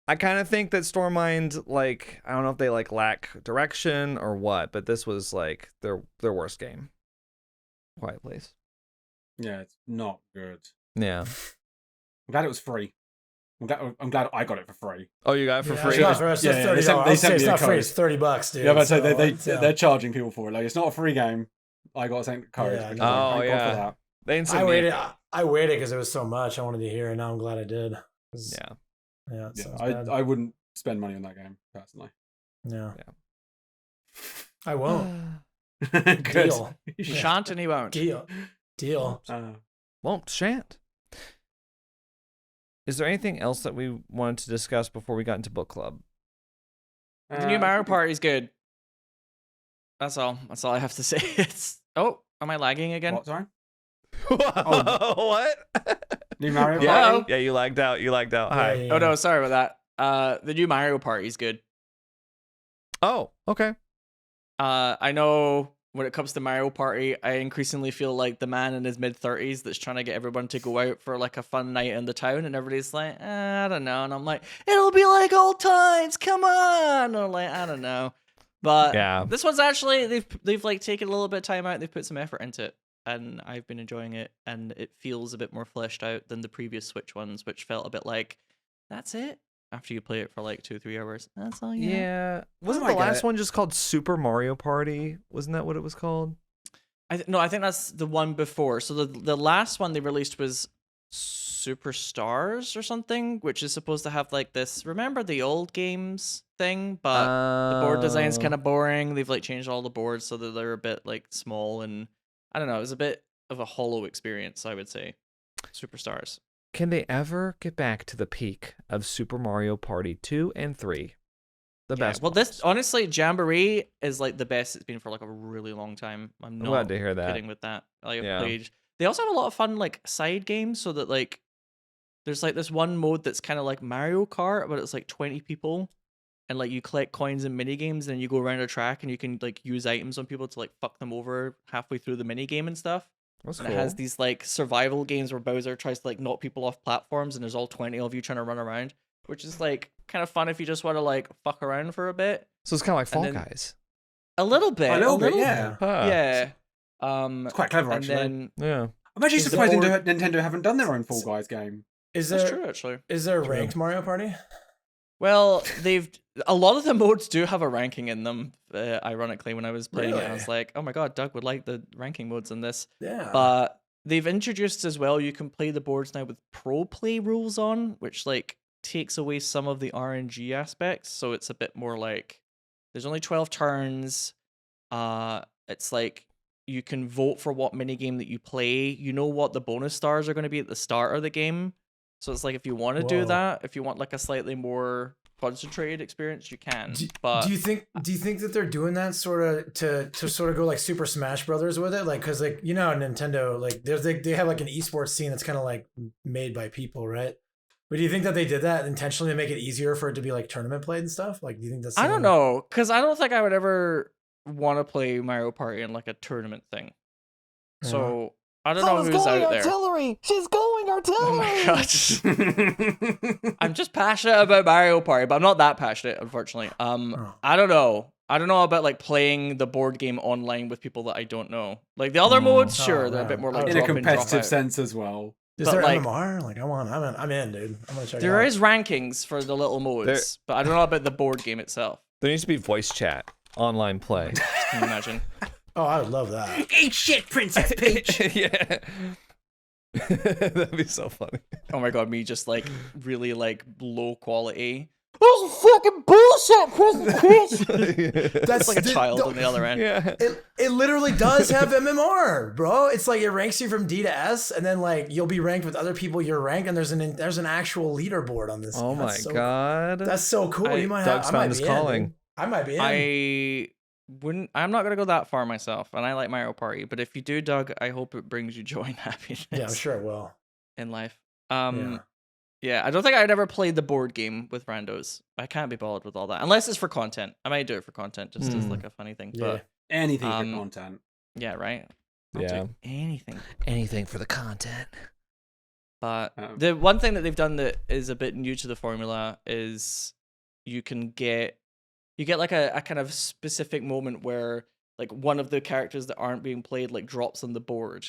I kind of think that Stormind, like, I don't know if they like lack direction or what, but this was like their worst game. Quiet Place. Yeah, it's not good. Yeah. I'm glad it was free. I'm glad I got it for free. Oh, you got it for Yeah, free? it's not for us, it's Yeah, they $30. sent- they I'll sent say me it's a not free. code. It's $30, dude. Yeah, but so they're charging people for it. Like, it's not a free game. I got sent code. Yeah, which is no. like, Oh, thank God yeah. for that. They didn't send I me a waited. code. I waited because it was so much. I wanted to hear, and now I'm glad I did. Yeah. Yeah. It Yeah, sounds bad. I wouldn't spend money on that game personally. Yeah. Yeah. I won't. Good. Deal. He shan't and he won't. Deal. Won't, shan't. Is there anything else that we wanted to discuss before we got into book club? The new Mario Party is good. That's all. That's all I have to say. It's am I lagging again? What, sorry? What? New Mario Yeah, Party? yeah, you lagged out. Hi. Yeah. Oh no, sorry about that. The new Mario Party is good. Oh, okay. I know when it comes to Mario Party, I increasingly feel like the man in his mid-30s that's trying to get everyone to go out for like a fun night in the town, and everybody's like, I don't know, and I'm like, it'll be like old times, come on, and I'm like, I don't know, but Yeah. this one's actually they've like taken a little bit of time out, they've put some effort into it, and I've been enjoying it, and it feels a bit more fleshed out than the previous Switch ones, which felt a bit like, that's it. After you play it for like 2-3 hours, that's all you have. Yeah. Wasn't I the get last it. one just called Super Mario Party? Wasn't that what it was called? No, I think that's the one before. So the last one they released was Superstars or something, which is supposed to have like this. Remember the old games thing, but the board design's kind of boring. They've like changed all the boards so that they're a bit like small, and I don't know. It was a bit of a hollow experience, I would say. Superstars. Can they ever get back to the peak of Super Mario Party 2 and 3? The best. Well, ones. this honestly, Jamboree is like the best it's been for like a really long time. I'm not glad to hear that. kidding with that. Like, I've Yeah. played. They also have a lot of fun like side games, so that like there's like this one mode that's kind of like Mario Kart, but it's like 20 people, and like you collect coins in mini games, and you go around a track, and you can like use items on people to like fuck them over halfway through the mini game and stuff. That's And cool. it has these like survival games where Bowser tries to like knock people off platforms, and there's all 20 of you trying to run around, which is like kind of fun if you just want to like fuck around for a bit. So it's kind of like Fall and then- Guys. A little bit. A little bit, yeah. Huh. Yeah. It's quite clever, And actually. then Yeah. I'm actually Is the surprised board- Nintendo haven't done their own Fall Guys game. Is that's there true actually. is there a ranked Mario Party? Well, a lot of the modes do have a ranking in them. Ironically, when I was playing it, I Really? was like, oh my god, Doug would like the ranking modes in this. Yeah. But they've introduced as well, you can play the boards now with pro play rules on, which like takes away some of the RNG aspects. So it's a bit more like there's only 12 turns. It's like you can vote for what minigame that you play. You know what the bonus stars are going to be at the start of the game. So it's like if you want to do Whoa. that, if you want like a slightly more concentrated experience, you can. Do But you think that they're doing that sort of to sort of go like Super Smash Brothers with it, like because like you know Nintendo like they have like an esports scene that's kind of like made by people, right? But do you think that they did that intentionally to make it easier for it to be like tournament played and stuff? Like, do you think that's? I don't something- know, because I don't think I would ever want to play Mario Party in like a tournament thing. So I don't know Someone's who's going out there. artillery! She's going cartoons. Oh my god. I'm just passionate about Mario Party, but I'm not that passionate, unfortunately. I don't know. I don't know about like playing the board game online with people that I don't know. Like the other modes, sure, they're a bit more like In a drop in, drop competitive out. sense as well. Is But, there like- MMR? Like, I'm in, dude. I'm gonna check it There out. is rankings for the little modes, but I don't know about the board game itself. There needs to be voice chat, online play. Can you imagine? Oh, I would love that. Eat shit, Princess Peach. Yeah. That'd be so funny. Oh my god, me just like really like low quality. This is fucking bullshit, Princess Peach. That's It's like a child on the other end. Yeah. It literally does have MMR, bro. It's like it ranks you from D to S, and then like you'll be ranked with other people you're ranked, and there's an actual leaderboard on this. Oh my That's so- god. That's so cool. You might Doug's have. found I might his be calling. In, dude. I might be in. I'm not gonna go that far myself, and I like Mario Party. But if you do, Doug, I hope it brings you joy and happiness. Yeah, I'm sure it will. In life. Yeah. Yeah, I don't think I'd ever played the board game with randos. I can't be bothered with all that unless it's for content. I might do it for content, just as like a funny thing. Yeah. But Anything Um, for content. yeah, right. I'll Yeah. do anything. Anything for the content. But Um, the one thing that they've done that is a bit new to the formula is you get like a kind of specific moment where like one of the characters that aren't being played like drops on the board,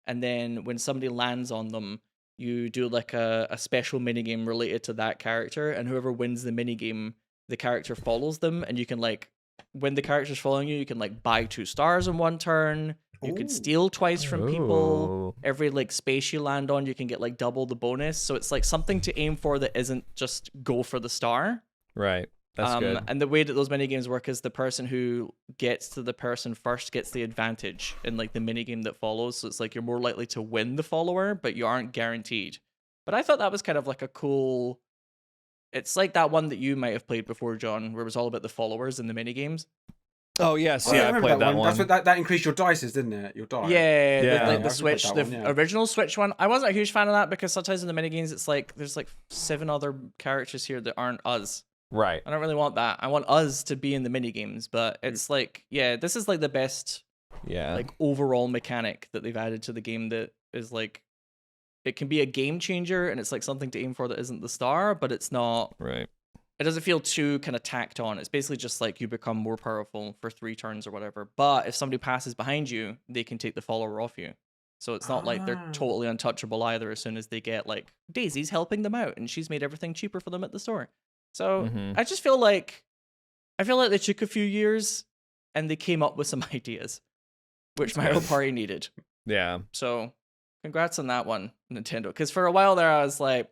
and then when somebody lands on them, you do like a special minigame related to that character, and whoever wins the minigame, the character follows them, and you can like when the character's following you, you can like buy 2 stars in one turn. You can steal twice from people. Ooh. Every like space you land on, you can get like double the bonus. So it's like something to aim for that isn't just go for the star. Right. That's good. And the way that those minigames work is the person who gets to the person first gets the advantage in like the minigame that follows. So it's like you're more likely to win the follower, but you aren't guaranteed. But I thought that was kind of like a cool. It's like that one that you might have played before, John, where it was all about the followers in the minigames. Oh yes, Oh, yeah, I remember played that one. That's what that increased your dices, didn't it? Your die. Yeah, Yeah. like I the Switch, played the that one, yeah. original Switch one. I wasn't a huge fan of that because sometimes in the minigames it's like there's like 7 other characters here that aren't us. Right. I don't really want that. I want us to be in the minigames, but it's like, yeah, this is like the best Yeah. like overall mechanic that they've added to the game that is like it can be a game changer and it's like something to aim for that isn't the star, but it's not Right. it doesn't feel too kind of tacked on. It's basically just like you become more powerful for 3 turns or whatever. But if somebody passes behind you, they can take the follower off you. So it's not like they're totally untouchable either as soon as they get like Daisy's helping them out and she's made everything cheaper for them at the store. So Mhm. I just feel like they took a few years and they came up with some ideas, which Mario Party needed. Yeah. So congrats on that one, Nintendo. Because for a while there, I was like,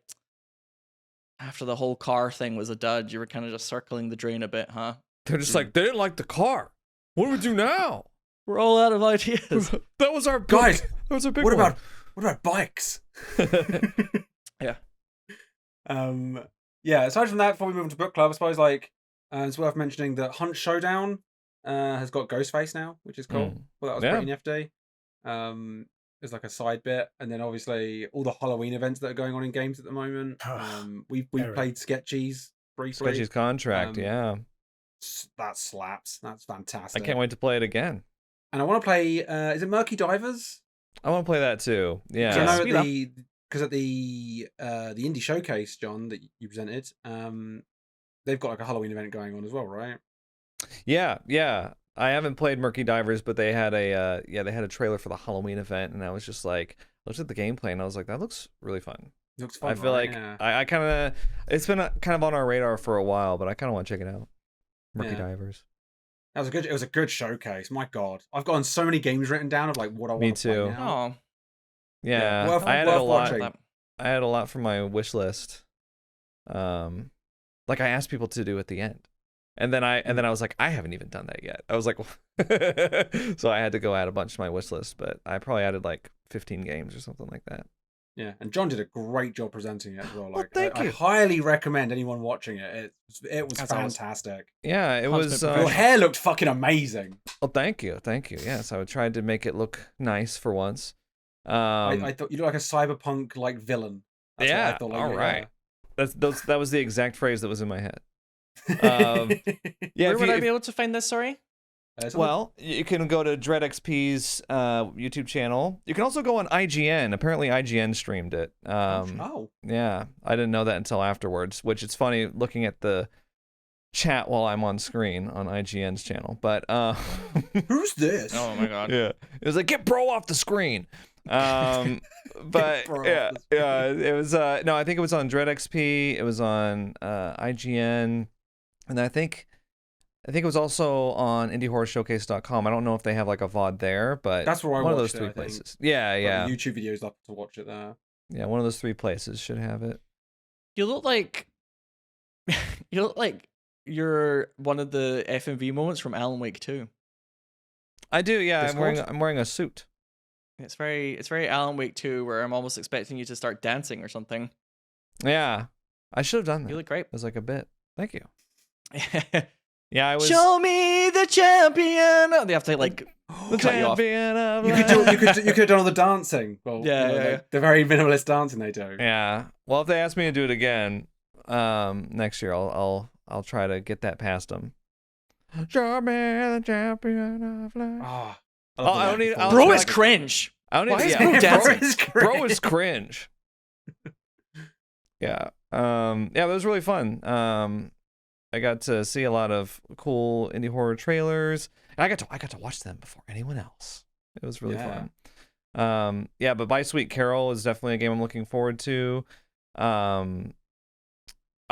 after the whole car thing was a dud, you were kind of just circling the drain a bit, huh? They're just like they didn't like the car. What do we do now? We're all out of ideas. That was our Guys, That was our big What one. about bikes? Yeah. Yeah. Aside from that, before we move on to book club, I suppose like it's worth mentioning that Hunt Showdown has got Ghostface now, which is cool. Well, that was Yeah. pretty nifty. There's like a side bit, and then obviously all the Halloween events that are going on in games at the moment. We Very. played Sketchies briefly. Sketchy's contract, Um, yeah. That slaps. That's I fantastic. can't wait to play it again. And I want to play. Is it Murky Divers? I want to play that too. Yeah. So I know Speed up. at the indie showcase, John, that you presented, they've got like a Halloween event going on as well, right? Yeah, yeah. I haven't played Murky Divers, but they had a trailer for the Halloween event, and I was just like, looked at the gameplay, and I was like, that looks really fun. Looks fun. I feel right? like Yeah. I kind of it's been kind of on our radar for a while, but I kind of want to check it out. Murky Yeah. Divers. It was a good showcase. My God, I've gotten so many games written down of like what I want Me to play too. now. Oh, Yeah, worth- I added a worth lot. watching. I had a lot from my wish list. Like I asked people to do at the end, and then I was like, I haven't even done that yet. I was like, so I had to go add a bunch to my wish list, but I probably added like 15 games or something like that. Yeah, and John did a great job presenting it as well. Like, thank I you. highly recommend anyone watching it. It was That's awesome. fantastic. Yeah, it was. Constant Your hair looked fucking amazing. Oh, thank you. Yes, I tried to make it look nice for once. I thought you looked like a cyberpunk like villain. That's what I Yeah, thought, like, all your right. That was the exact phrase that was in my head. hair. Yeah, where if would you- I be able to find this? Sorry. Well, you can go to DreadXP's YouTube channel. You can also go on IGN. Apparently, IGN streamed it. Yeah, I didn't know that until afterwards. Which it's funny looking at the chat while I'm on screen on IGN's channel. But who's this? Oh my god. yeah, it was like get bro off the screen. But yeah, it was no, I think it was on DreadXP. It was on IGN, and I think it was also on IndieHorrorShowcase.com. I don't know if they have like a VOD there, but that's where I one of watched those three it, I think. places. Yeah, yeah. YouTube videos up to watch it there. Yeah, one of those three places should have it. You look like you're one of the FMV moments from Alan Wake 2. I do, yeah. Discord? I'm wearing a suit. It's very Alan Wake 2 where I'm almost expecting you to start dancing or something. Yeah, I should have done that. You look great. It was like a bit. Thank you. Yeah, I was. Show me the champion. Oh, they have to like The cut you off. champion of You could have done all the dancing. Well, Yeah, yeah. The very minimalist dancing they do. Yeah. Well, if they ask me to do it again, next year, I'll try to get that past them. Show me the champion of life. Ah, I don't need. I'll Bro try is to- cringe. I don't Why need. is Yeah, bro dancing? Bro is cringe. Yeah. Yeah, that was really fun. I got to see a lot of cool indie horror trailers. And I got to watch them before anyone else. It was really fun. Yeah, but By Sweet Carol is definitely a game I'm looking forward to. I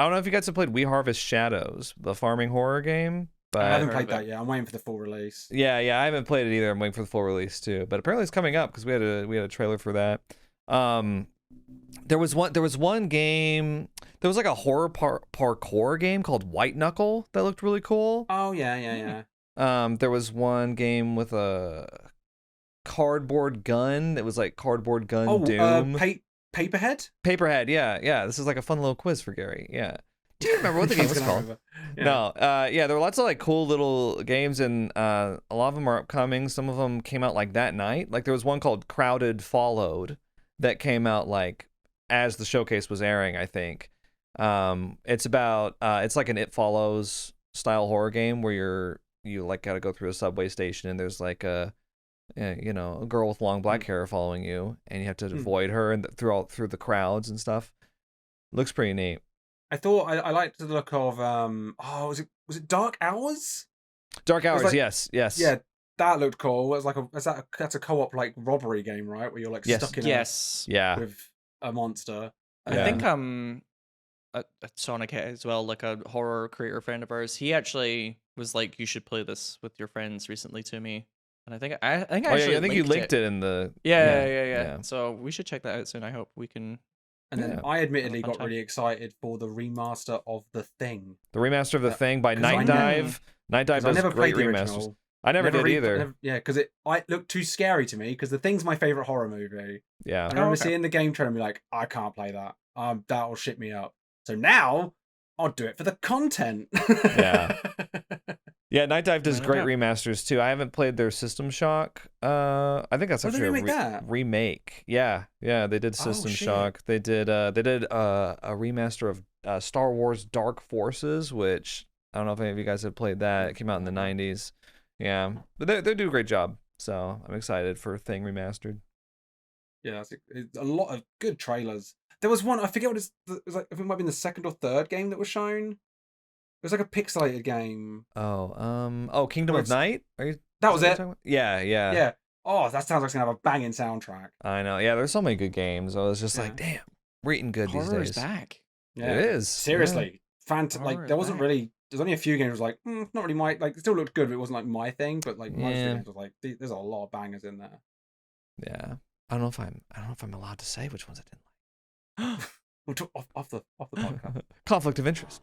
don't know if you guys have played We Harvest Shadows, the farming horror game. But I haven't heard played of that it. yet. I'm waiting for the full release. yeah, I haven't played it either. I'm waiting for the full release too. But apparently it's coming up because we had a trailer for that. There was one game. There was like a horror parkour game called White Knuckle that looked really cool. Oh yeah. There was one game with a cardboard gun that was like Cardboard Gun Doom. Paperhead. Paperhead, yeah. This is like a fun little quiz for Gary. Yeah. Do you remember what the game was called? Yeah. No. Yeah, there were lots of like cool little games, and a lot of them are upcoming. Some of them came out like that night. Like there was one called Crowded Followed that came out like as the showcase was airing, I think. It's about it's like an It Follows style horror game where you like gotta go through a subway station, and there's like a girl with long black hair following you, and you have to avoid her and through the crowds and stuff. Looks pretty neat. I thought I liked the look of was it Dark Hours? Dark Hours, like- yes. Yeah, that looked cool. It was like that's a co-op like robbery game, right? Where you're like Yes. stuck in Yeah. with a monster. I think at Sonic as well, like a horror creator friend of ours, he actually was like, "You should play this with your friends." Recently to me, and I think I actually I think you linked it in the yeah. So we should check that out soon. I hope we can. And then Yeah. I admittedly Fun got time. really excited for the remaster of The Thing. The remaster of The Thing by 'cause I Night never- Dive. Night Dive 'Cause I does never great played the remasters. original. I never did either. Because it looked too scary to me. Because The Thing's my favorite horror movie. Yeah. I remember okay. seeing the game trailer and be like, I can't play that. That'll shit me up. So now I'll do it for the content. Yeah. Yeah, Night Dive does Night great Dive. remasters too. I haven't played their System Shock. I think that's Oh, they actually a remake that? remake. Yeah, they did Oh, System shit. Shock. They did a remaster of Star Wars Dark Forces, which I don't know if any of you guys have played that. It came out in the 90s. Yeah, but they do a great job. So I'm excited for Thing remastered. Yeah, it's a lot of good trailers. There was one, I forget what it was like. I think it might have been the second or third game that was shown. It was like a pixelated game. Kingdom Where of it's- Night. Are you? That was is what it. you're talking about? Yeah. Yeah. Oh, that sounds like it's gonna have a banging soundtrack. I know. Yeah, there's so many good games. I was just Yeah. like, damn, we're eating good Horror these is days. back. Yeah. It is. Seriously. Like Horror there is wasn't back. really there's only a few games that was like, not really my it still looked good, but it wasn't like my thing. But like most of the Yeah. games was like there's a lot of bangers in there. Yeah. I don't know if I'm allowed to say which ones I didn't We'll talk off the podcast. like. Conflict of interest.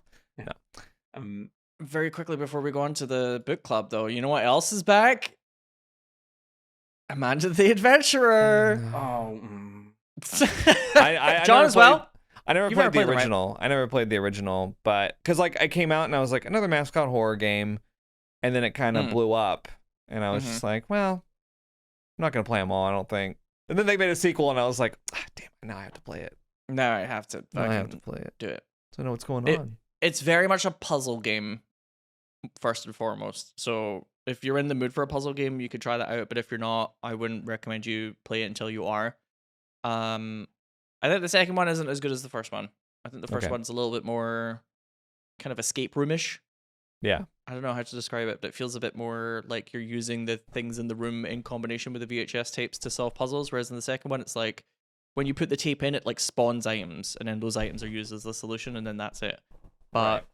Very quickly before we go on to the book club, though, you know what else is back? Amanda the Adventurer. Oh, I John never as well. played- I never You've played never the played them, right? original. I never played the original, but because like I came out and I was like another mascot horror game, and then it kind of blew up, and I was just like, well, I'm not gonna play them all. I don't think. And then they made a sequel, and I was like, damn, now I have to play it. No, I have to. Now I have fucking to play it do it. so I know what's going It- on. It's very much a puzzle game, first and foremost. So if you're in the mood for a puzzle game, you could try that out. But if you're not, I wouldn't recommend you play it until you are. I think the second one isn't as good as the first one. I think the first one's a little bit more kind of escape roomish. Yeah. I don't know how to describe it, but it feels a bit more like you're using the things in the room in combination with the VHS tapes to solve puzzles. Whereas in the second one, it's like when you put the tape in, it like spawns items, and then those items are used as the solution, and then that's it. But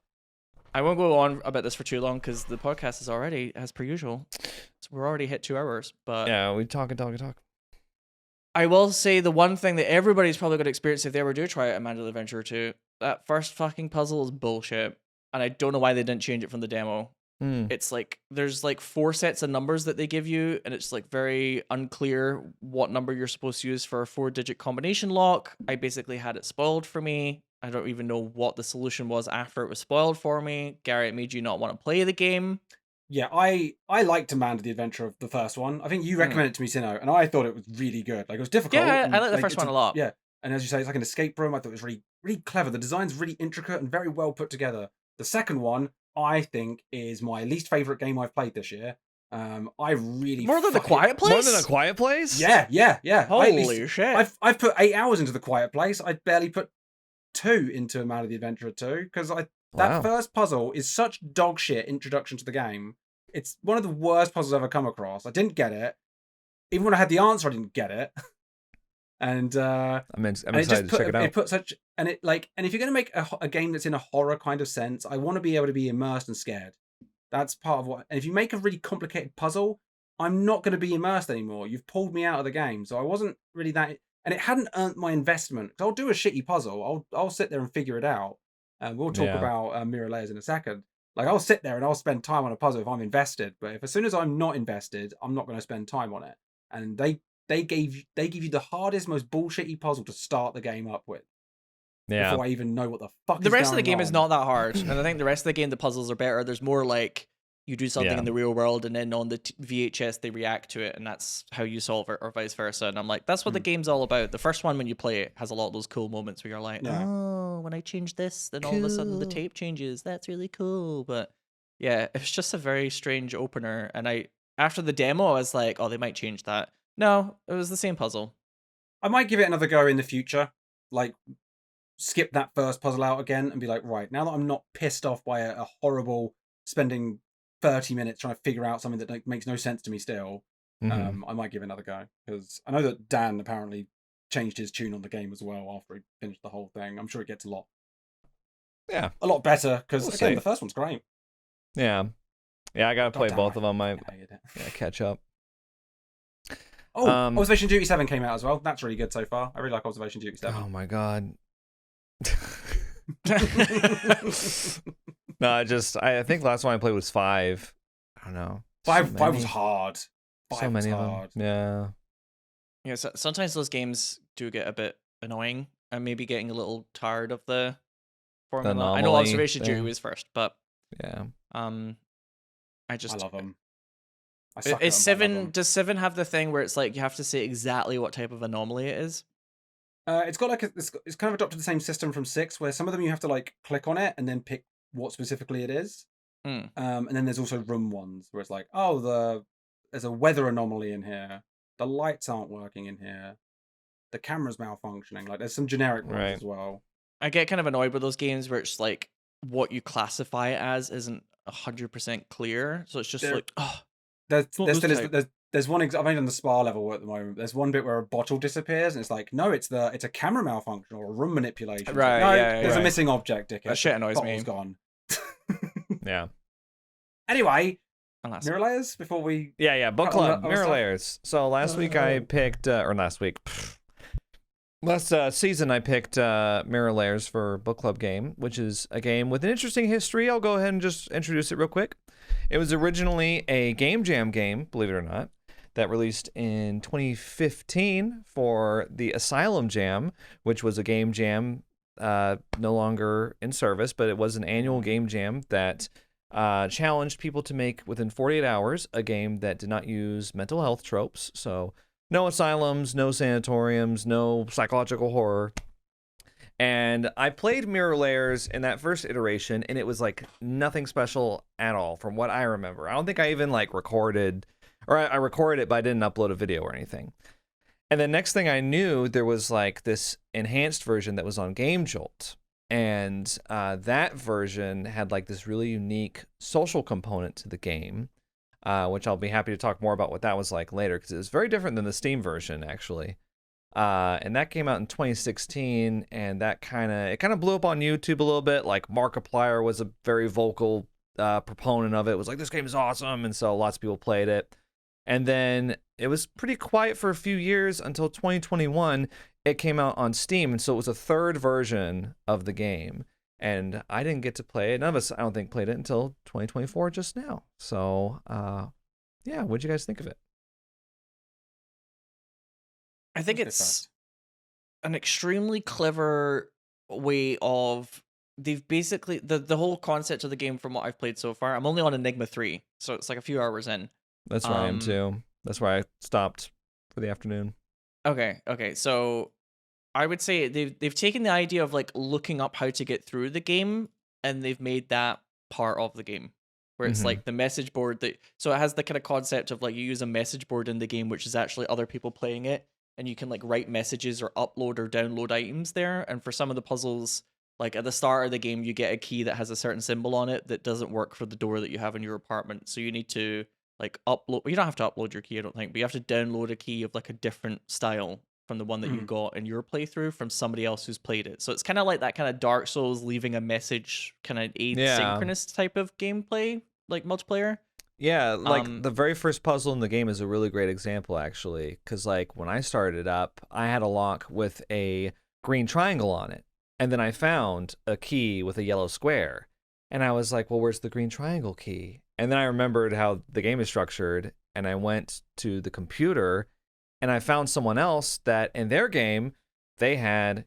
I won't go on about this for too long because the podcast is already, as per usual, so we're already hit 2 hours. But yeah, we talk. I will say the one thing that everybody's probably going to experience if they ever do try out a Manual Adventure 2, that first fucking puzzle is bullshit. And I don't know why they didn't change it from the demo. It's like, there's like 4 sets of numbers that they give you, and it's like very unclear what number you're supposed to use for a 4-digit combination lock. I basically had it spoiled for me. I don't even know what the solution was after it was spoiled for me. Gary, it made you not want to play the game. Yeah, I liked Amanda the Adventure of the first one. I think you recommended it to me, Sinow, and I thought it was really good. Like, it was difficult. Yeah, and, I like the first one a lot. Yeah, and as you say, it's like an escape room. I thought it was really, really clever. The design's really intricate and very well put together. The second one, I think, is my least favorite game I've played this year. I really more than The Quiet Place. More than A Quiet Place. Yeah. Holy shit! I've put 8 hours into The Quiet Place. I barely put 2 into Amanda the Adventure 2 because that first puzzle is such dog shit introduction to the game. It's one of the worst puzzles I've ever come across. I didn't get it. Even when I had the answer, I didn't get it. And I'm excited to check it out. It put such and if you're going to make a game that's in a horror kind of sense, I want to be able to be immersed and scared. That's part of what. And if you make a really complicated puzzle, I'm not going to be immersed anymore. You've pulled me out of the game, so I wasn't really that. And it hadn't earned my investment. I'll do a shitty puzzle. I'll sit there and figure it out. And we'll talk about mirror layers in a second. Like, I'll sit there and I'll spend time on a puzzle if I'm invested. But if as soon as I'm not invested, I'm not going to spend time on it. And they give you the hardest, most bullshitty puzzle to start the game up with. Yeah. Before I even know what the fuck. The rest of the going game is on. not that hard, and I think the rest of the game, the puzzles are better. There's more like you do something in the real world, and then on the VHS they react to it, and that's how you solve it, or vice versa. And I'm like, that's what the game's all about. The first one, when you play it, has a lot of those cool moments where you're like, oh, when I change this, then all of a sudden the tape changes. That's really cool. But yeah, it's just a very strange opener. And after the demo, I was like, oh, they might change that. No, it was the same puzzle. I might give it another go in the future. Like, skip that first puzzle out again and be like, right, now that I'm not pissed off by a horrible spending 30 minutes trying to figure out something that makes no sense to me still, I might give it another go. Because I know that Dan apparently changed his tune on the game as well after he finished the whole thing. I'm sure it gets a lot better, because again, the first one's great. Yeah, I gotta play both of them. I catch up. Observation Duty 7 came out as well. That's really good so far. I really like Observation Duty 7. Oh my god. No, I think last one I played was 5. I don't know. 5 was hard. So many of them. Yeah, so sometimes those games do get a bit annoying. I'm maybe getting a little tired of the formula. I know Observation Duty was first, but yeah. I love them. Is 7? Does 7 have the thing where it's like you have to say exactly what type of anomaly it is? It's got like it's kind of adopted the same system from 6, where some of them you have to like click on it and then pick what specifically it is. And then there's also room ones where it's like, there's a weather anomaly in here. The lights aren't working in here. The camera's malfunctioning. Like, there's some generic ones as well. I get kind of annoyed with those games where it's like what you classify it as isn't 100% clear. So it's just There's one. I'm only on the spa level at the moment. There's one bit where a bottle disappears, and it's like, no, it's a camera malfunction or a room manipulation. Right. No, there's a missing object, dickhead. That shit annoys me. Bottle's gone. Yeah. Anyway, mirror layers before we. Yeah. Book club mirror layers. So last week I picked, last season I picked mirror layers for book club game, which is a game with an interesting history. I'll go ahead and just introduce it real quick. It was originally a Game Jam game, believe it or not, that released in 2015 for the Asylum Jam, which was a game jam no longer in service, but it was an annual game jam that challenged people to make within 48 hours a game that did not use mental health tropes. So no asylums, no sanatoriums, no psychological horror. And I played Mirror Layers in that first iteration, and it was like nothing special at all from what I remember. I don't think I even like recorded, or I recorded it, but I didn't upload a video or anything. And the next thing I knew, there was like this enhanced version that was on Game Jolt. And that version had like this really unique social component to the game, which I'll be happy to talk more about what that was like later, because it was very different than the Steam version, actually. And that came out in 2016, and that kind of blew up on YouTube a little bit. Like Markiplier was a very vocal proponent of it. It was like, this game is awesome, and so lots of people played it. And then it was pretty quiet for a few years until 2021. It came out on Steam, and so it was a third version of the game. And I didn't get to play it. None of us, I don't think, played it until 2024 just now. So, yeah, what'd you guys think of it? I think That's it's an extremely clever way of they've basically the whole concept of the game from what I've played so far. I'm only on Enigma 3, so it's like a few hours in. That's where I am too. That's where I stopped for the afternoon. Okay. So I would say they've taken the idea of like looking up how to get through the game, and they've made that part of the game. Where it's like the message board so it has the kind of concept of like you use a message board in the game, which is actually other people playing it. And you can like write messages or upload or download items there. And for some of the puzzles, like at the start of the game, you get a key that has a certain symbol on it that doesn't work for the door that you have in your apartment. So you need to like upload. You don't have to upload your key, I don't think, but you have to download a key of like a different style from the one that you got in your playthrough from somebody else who's played it. So it's kind of like that kind of Dark Souls leaving a message kind of asynchronous type of gameplay, like multiplayer. Yeah, like the very first puzzle in the game is a really great example, actually, because like when I started up, I had a lock with a green triangle on it, and then I found a key with a yellow square, and I was like, well, where's the green triangle key? And then I remembered how the game is structured, and I went to the computer, and I found someone else that in their game, they had,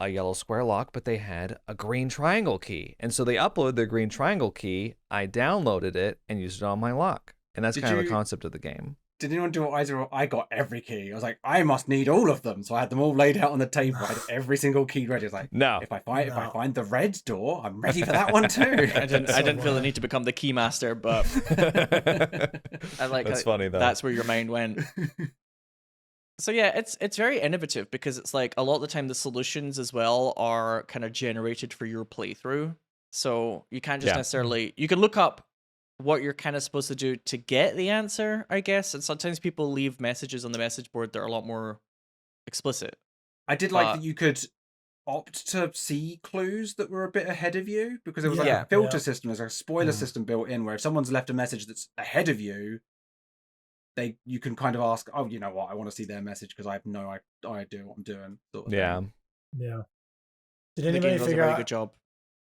a yellow square lock, but they had a green triangle key. And so they uploaded their green triangle key. I downloaded it and used it on my lock. And that's kind of the concept of the game. Did anyone do what I did? I got every key. I was like, I must need all of them. So I had them all laid out on the table. I had every single key ready. I was like, no. If I find the red door, I'm ready for that one too. I didn't feel the need to become the key master, but I like that's funny though. That's where your mind went. So yeah, it's very innovative because it's like a lot of the time the solutions as well are kind of generated for your playthrough. So you can't just necessarily, you can look up what you're kind of supposed to do to get the answer, I guess. And sometimes people leave messages on the message board that are a lot more explicit. I did like that you could opt to see clues that were a bit ahead of you, because there was like a filter system, there's a spoiler system built in where if someone's left a message that's ahead of you, you can kind of ask, oh, you know what, I want to see their message because I have no idea what I'm doing. Sort of thing. Yeah. Did anybody figure out a very good job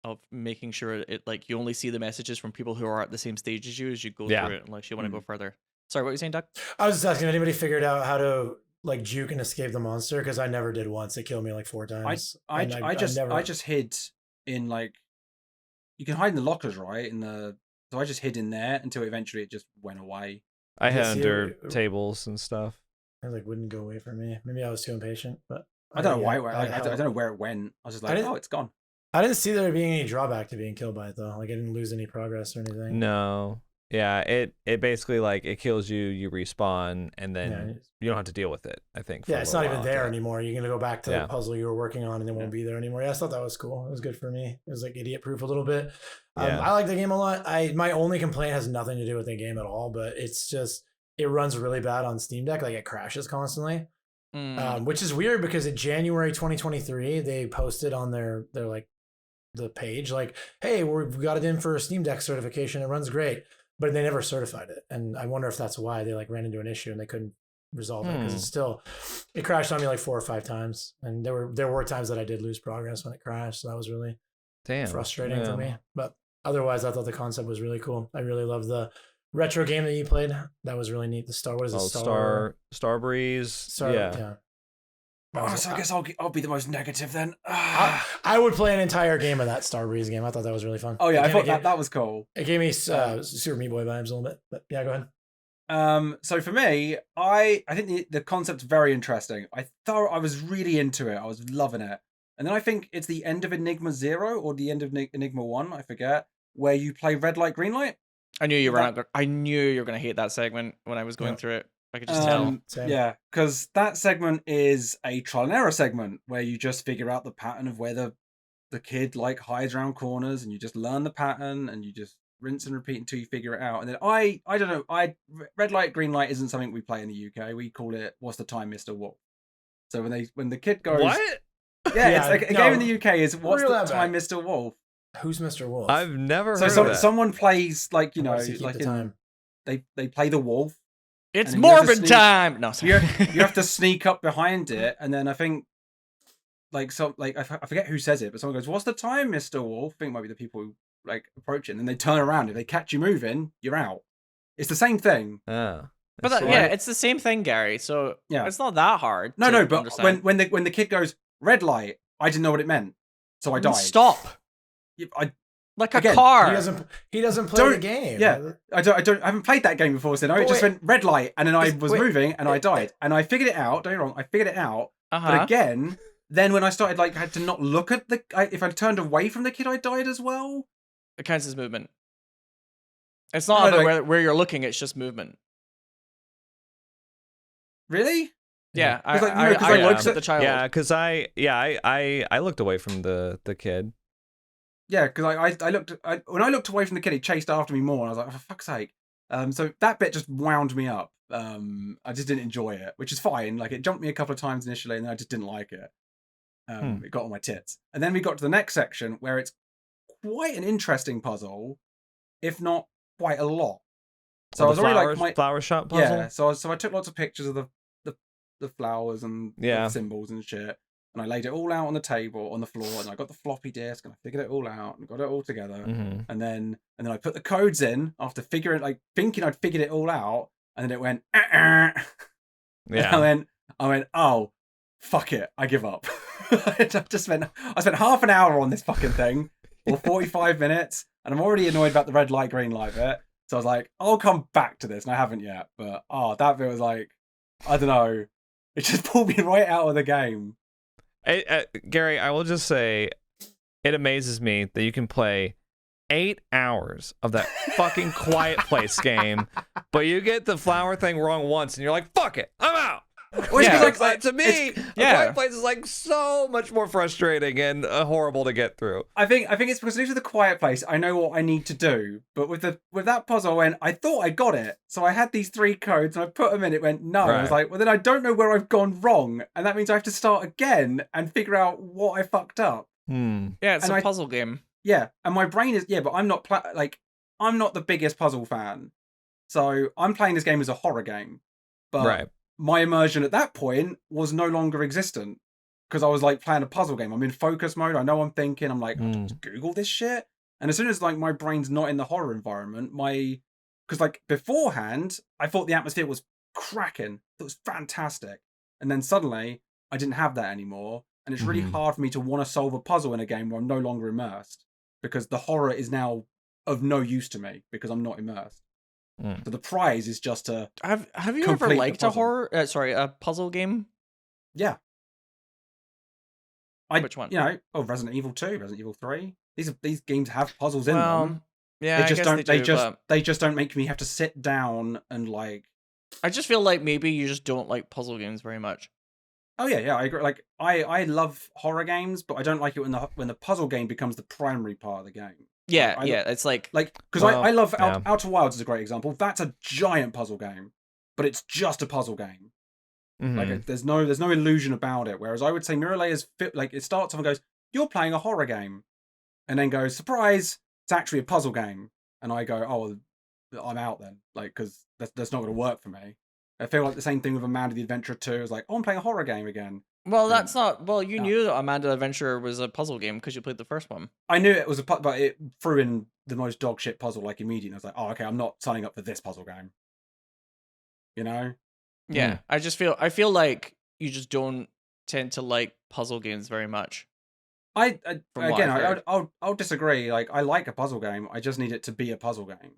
of making sure it like you only see the messages from people who are at the same stage as you go through it, unless you want to go further. Sorry, what were you saying, Doug? I was just asking if anybody figured out how to like juke and escape the monster, because I never did once. It killed me like 4 times. I just hid in like, you can hide in the lockers, right? So I just hid in there until eventually it just went away. I hid under tables and stuff. It like wouldn't go away from me. Maybe I was too impatient, but I don't know why. I don't know where it went. I was just like, oh, it's gone. I didn't see there being any drawback to being killed by it though. Like I didn't lose any progress or anything. No. Yeah, it basically like it kills you, you respawn, and then you don't have to deal with it, I think. Yeah, it's not even there anymore. You're gonna go back to the puzzle you were working on and it won't be there anymore. Yeah, I thought that was cool. It was good for me. It was like idiot proof a little bit. I like the game a lot. My only complaint has nothing to do with the game at all, but it's just it runs really bad on Steam Deck. Like it crashes constantly. Which is weird because in January 2023 they posted on their like the page like, hey, we've got it in for a Steam Deck certification. It runs great. But they never certified it, and I wonder if that's why they like ran into an issue and they couldn't resolve it, because it crashed on me like 4 or 5 times, and there were times that I did lose progress when it crashed, so that was really frustrating for me. But otherwise, I thought the concept was really cool. I really love the retro game that you played. That was really neat. The Starbreeze. Yeah. So I guess I'll be the most negative then. I would play an entire game of that Starbreeze game. I thought that was really fun. Oh yeah, I thought that was cool. It gave me Super Meat Boy vibes a little bit. But yeah, go ahead. So for me, I think the concept's very interesting. I thought I was really into it. I was loving it. And then I think it's the end of Enigma 0 or the end of Enigma 1, I forget, where you play red light, green light. I knew you were not. I knew you were gonna hate that segment when I was going through it. I could just tell. Same. Yeah, because that segment is a trial and error segment where you just figure out the pattern of where the kid like hides around corners, and you just learn the pattern, and you just rinse and repeat until you figure it out. And then I don't know, red light, green light isn't something we play in the UK. We call it "What's the time, Mr. Wolfe?" So when the kid goes, What? Yeah, it's like a game in the UK is "What's Reel the that time, back. Mr. Wolfe?" Who's Mr. Wolf? I've never So heard of that. someone plays like, you How know, does he keep like the time? they play the wolf. It's and then you have to morbid sneak- time. No, sorry. You have to sneak up behind it, and then I think like I forget who says it, but someone goes, "What's the time, Mr. Wolf?" I think it might be the people who like approach it, and then they turn around. If they catch you moving, you're out. It's the same thing. Oh, But that's yeah, right. it's the same thing, Gary. So Yeah. it's not that hard. No, to but understand. when the kid goes red light, I didn't know what it meant, so I died. Stop. I Like a Again, car. He doesn't play the Don't- game. yeah. I haven't played that game before, so no, it But just wait. went red light, and then I was Wait. moving, and I died, and I figured it out. Don't get me wrong, I figured it out. Uh-huh. But again, then when I started like I had to not look at if I turned away from the kid, I died as well. It counts as movement. It's not No, about where you're looking. It's just movement. Really? Yeah, Because, like, you know, 'cause I looked looked at the child. Yeah, because I looked away from the kid. Yeah, because when I looked away from the kid, he chased after me more, and I was like, oh, for fuck's sake. So that bit just wound me up. I just didn't enjoy it, which is fine. Like, it jumped me a couple of times initially, and then I just didn't like it. It got on my tits. And then we got to the next section where it's quite an interesting puzzle, if not quite a lot. So I was already like flower shop puzzle. yeah. So I took lots of pictures of the flowers and the symbols and shit, and I laid it all out on the table on the floor, and I got the floppy disk and I figured it all out and got it all together, and then I put the codes in after thinking I'd figured it all out, and then it went Yeah. and I went oh fuck it, I give up. I spent half an hour on this fucking thing, or 45 minutes, and I'm already annoyed about the red light, green light bit. So I was like, I'll come back to this, and I haven't yet. But that bit was like, I don't know, it just pulled me right out of the game. Gary, I will just say, it amazes me that you can play 8 hours of that fucking Quiet Place game, but you get the flower thing wrong once, and you're like, fuck it, I'm out. Which Yeah. is like to me, Quiet Place is like so much more frustrating and horrible to get through. I think it's because these are the Quiet Place. I know what I need to do, but with that puzzle, I thought I got it, so I had these 3 codes and I put them in. It went no. I was like, well, then I don't know where I've gone wrong, and that means I have to start again and figure out what I fucked up. Yeah, it's a puzzle game. Yeah, and my brain is but I'm not I'm not the biggest puzzle fan, so I'm playing this game as a horror game, but my immersion at that point was no longer existent because I was like playing a puzzle game. I'm in focus mode. I know I'm thinking. I'm like, just Google this shit. And as soon as like my brain's not in the horror environment, because like beforehand, I thought the atmosphere was cracking. It was fantastic. And then suddenly I didn't have that anymore. And it's really hard for me to want to solve a puzzle in a game where I'm no longer immersed because the horror is now of no use to me because I'm not immersed. So the prize is just to Have you ever complete the liked a puzzle. a puzzle game? Yeah. Which one? You know, Resident Evil 2, Resident Evil 3. These games have puzzles in them. Yeah, They just I guess don't. they do, They just don't make me have to sit down and like. I just feel like maybe you just don't like puzzle games very much. Oh yeah, I agree. Like I love horror games, but I don't like it when the puzzle game becomes the primary part of the game. Yeah, Like, it's like because I love Outer Wilds is a great example. That's a giant puzzle game, but it's just a puzzle game. Like there's no illusion about it. Whereas I would say Mirror Layers like it starts off and goes, "You're playing a horror game," and then goes, "Surprise! It's actually a puzzle game." And I go, "Oh, I'm out then," like because that's not going to work for me. I feel like the same thing with Amanda the Adventurer 2. It's like, "Oh, I'm playing a horror game again." well, that's not. Well, you knew that Amanda Adventure was a puzzle game because you played the first one. I knew it was but it threw in the most dog shit puzzle like immediately. I was like, "Oh, okay, I'm not signing up for this puzzle game." You know? Yeah, I feel like you just don't tend to like puzzle games very much. I From what I've heard. I'll disagree. Like I like a puzzle game. I just need it to be a puzzle game.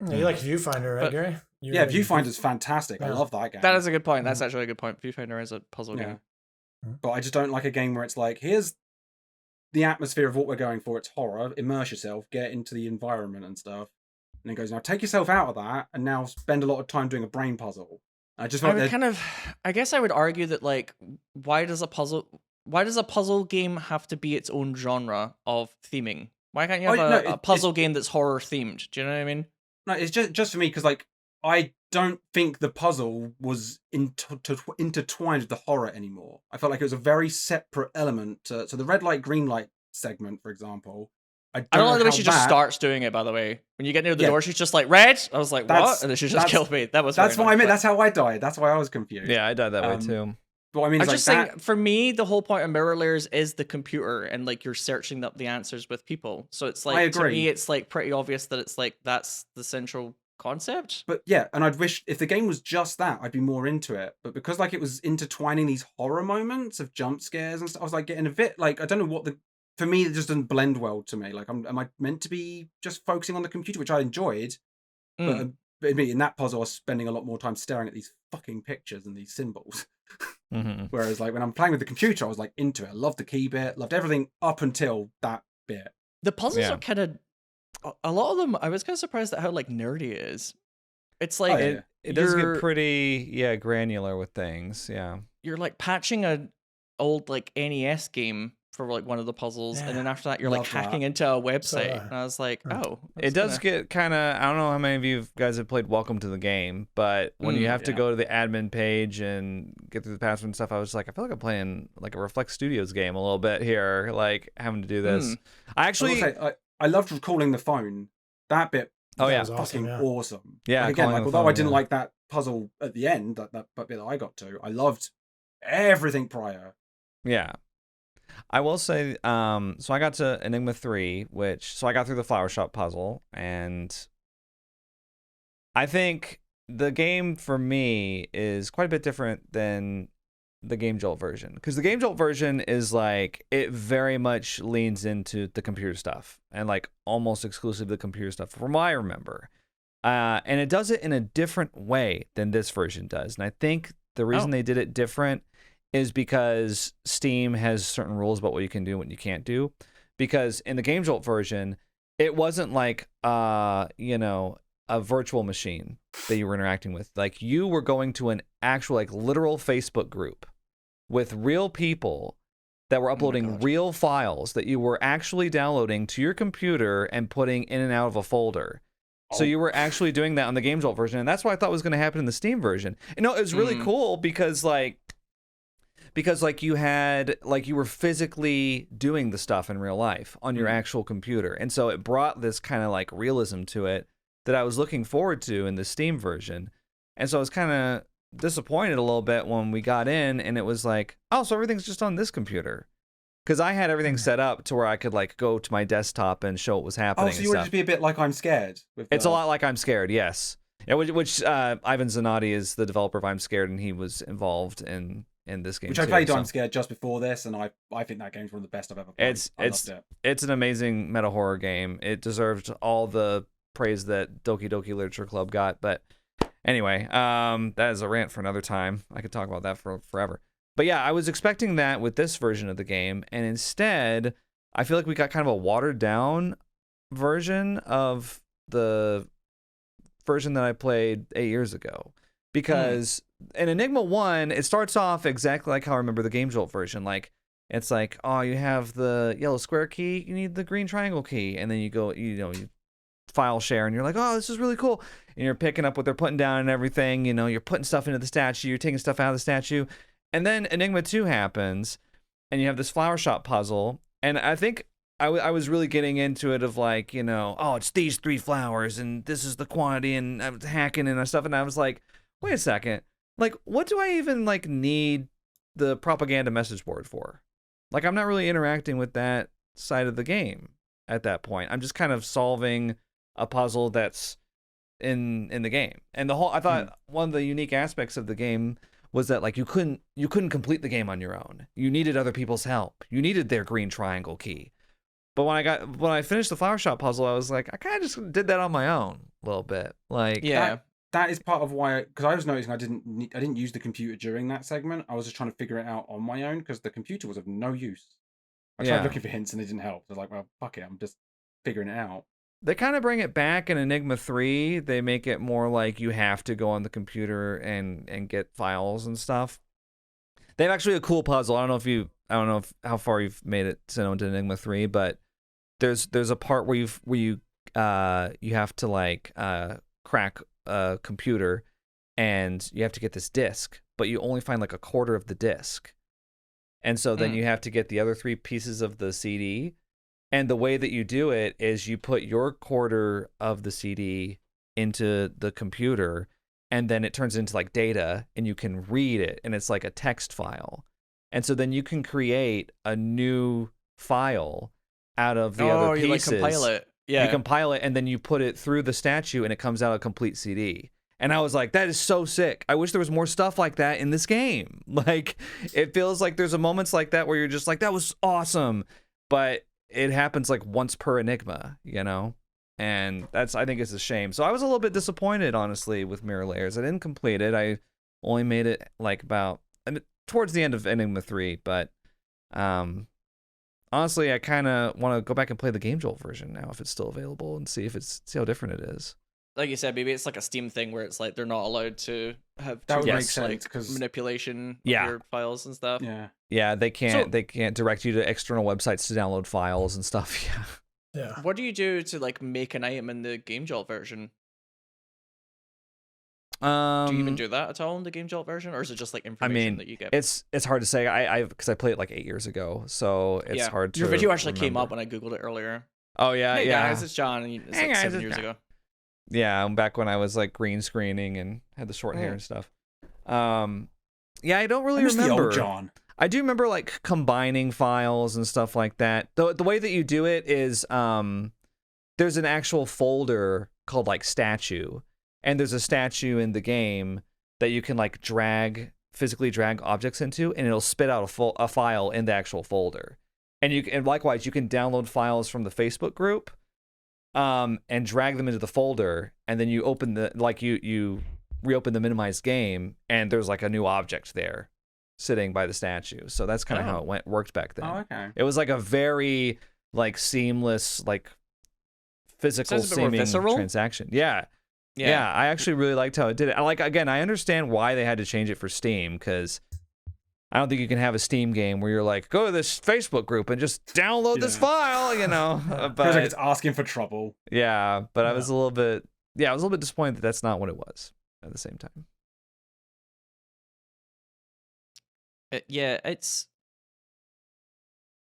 You like Viewfinder, right, But- Gary? Yeah, Viewfinder's fantastic. I Yeah. love that game. That is a good point. That's actually a good point. Viewfinder is a puzzle game. but I just don't like a game where it's like, here's the atmosphere of what we're going for. It's horror. Immerse yourself, get into the environment and stuff. And it goes, now take yourself out of that and now spend a lot of time doing a brain puzzle. I just felt I guess I would argue that, like, why does a puzzle game have to be its own genre of theming? Why can't you have a puzzle game that's horror themed? Do you know what I mean? No, it's just for me, because like I don't think the puzzle was intertwined with the horror anymore. I felt like it was a very separate element. So the red light, green light segment, for example, I don't like the way how she just starts doing it, by the way. When you get near the door, she's just like, red. I was like, what? And then she just killed me. That's what I meant. That's how I died. That's why I was confused. Yeah, I died that way too. But I mean, I'm just saying, for me, the whole point of mirror layers is the computer, and like you're searching up the answers with people. So it's like, to me, it's like pretty obvious that it's like that's the central concept. But yeah, and I'd wish if the game was just that, I'd be more into it. But because like it was intertwining these horror moments of jump scares and stuff, I was like getting a bit like, I don't know what for me, it just doesn't blend well to me. Like, am I meant to be just focusing on the computer, which I enjoyed, but in that puzzle, I was spending a lot more time staring at these fucking pictures and these symbols. Whereas like when I'm playing with the computer, I was like into it. I loved the key bit, loved everything up until that bit. The puzzles are kind of, a lot of them, I was kind of surprised at how like nerdy it is. It's like it does get pretty granular with things. Yeah, you're like patching a old like NES game for like one of the puzzles, and then after that you're like hacking into a website, and I was like, oh, it does get kind of, I don't know how many of you guys have played Welcome to the Game, but when you have to go to the admin page and get through the password and stuff, I was like, I feel like I'm playing like a Reflex Studios game a little bit here, like having to do this. I actually, I loved recalling the phone. That bit was fucking awesome. Yeah, like, again, like although I didn't like that puzzle at the end, that bit that I got to, I loved everything prior. Yeah. I will say, so I got to Enigma 3, so I got through the flower shop puzzle, and I think the game for me is quite a bit different than the Game Jolt version, because the Game Jolt version is like, it very much leans into the computer stuff, and like almost exclusively the computer stuff from what I remember, and it does it in a different way than this version does, and I think the reason they did it different is because Steam has certain rules about what you can do and what you can't do. Because in the Game Jolt version, it wasn't like, a virtual machine that you were interacting with. Like, you were going to an actual, like, literal Facebook group with real people that were uploading real files that you were actually downloading to your computer and putting in and out of a folder. So you were actually doing that on the Game Jolt version, and that's what I thought was going to happen in the Steam version. You know, it was really cool because you were physically doing the stuff in real life on your actual computer. And so it brought this kind of like realism to it that I was looking forward to in the Steam version. And so I was kind of disappointed a little bit when we got in and it was like, oh, so everything's just on this computer. Because I had everything set up to where I could like go to my desktop and show what was happening. Oh, so you would just be a bit like I'm Scared. It's a lot like I'm Scared, yes. Yeah, which Ivan Zanotti is the developer of I'm Scared, and he was involved in this game, which I played I'm Scared just before this, and I think that game's one of the best I've ever played. It's an amazing meta horror game. It deserved all the praise that Doki Doki Literature Club got. But anyway, that is a rant for another time. I could talk about that for forever. But yeah, I was expecting that with this version of the game, and instead, I feel like we got kind of a watered down version of the version that I played 8 years ago. Because in Enigma 1, it starts off exactly like how I remember the Game Jolt version. Like, it's like, oh, you have the yellow square key, you need the green triangle key. And then you go, you file share, and you're like, oh, this is really cool. And you're picking up what they're putting down and everything. You're putting stuff into the statue, you're taking stuff out of the statue. And then Enigma 2 happens, and you have this flower shop puzzle. And I think I was really getting into it of like, oh, it's these 3 flowers, and this is the quantity, and I was hacking and stuff. And I was like, wait a second, like, what do I even like need the propaganda message board for? Like, I'm not really interacting with that side of the game at that point. I'm just kind of solving a puzzle that's in the game. And I thought one of the unique aspects of the game was that like you couldn't complete the game on your own. You needed other people's help. You needed their green triangle key. But when I finished the flower shop puzzle, I was like, I kind of just did that on my own a little bit. Like, that that is part of why, because I was noticing I didn't use the computer during that segment. I was just trying to figure it out on my own because the computer was of no use. I tried looking for hints and it didn't help. I was like, well, fuck it, I'm just figuring it out. They kind of bring it back in Enigma 3. They make it more like you have to go on the computer and get files and stuff. They have actually a cool puzzle. I don't know how far you've made it into Enigma 3, but there's a part where you have to like crack a computer and you have to get this disc, but you only find like a quarter of the disc. And so then you have to get the other 3 pieces of the CD. And the way that you do it is you put your quarter of the CD into the computer, and then it turns into like data, and you can read it, and it's like a text file. And so then you can create a new file out of the other pieces. You like compile it. Yeah. You compile it, and then you put it through the statue, and it comes out a complete CD. And I was like, that is so sick. I wish there was more stuff like that in this game. Like, it feels like there's moments like that where you're just like, that was awesome. But it happens like once per Enigma, you know? And I think it's a shame. So I was a little bit disappointed, honestly, with Mirror Layers. I didn't complete it. I only made it like towards the end of Enigma 3. But honestly, I kind of want to go back and play the Game Jolt version now if it's still available and see how different it is. Like you said, maybe it's like a Steam thing where it's like they're not allowed to have That would too make much sense, like 'cause- manipulation of Yeah. your files and stuff. Yeah, they can't direct you to external websites to download files and stuff. Yeah. What do you do to like make an item in the Game Jolt version? Yeah. Do you even do that at all in the Game Jolt version, or is it just like information that you get? It's hard to say. Because I played it like 8 years ago, so it's hard to. Your video actually came remember. up when I googled it earlier. Oh yeah, Hey yeah. guys, it's John. And it's Hey like guys, 7 it's years John. ago. Yeah, back when I was like green screening and had the short hair and stuff. Yeah, I don't really I miss remember. the old John. I do remember like combining files and stuff like that. The way that you do it is there's an actual folder called like statue, and there's a statue in the game that you can like physically drag objects into, and it'll spit out a file in the actual folder. And likewise you can download files from the Facebook group and drag them into the folder, and then you open you reopen the minimized game, and there's like a new object there sitting by the statue. So that's kind of how it worked back then. Oh, okay. It was like a very like seamless, like physical Sounds a bit more seeming visceral. transaction. Yeah, I actually really liked how it did it. I understand why they had to change it for Steam, because I don't think you can have a Steam game where you're like, go to this Facebook group and just download this file, you know. Feels But like it's asking for trouble. yeah, but I was a little bit disappointed that that's not what it was at the same time. It's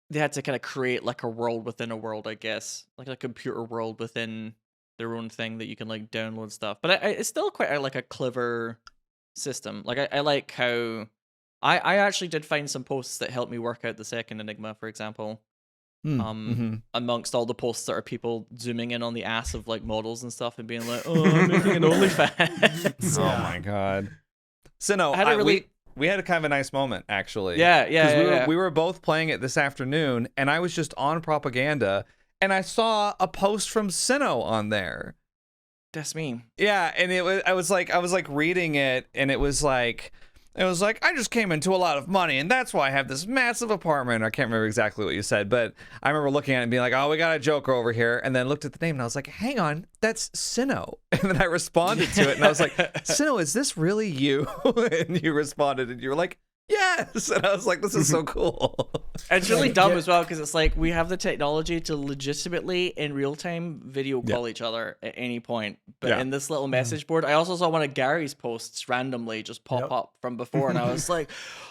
they had to kind of create like a world within a world, I guess, like a computer world within their own thing that you can like download stuff. But it's still quite like a clever system. Like I like how I actually did find some posts that helped me work out the second Enigma, for example. Amongst all the posts that are people zooming in on the ass of like models and stuff and being like, oh, I'm making an OnlyFans. Oh my god. So no, we had a kind of a nice moment actually. Yeah. We were both playing it this afternoon, and I was just on propaganda, and I saw a post from Sinow on there. That's me. Yeah, and I was like reading it, and it was like I just came into a lot of money, and that's why I have this massive apartment. I can't remember exactly what you said, but I remember looking at it and being like, oh, we got a Joker over here, and then looked at the name, and I was like, hang on, that's Sinow. And then I responded to it, and I was like, Sinow, is this really you? And you responded, and you were like, yes. And I was like, this is so cool. It's really dumb as well, because it's like we have the technology to legitimately in real time video call each other at any point. But in this little message board, I also saw one of Gary's posts randomly just pop up from before, and I was like,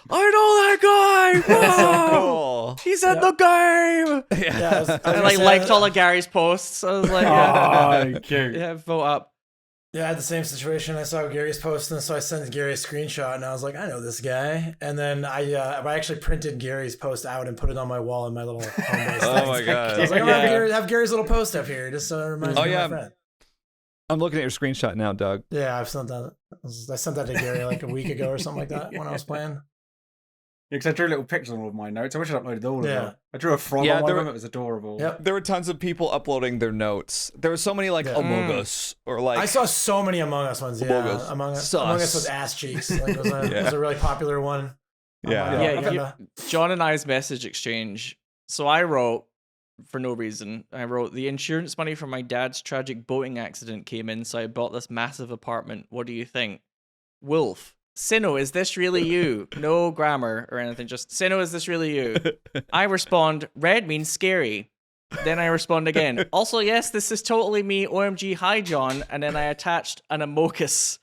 I know that guy. That's so Whoa! cool. He's in the game. Yeah, I like liked all of Gary's posts. I was like, Oh, cute. yeah, vote up. Yeah, I had the same situation. I saw Gary's post, and so I sent Gary a screenshot, and I was like, I know this guy. And then I actually printed Gary's post out and put it on my wall in my little home base. Oh my god. I was like, have Gary's little post up here, just so it reminds me of my friend. I'm looking at your screenshot now, Doug. Yeah, I've sent that. I sent that to Gary like a week ago or something like that when I was playing. Because I drew little pictures on all of my notes. I wish I'd uploaded all of Yeah. them. I drew a frog Yeah, on one there of them. were- It was adorable. Yep. There were tons of people uploading their notes. There were so many like Yeah. Among Us or like I saw so many Among Us ones. Yeah, Among Us. Among Us Sus. with ass cheeks. Like, was a really popular one. Yeah. Yeah, propaganda. John and I's message exchange. So I wrote, for no reason, I wrote, the insurance money from my dad's tragic boating accident came in, so I bought this massive apartment. What do you think? Wolfe. Sinow, is this really you? No grammar or anything, just Sinow, is this really you? I respond, red means scary. Then I respond again. Also, yes, this is totally me. OMG, hi, John. And then I attached an Amocus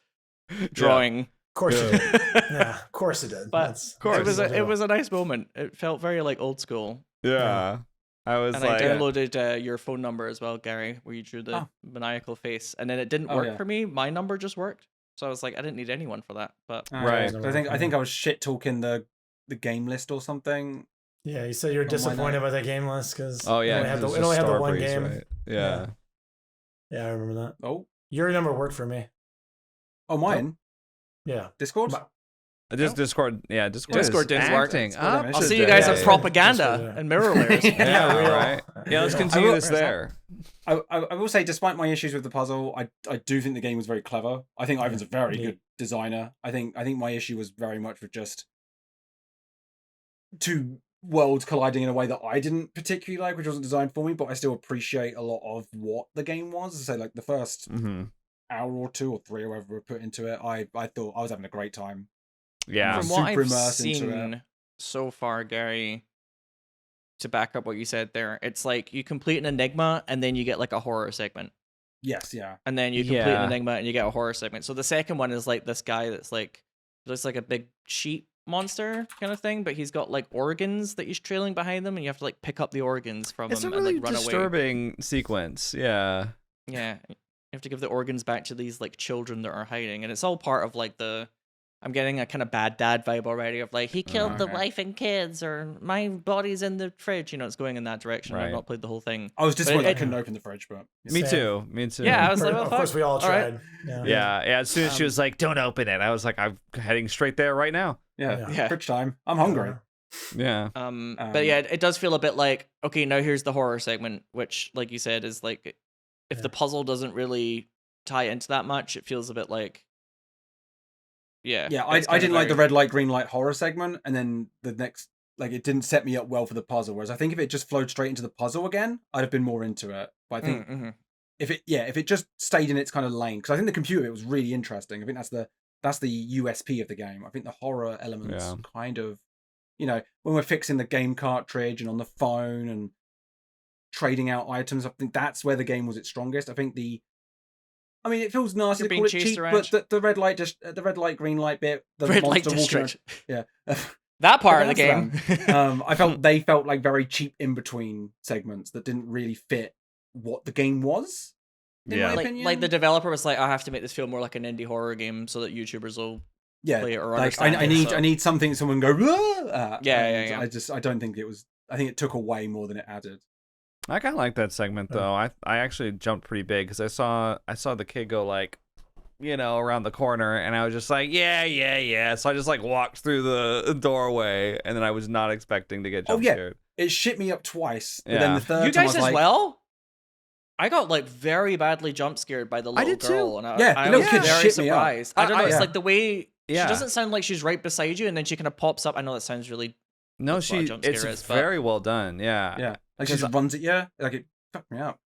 drawing. Of course it did. Yeah, of course it did. But That's it was a nice moment. It felt very like old school. Yeah. I was And like I downloaded your phone number as well, Gary, where you drew the maniacal face, and then it didn't work for me. My number just worked, so I was like, I didn't need anyone for that. But Right. So I think I was shit talking the game list or something. Yeah, you said you're disappointed by the game list because Oh yeah, it 'cause only it's had the Starbreeze, one game. right? Yeah. Yeah, I remember that. Oh, Your number worked for me. mine. Yeah. Discord. Just Discord. Yeah, Discord. Discord is didn't work. acting Discord up didn't I'll It's see just you guys there. at Yeah. propaganda Just and mirror layers. Yeah, we all- right. Yeah, let's Yeah. continue will- this there. I will say, despite my issues with the puzzle, I do think the game was very clever. I think Ivan's a very Yeah. good designer. I think my issue was very much with just two worlds colliding in a way that I didn't particularly like, which wasn't designed for me. But I still appreciate a lot of what the game was. So, like the first Mm-hmm. hour or two or three, or whatever we put into it, I thought I was having a great time. Yeah. From what super I've immersed into seen so far, Gary, to back up what you said there, it's like you complete an enigma and then you get like a horror segment. Yes, yeah. And then you complete Yeah. an enigma and you get a horror segment. So the second one is like this guy that's like looks like a big sheep monster kind of thing, but he's got like organs that he's trailing behind him, and you have to like pick up the organs from It's a him really and like run away. disturbing sequence. Yeah. Yeah, you have to give the organs back to these like children that are hiding, and it's all part of like the. I'm getting a kind of bad dad vibe already of like he killed the Okay. wife and kids, or my body's in the fridge. You know, it's going in that direction. I've Right. not played the whole thing. I was disappointed I it- couldn't open the fridge, but Me Same. too. Me too. Yeah, I was like, well, Of course, fuck. we all All right. tried. Yeah. Yeah. Yeah. As soon as she was like, "Don't open it," I was like, "I'm heading straight there right now." yeah, Yeah. fridge time. I'm hungry. Yeah. But yeah, it does feel a bit like, okay, now here's the horror segment, which, like you said, is like if the puzzle doesn't really tie into that much, it feels a bit like, yeah. Yeah, it's I kinda didn't like the very- red light, green light horror segment, and then the next, like, it didn't set me up well for the puzzle. Whereas I think if it just flowed straight into the puzzle again, I'd have been more into it. But I think Mhm. if it just stayed in its kind of lane, because I think the computer bit was really interesting. I think that's the USP of the game. I think the horror elements Yeah. kind of, you know, when we're fixing the game cartridge and on the phone and trading out items, I think that's where the game was its strongest. I think it feels nasty You're to being call it chased cheap, around. but the red light, green light bit, the Red light monster walking district. yeah. That part of the That's game. they felt like very cheap in between segments that didn't really fit what the game was. In my Yeah. opinion. like the developer was like, I have to make this feel more like an indie horror game so that YouTubers will yeah, play it or like understand I it, need so- I need something someone go "Ah," Yeah, and yeah, yeah. I don't think it was. I think it took away more than it added. I kind of like that segment though. I actually jumped pretty big because I saw the kid go like, around the corner, and I was just like, yeah. So I just like walked through the doorway, and then I was not expecting to get jump yeah. scared. It shit me up twice, but Yeah. then the third You time I guys was as like, well? I got like very badly jump scared by the little did too. girl, and Yeah, I the little was kid very shit me up. surprised. I don't know. It's yeah. like the way Yeah. she doesn't sound like she's right beside you, and then she kind of pops up. I know that sounds really No, That's what a jump scare it's is, but- very well done. Yeah. yeah, like she Because just runs at you, like it fucked me up.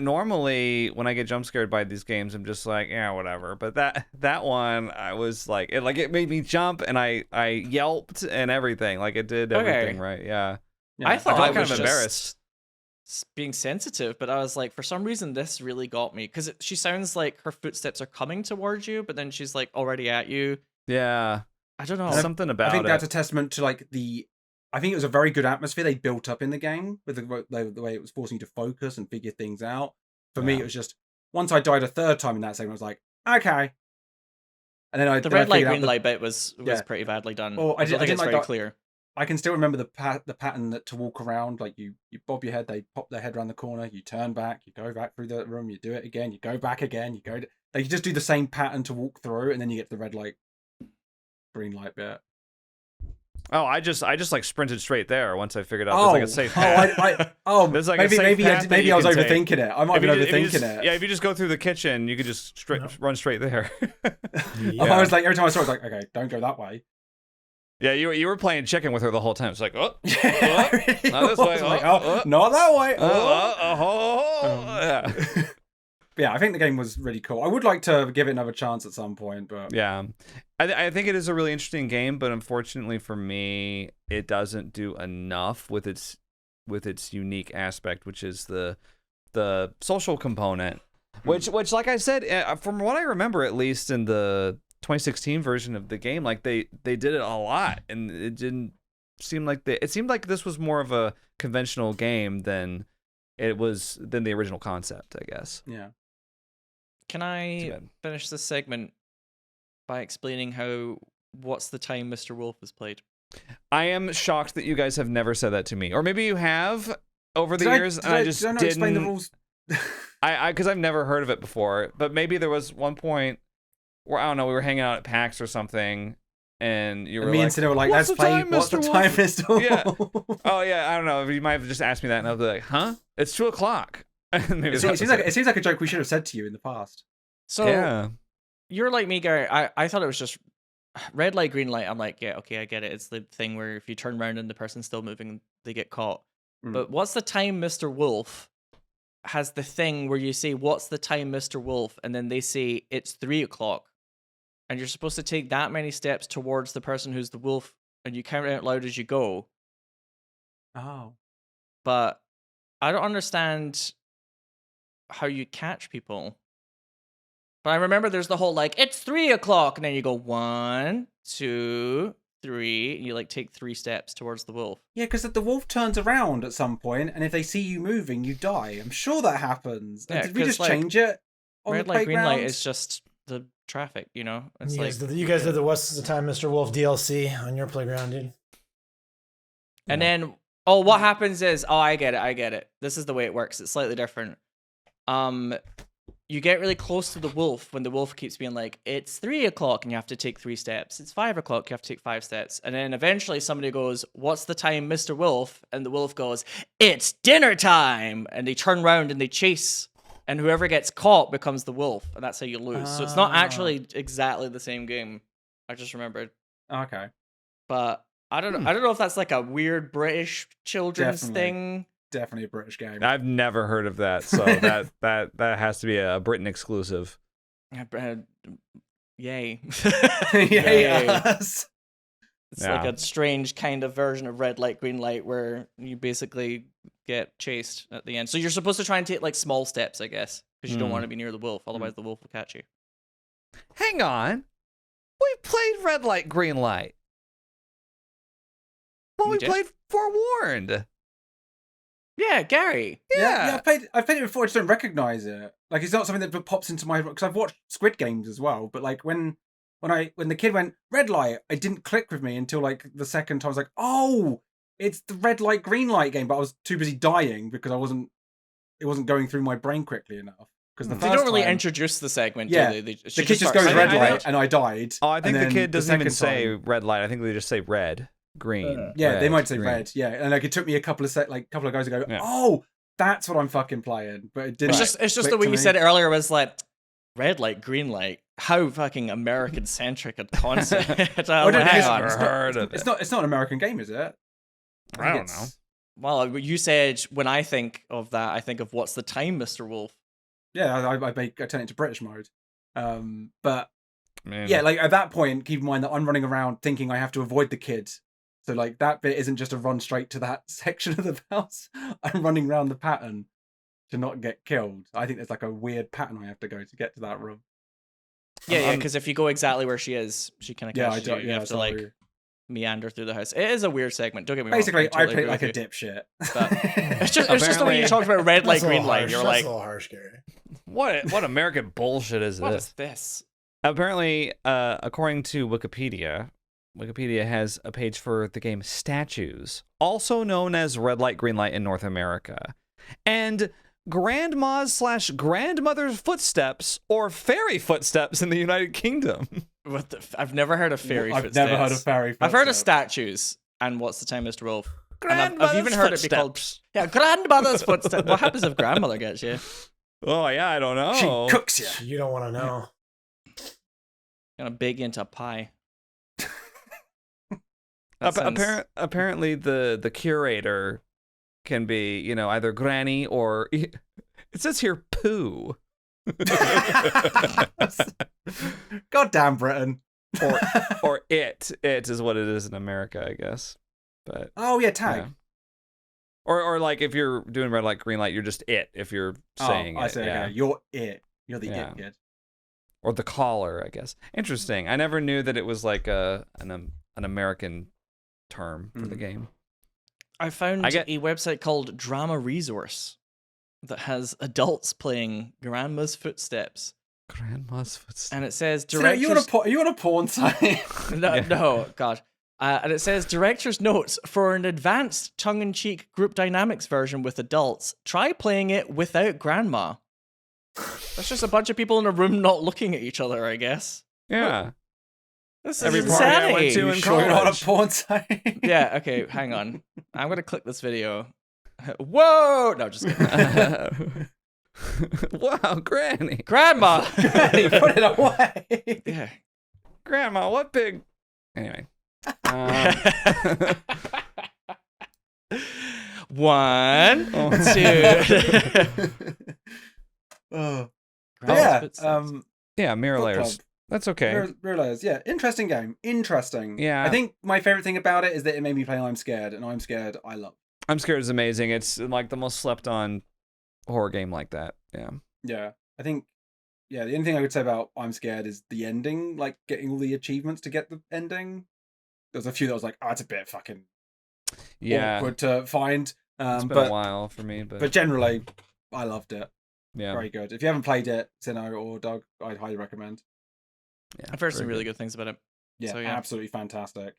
Normally when I get jump scared by these games, I'm just like, yeah, whatever. But that one, I was like, it made me jump, and I yelped and everything. Like it did Okay. everything right. Yeah. Yeah. I thought felt I kind was of just embarrassed. being sensitive, but I was like, for some reason, this really got me because she sounds like her footsteps are coming towards you, but then she's like already at you. Yeah. I don't know. Something about I think it. that's a testament to like I think it was a very good atmosphere they built up in the game with the way it was forcing you to focus and figure things out. For me, Yeah. it was just once I died a third time in that segment, I was like, okay. And then The then I red light, figured out green light bit was Yeah. pretty badly done. Well, I I don't think didn't it's like very that- clear. I can still remember the pattern that to walk around, like you bob your head, they pop their head around the corner, you turn back, you go back through the room, you do it again, you go back again, you just do the same pattern to walk through, and then you get the red light, green light bit. Oh, I just like sprinted straight there once I figured out there's like a safe path. There's like maybe a safe path that maybe you I was can take. overthinking it. I might be overthinking it. Yeah, if you just go through the kitchen, you could just run straight there. I was like, every time I saw it, I was like, okay, don't go that way. Yeah, you were playing chicken with her the whole time. It's like, not this way. Not that way. Yeah. Yeah, I think the game was really cool. I would like to give it another chance at some point, but Yeah, I think it is a really interesting game, but unfortunately for me, it doesn't do enough with its unique aspect, which is the social component. Which like I said, from what I remember, at least in the 2016 version of the game, like they did it a lot, and it didn't seem like it seemed like this was more of a conventional game than the original concept, I guess. Yeah. Can I finish this segment by explaining what's the time Mr. Wolfe has played? I am shocked that you guys have never said that to me, or maybe you have over the years, and I just didn't. Explain the rules? Because I've never heard of it before, but maybe there was one point where, I don't know, we were hanging out at PAX or something, and you were me and Sinow were like, let's play What's the Time, Mr. Wolfe? Yeah. Oh, yeah, I don't know. You might have just asked me that, and I'll be like, huh? It's 2:00. It seems like a joke we should have said to you in the past. So, yeah. You're like me, Gary. I thought it was just red light, green light. I'm like, yeah, okay, I get it. It's the thing where if you turn around and the person's still moving, they get caught. But what's the time, Mr. Wolfe? Has the thing where you say, what's the time, Mr. Wolfe? And then they say, it's 3:00. And you're supposed to take that many steps towards the person who's the wolf, and you count it out loud as you go. Oh. But I don't understand how you catch people. But I remember there's the whole, like, it's 3:00. And then you go 1, 2, 3. And you, like, take 3 steps towards the wolf. Yeah, because the wolf turns around at some point, and if they see you moving, you die. I'm sure that happens. Yeah, did we just like, change it on red the light, green playground? light is just the traffic, you know? It's you guys did the What's the Time, Mr. Wolfe DLC on your playground, dude. And then, what happens is, I get it. This is the way it works. It's slightly different. You get really close to the wolf when the wolf keeps being like, it's 3:00 and you have to take 3 steps. It's 5:00, you have to take 5 steps. And then eventually somebody goes, what's the time, Mr. Wolf? And the wolf goes, it's dinner time. And they turn around and they chase. And whoever gets caught becomes the wolf. And that's how you lose. So it's not actually exactly the same game. I just remembered. Okay. But I don't know. I don't know if that's like a weird British children's thing. Definitely a British game. I've never heard of that, so that has to be a Britain exclusive. Yay. Yes. It's like a strange kind of version of red light, green light, where you basically get chased at the end. So you're supposed to try and take like small steps, I guess, because you don't want to be near the wolf. Otherwise, the wolf will catch you. Hang on. We played red light, green light. Well, we played Forewarned. Yeah, Gary. Yeah, I've played it before. I just don't recognize it. Like, it's not something that pops into my, because I've watched Squid Games as well. But like when the kid went red light, it didn't click with me until like the second time. I was like, oh, it's the red light, green light game. But I was too busy dying because it wasn't going through my brain quickly enough. Because the they don't really introduce the segment. Yeah, do they? The kid just goes red light, and I died. Oh, I think the kid doesn't even say red light. I think they just say red. Green. Yeah, they might say red. Yeah, and like it took me a couple of guys to go, oh, that's what I'm fucking playing. But it didn't. It's just the way you said it earlier was like red light, green light. How fucking American centric a concept. Hang on, it's not an American game, is it? I don't know. Well, you said when I think of that, I think of what's the time, Mr. Wolf. Yeah, I turn it into British mode. But yeah, like at that point, keep in mind that I'm running around thinking I have to avoid the kid. So like that bit isn't just a run straight to that section of the house. I'm running around the pattern to not get killed. I think there's like a weird pattern I have to go to get to that room. Yeah, because if you go exactly where she is, she kind of catches you. You have to like weird. Meander through the house. It is a weird segment. Don't get me Basically, wrong. Basically, I play like a dipshit. It's just the way you talked about red light, green light. You're like, that's a little harsh, Gary. What American bullshit is what this? is this? Apparently, according to Wikipedia has a page for the game Statues, also known as red light, green light in North America, and grandma's/grandmother's footsteps or fairy footsteps in the United Kingdom. I've never heard of fairy I've footsteps. never heard of fairy I've heard of footsteps. statues and what's the time, Mr. Wolf? And Grandmother's I've even heard it be called grandmother's footsteps. What happens if grandmother gets you? Oh yeah, I don't know. She cooks you. You don't want to know. Gonna bake you into a pie. That sounds- Apparently, the curator can be, either Granny or it says here poo. God damn Britain. or it is what it is in America, I guess. But Oh yeah, tag. yeah. Or like if you're doing red light, green light, you're just it. If you're saying I it, say yeah. okay. You're it. You're the Yeah. it kid. Or the caller, I guess. Interesting. I never knew that it was like an American term for the game. I found I get- a website called Drama Resource that has adults playing Grandma's Footsteps, Grandma's footsteps. and it says So directors. are you on a porn site? No, God. And it says director's notes for an advanced tongue-in-cheek group dynamics version with adults. Try playing it without grandma. That's just a bunch of people in a room not looking at each other, I guess. Yeah. This is Every party I went insanity. to You in sure you're not on a college. porn site? Yeah, okay, hang on. I'm gonna click this video. Whoa! No, just kidding. Wow, Granny. Grandma! Hey, put it away. Yeah. Grandma, what big. Anyway. One, Oh. two. Oh. Grandma's Yeah. footsteps. Yeah, mirror Book layers. Club. That's okay. Realize, yeah, interesting game. Interesting. Yeah. I think my favorite thing about it is that it made me play I'm Scared, and I'm Scared I love. I'm Scared is amazing. It's like the most slept on horror game like that. Yeah. Yeah, I think. Yeah, the only thing I would say about I'm Scared is the ending, like getting all the achievements to get the ending. There's a few that was like, oh, it's a bit fucking Yeah. awkward to find. It's been But a while for me, but generally, I loved it. yeah. Very good. If you haven't played it, Sinow or Doug, I'd highly recommend. Yeah, I've heard very some really good. good things about it. Yeah, So, yeah. absolutely fantastic.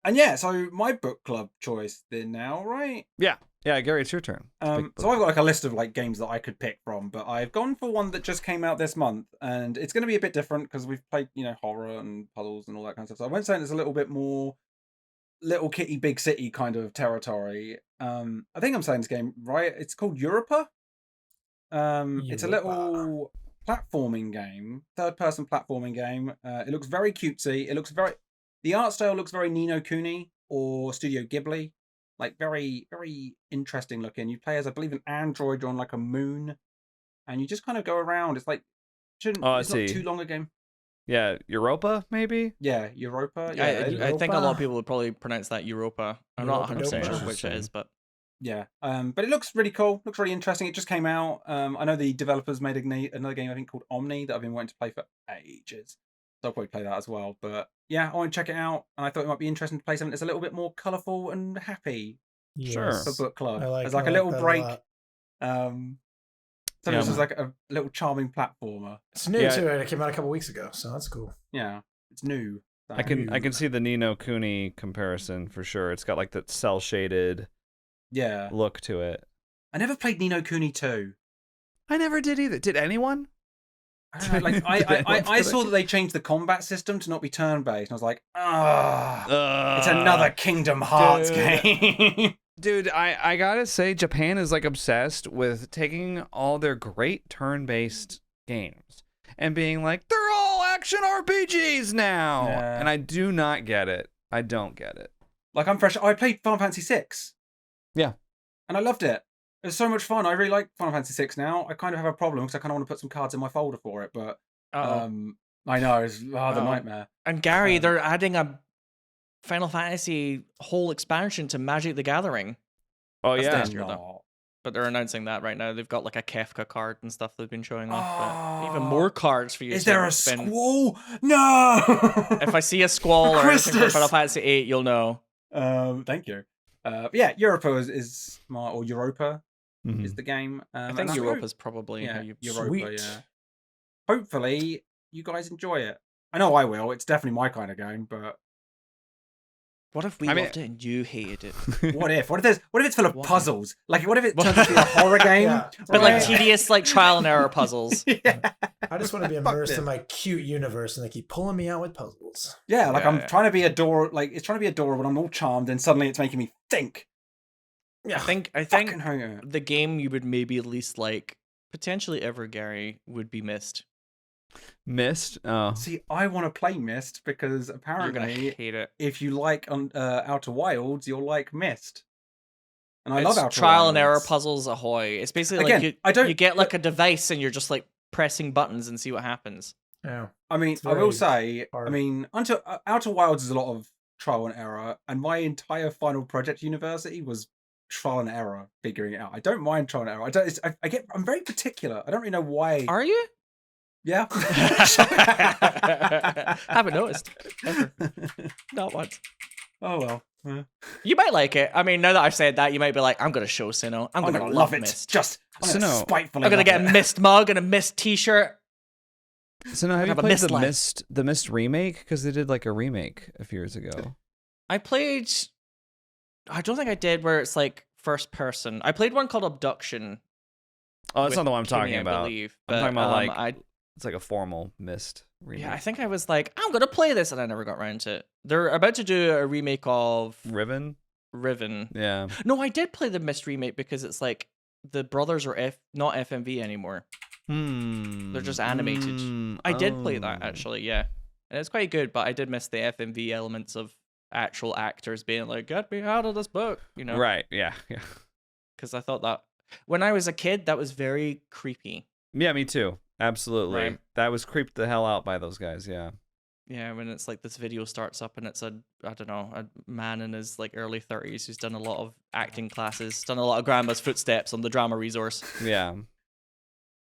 And yeah, so my book club choice then now, right? Yeah, Gary, it's your turn. It's a big So book. I've got like a list of like games that I could pick from, but I've gone for one that just came out this month, and it's going to be a bit different because we've played, horror and puzzles and all that kind of stuff. So I went saying it's a little bit more little kitty big city kind of territory. I think I'm saying this game right. It's called Europa. It's a little platforming game, third-person platforming game. It looks very cutesy. The art style looks very Ni no Kuni or Studio Ghibli. Like very, very interesting looking. You play as, I believe, an android on like a moon, and you just kind of go around. It's like, it's not too long a game. Yeah, Europa, maybe? Yeah, Europa. Yeah, I think a lot Europa. of people would probably pronounce that Europa. I'm not Europa 100% sure Dopa. which it is, but yeah. But it looks really cool. Looks really interesting. It just came out. I know the developers made another game I think called Omni that I've been wanting to play for ages. So I'll probably play that as well. But yeah, I want to check it out, and I thought it might be interesting to play something that's a little bit more colourful and happy Sure. for book club. I As like a little that break. lot. Something Yeah. that's just like a little charming platformer. It's new Yeah. too. It came out a couple weeks ago, so that's cool. Yeah, it's new. I can see the Ni no Kuni comparison for sure. It's got like that cell shaded Yeah, look to it. I never played Ni no Kuni 2. I never did either. Did anyone? I don't know, like I saw that they changed the combat system to not be turn based, and I was like, ah, it's another Kingdom Hearts dude. game. Dude, I gotta say, Japan is like obsessed with taking all their great turn-based games and being like, they're all action RPGs now. Yeah. And I do not get it. I don't get it. Like I'm fresh. I played Final Fantasy 6. Yeah. And I loved it. It was so much fun. I really like Final Fantasy 6 now. I kind of have a problem because I kind of want to put some cards in my folder for it, but I know it's the Uh-oh. nightmare. And Gary, Um, they're adding a Final Fantasy whole expansion to Magic the Gathering. Oh, That's yeah. next year, though. But they're announcing that right now. They've got like a Kefka card and stuff they've been showing off. But even more cards for you Is to there a spend. squall? No. If I see a squall or anything from Christus! Final Fantasy 8, you'll know. Thank you. But yeah, Europa is Europa Mhm. is the game. I and think I hope- Europa's probably how Yeah, you. Europa. Sweet. Yeah. Hopefully, you guys enjoy it. I know I will. It's definitely my kind of game, but What if we I mean- loved it and you hated it? What if? What if it's full of What if? puzzles? Like, what if it turns into a horror game? Yeah. But like Right. tedious, like trial and error puzzles. Yeah. I just want to be Fuck immersed this. in my cute universe, and they keep pulling me out with puzzles. Yeah, like Yeah, I'm yeah. trying to be it's trying to be adorable, and I'm all charmed, and suddenly it's making me think. I think Fucking hell. the game you would maybe at least like potentially ever, Gary, would be Myst. Mist. Oh, See, I want to play Myst because You're gonna apparently, hate it. if you like Outer Wilds, you'll like Myst. And I It's love Outer trial and error Wilds. puzzles ahoy. It's basically Again, like I don't- you get like a device and you're just like pressing buttons and see what happens. Yeah. I mean, It's I will very say, hard. I mean, Outer Wilds is a lot of trial and error, and my entire Final Project University was trial and error figuring it out. I don't mind trial and error. I'm very particular. I don't really know why. Are you? Yeah. Haven't noticed. Ever. Not once. Oh well. Yeah. You might like it. I mean, now that I've said that, you might be like, I'm gonna show Sino. I'm I'm gonna gonna love it. Myst. Just I'm gonna Sinow. spitefully. I'm gonna love get it. a Myst mug and a Myst t-shirt. so now have you have a played Myst the life. Mist remake? Because they did like a remake a few years ago. I played. I don't think I did where it's like first person. I played one called Abduction. Oh, that's with not the one I'm talking Kimmy, I about. believe, I'm talking but, about like I it's like a formal Mist remake. yeah, I think I was like, I'm gonna play this, and I never got around to it. They're about to do a remake of Riven. Riven. Yeah. No, I did play the Myst remake because it's like the brothers are not FMV anymore. They're just animated. I did play that Oh. actually, yeah, and it's quite good. But I did miss the FMV elements of actual actors being like, "Get me out of this book," you know? Right. Yeah. Yeah. Because I thought that when I was a kid, that was very creepy. Yeah. Me too. Absolutely. Right. That was creeped the hell out by those guys. Yeah. Yeah, when it's like this video starts up and it's a man in his like early 30s who's done a lot of acting classes, done a lot of grandma's footsteps on the drama resource, Yeah.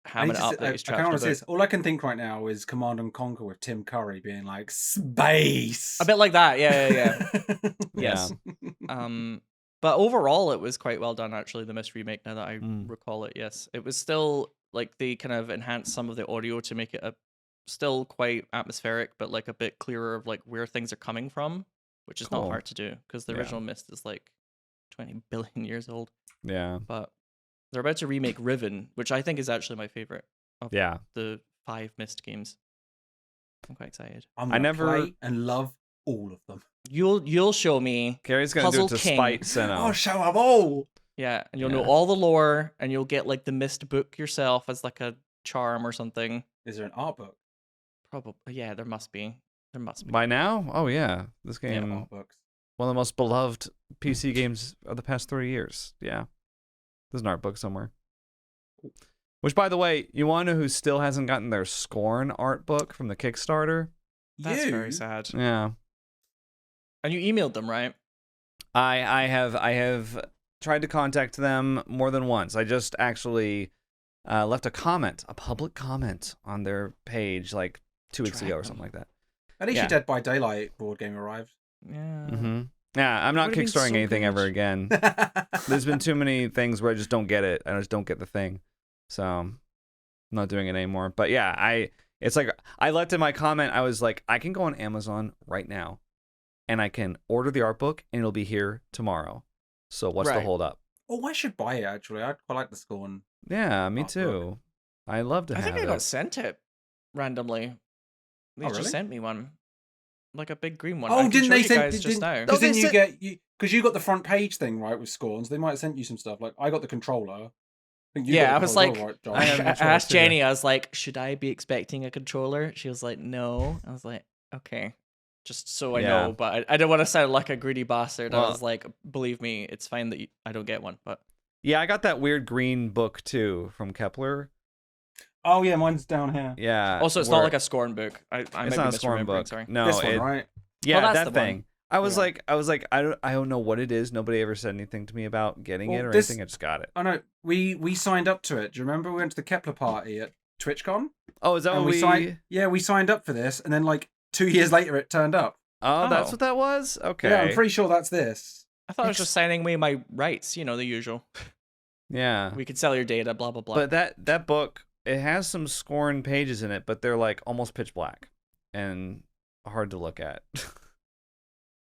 hamming it up that he's I trapped can't in a honestly. book. All I can think right now is Command and Conquer with Tim Curry being like space. A bit like that, yeah. Yeah. Yes. But overall, it was quite well done, actually, the Myst remake, now that I Mm. recall it, yes. It was still, like, they kind of enhanced some of the audio to make it still quite atmospheric, but, like, a bit clearer of, like, where things are coming from, which is not Cool. hard to do, because the Yeah. original Myst is, like, 20 billion years old. Yeah. But they're about to remake Riven, which I think is actually my favorite of Yeah. the 5 Myst games. I'm quite excited. I'm I gonna never- play and love all of them. You'll show me. Gary's gonna do Puzzle it to King. spite Sino. I'll show them all. Yeah, and you'll know Yeah. all the lore, and you'll get like the Myst book yourself as like a charm or something. Is there an art book? Probably, yeah. There must be. There must be. By now? Oh yeah. This Yeah, game, art books. one of the most beloved PC games of the past 30 years. Yeah. There's an art book somewhere. Which, by the way, you want to know who still hasn't gotten their Scorn art book from the Kickstarter? That's You? very sad. Yeah. And you emailed them, right? I have tried to contact them more than once. I just actually left a public comment on their page like 2 weeks ago or Drag something like that. At least Yeah. your Dead by Daylight board game arrived. Yeah. Mm-hmm. Yeah, I'm not Would've been kickstarting so anything ever good. again. There's been too many things where I just don't get it. I just don't get the thing. So I'm not doing it anymore. But yeah, it's like I left in my comment, I was like, I can go on Amazon right now and I can order the art book and it'll be here tomorrow. So what's the Right. hold up? Oh, I should buy it actually. I quite like the Scorn. Yeah, me Art book. too. I love to I have think I it. got sent it randomly. They Oh, just really? sent me one, like a big green one. Oh, I can didn't show they you send? guys just now? Because then they you sent- get because you got the front page thing right with Scorns. They might have sent you some stuff. Like I got the controller. I think you Yeah, got the I was controller, like- right, John? I have I no choice asked here. Jenny, I was like, should I be expecting a controller? She was like, no. I was like, okay. Just so I Yeah. know, but I don't want to sound like a greedy bastard. I Well- was like, believe me, it's fine that I don't get one. But Yeah, I got that weird green book too from Kepler. Oh yeah, mine's down here. Yeah. also, it's not like a Scorn book. I might It's be not a Scorn misremembering, book. Sorry. No, this one, it, right? yeah, that's that the one. thing. I was Yeah. like, I don't know what it is. Nobody ever said anything to me about getting Well, it or this- anything. I just got it. Oh no, we signed up to it. Do you remember we went to the Kepler party at TwitchCon? Oh, is that And what we signed. Yeah, we signed up for this, and then like 2 years later, it turned up. Oh, that's Oh. what that was. Okay. Yeah, I'm pretty sure that's this. I thought I was just signing away my rights, you know, the usual. Yeah. We could sell your data, blah, blah, blah. But that book, it has some Scorn pages in it, but they're like almost pitch black and hard to look at.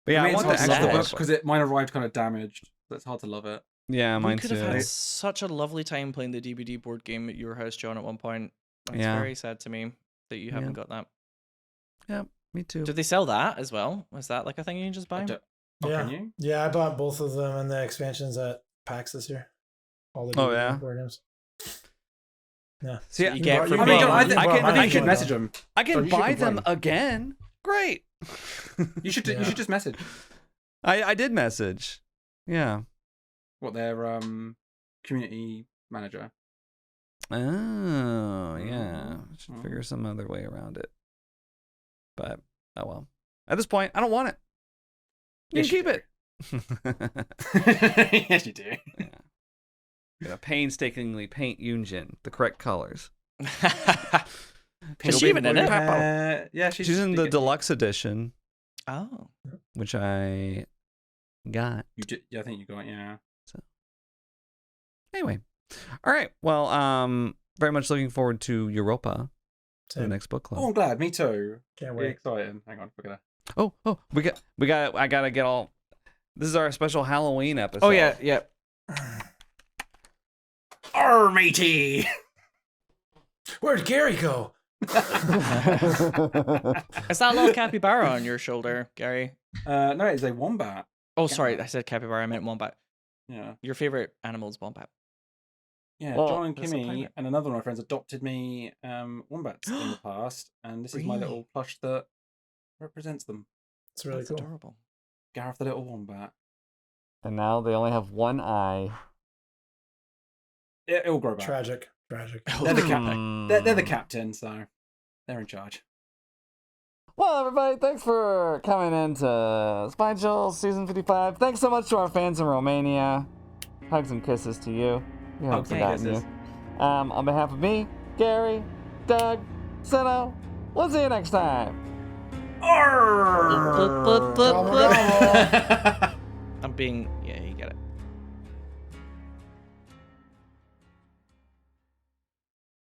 But yeah, I want the hard to love extra the book. book because mine arrived kind of damaged. So it's hard to love it. Yeah, We mine could too. have had such a lovely time playing the DVD board game at your house, John, at one point. It's Yeah. very sad to me that you haven't got that. Yeah, me too. Did they sell that as well? Was that like a thing you can just buy? Oh, Yeah. can you? Yeah, I bought both of them and the expansions at PAX this year. All the Oh, DVD yeah? board games. Yeah. See, you get bought- from you I mean, bought John, mine. I You think, bought I can- mine. I think you should John. message them. I can John, you should buy them complain. again. Great. You should Yeah. just message I did message. Yeah. what their community manager. Oh, yeah. Should figure some other way around it. But, oh well. At this point, I don't want it. You Yes, can you keep it. Yes, you do. Yeah. Gotta painstakingly paint Yunjin the correct colors. Is she even in it? Yeah, She's in the deluxe edition, Oh. which I got. You did, yeah, I think you got it, yeah. Anyway. All right. Well, very much looking forward to Europa, the Same. next book club. Oh, I'm glad. Me too. Can't Very wait. exciting. Hang on, we're gonna. I gotta get all. This is our special Halloween episode. Oh yeah, yeah. Arr, matey! Where'd Gary go? Is that a little capybara on your shoulder, Gary? No, it's a wombat. Oh, sorry, I said capybara. I meant wombat. Yeah. Your favorite animal is wombat. Yeah, Well, John and that's not Kimmy private. and another one of my friends adopted me wombats in the past, and this is my Really? little plush that represents them. It's really That's cool. adorable. Gareth the little wombat. And now they only have one eye. It'll grow back. Tragic. Tragic. They're the captain. They're the captain, so they're in charge. Well, everybody, thanks for coming into Spine Chill Season 55. Thanks so much to our fans in Romania. Hugs and kisses to you. We haven't Hugs and forgotten kisses. you. On behalf of me, Gary, Doug, Sinow, we'll see you next time. I'm being. Yeah,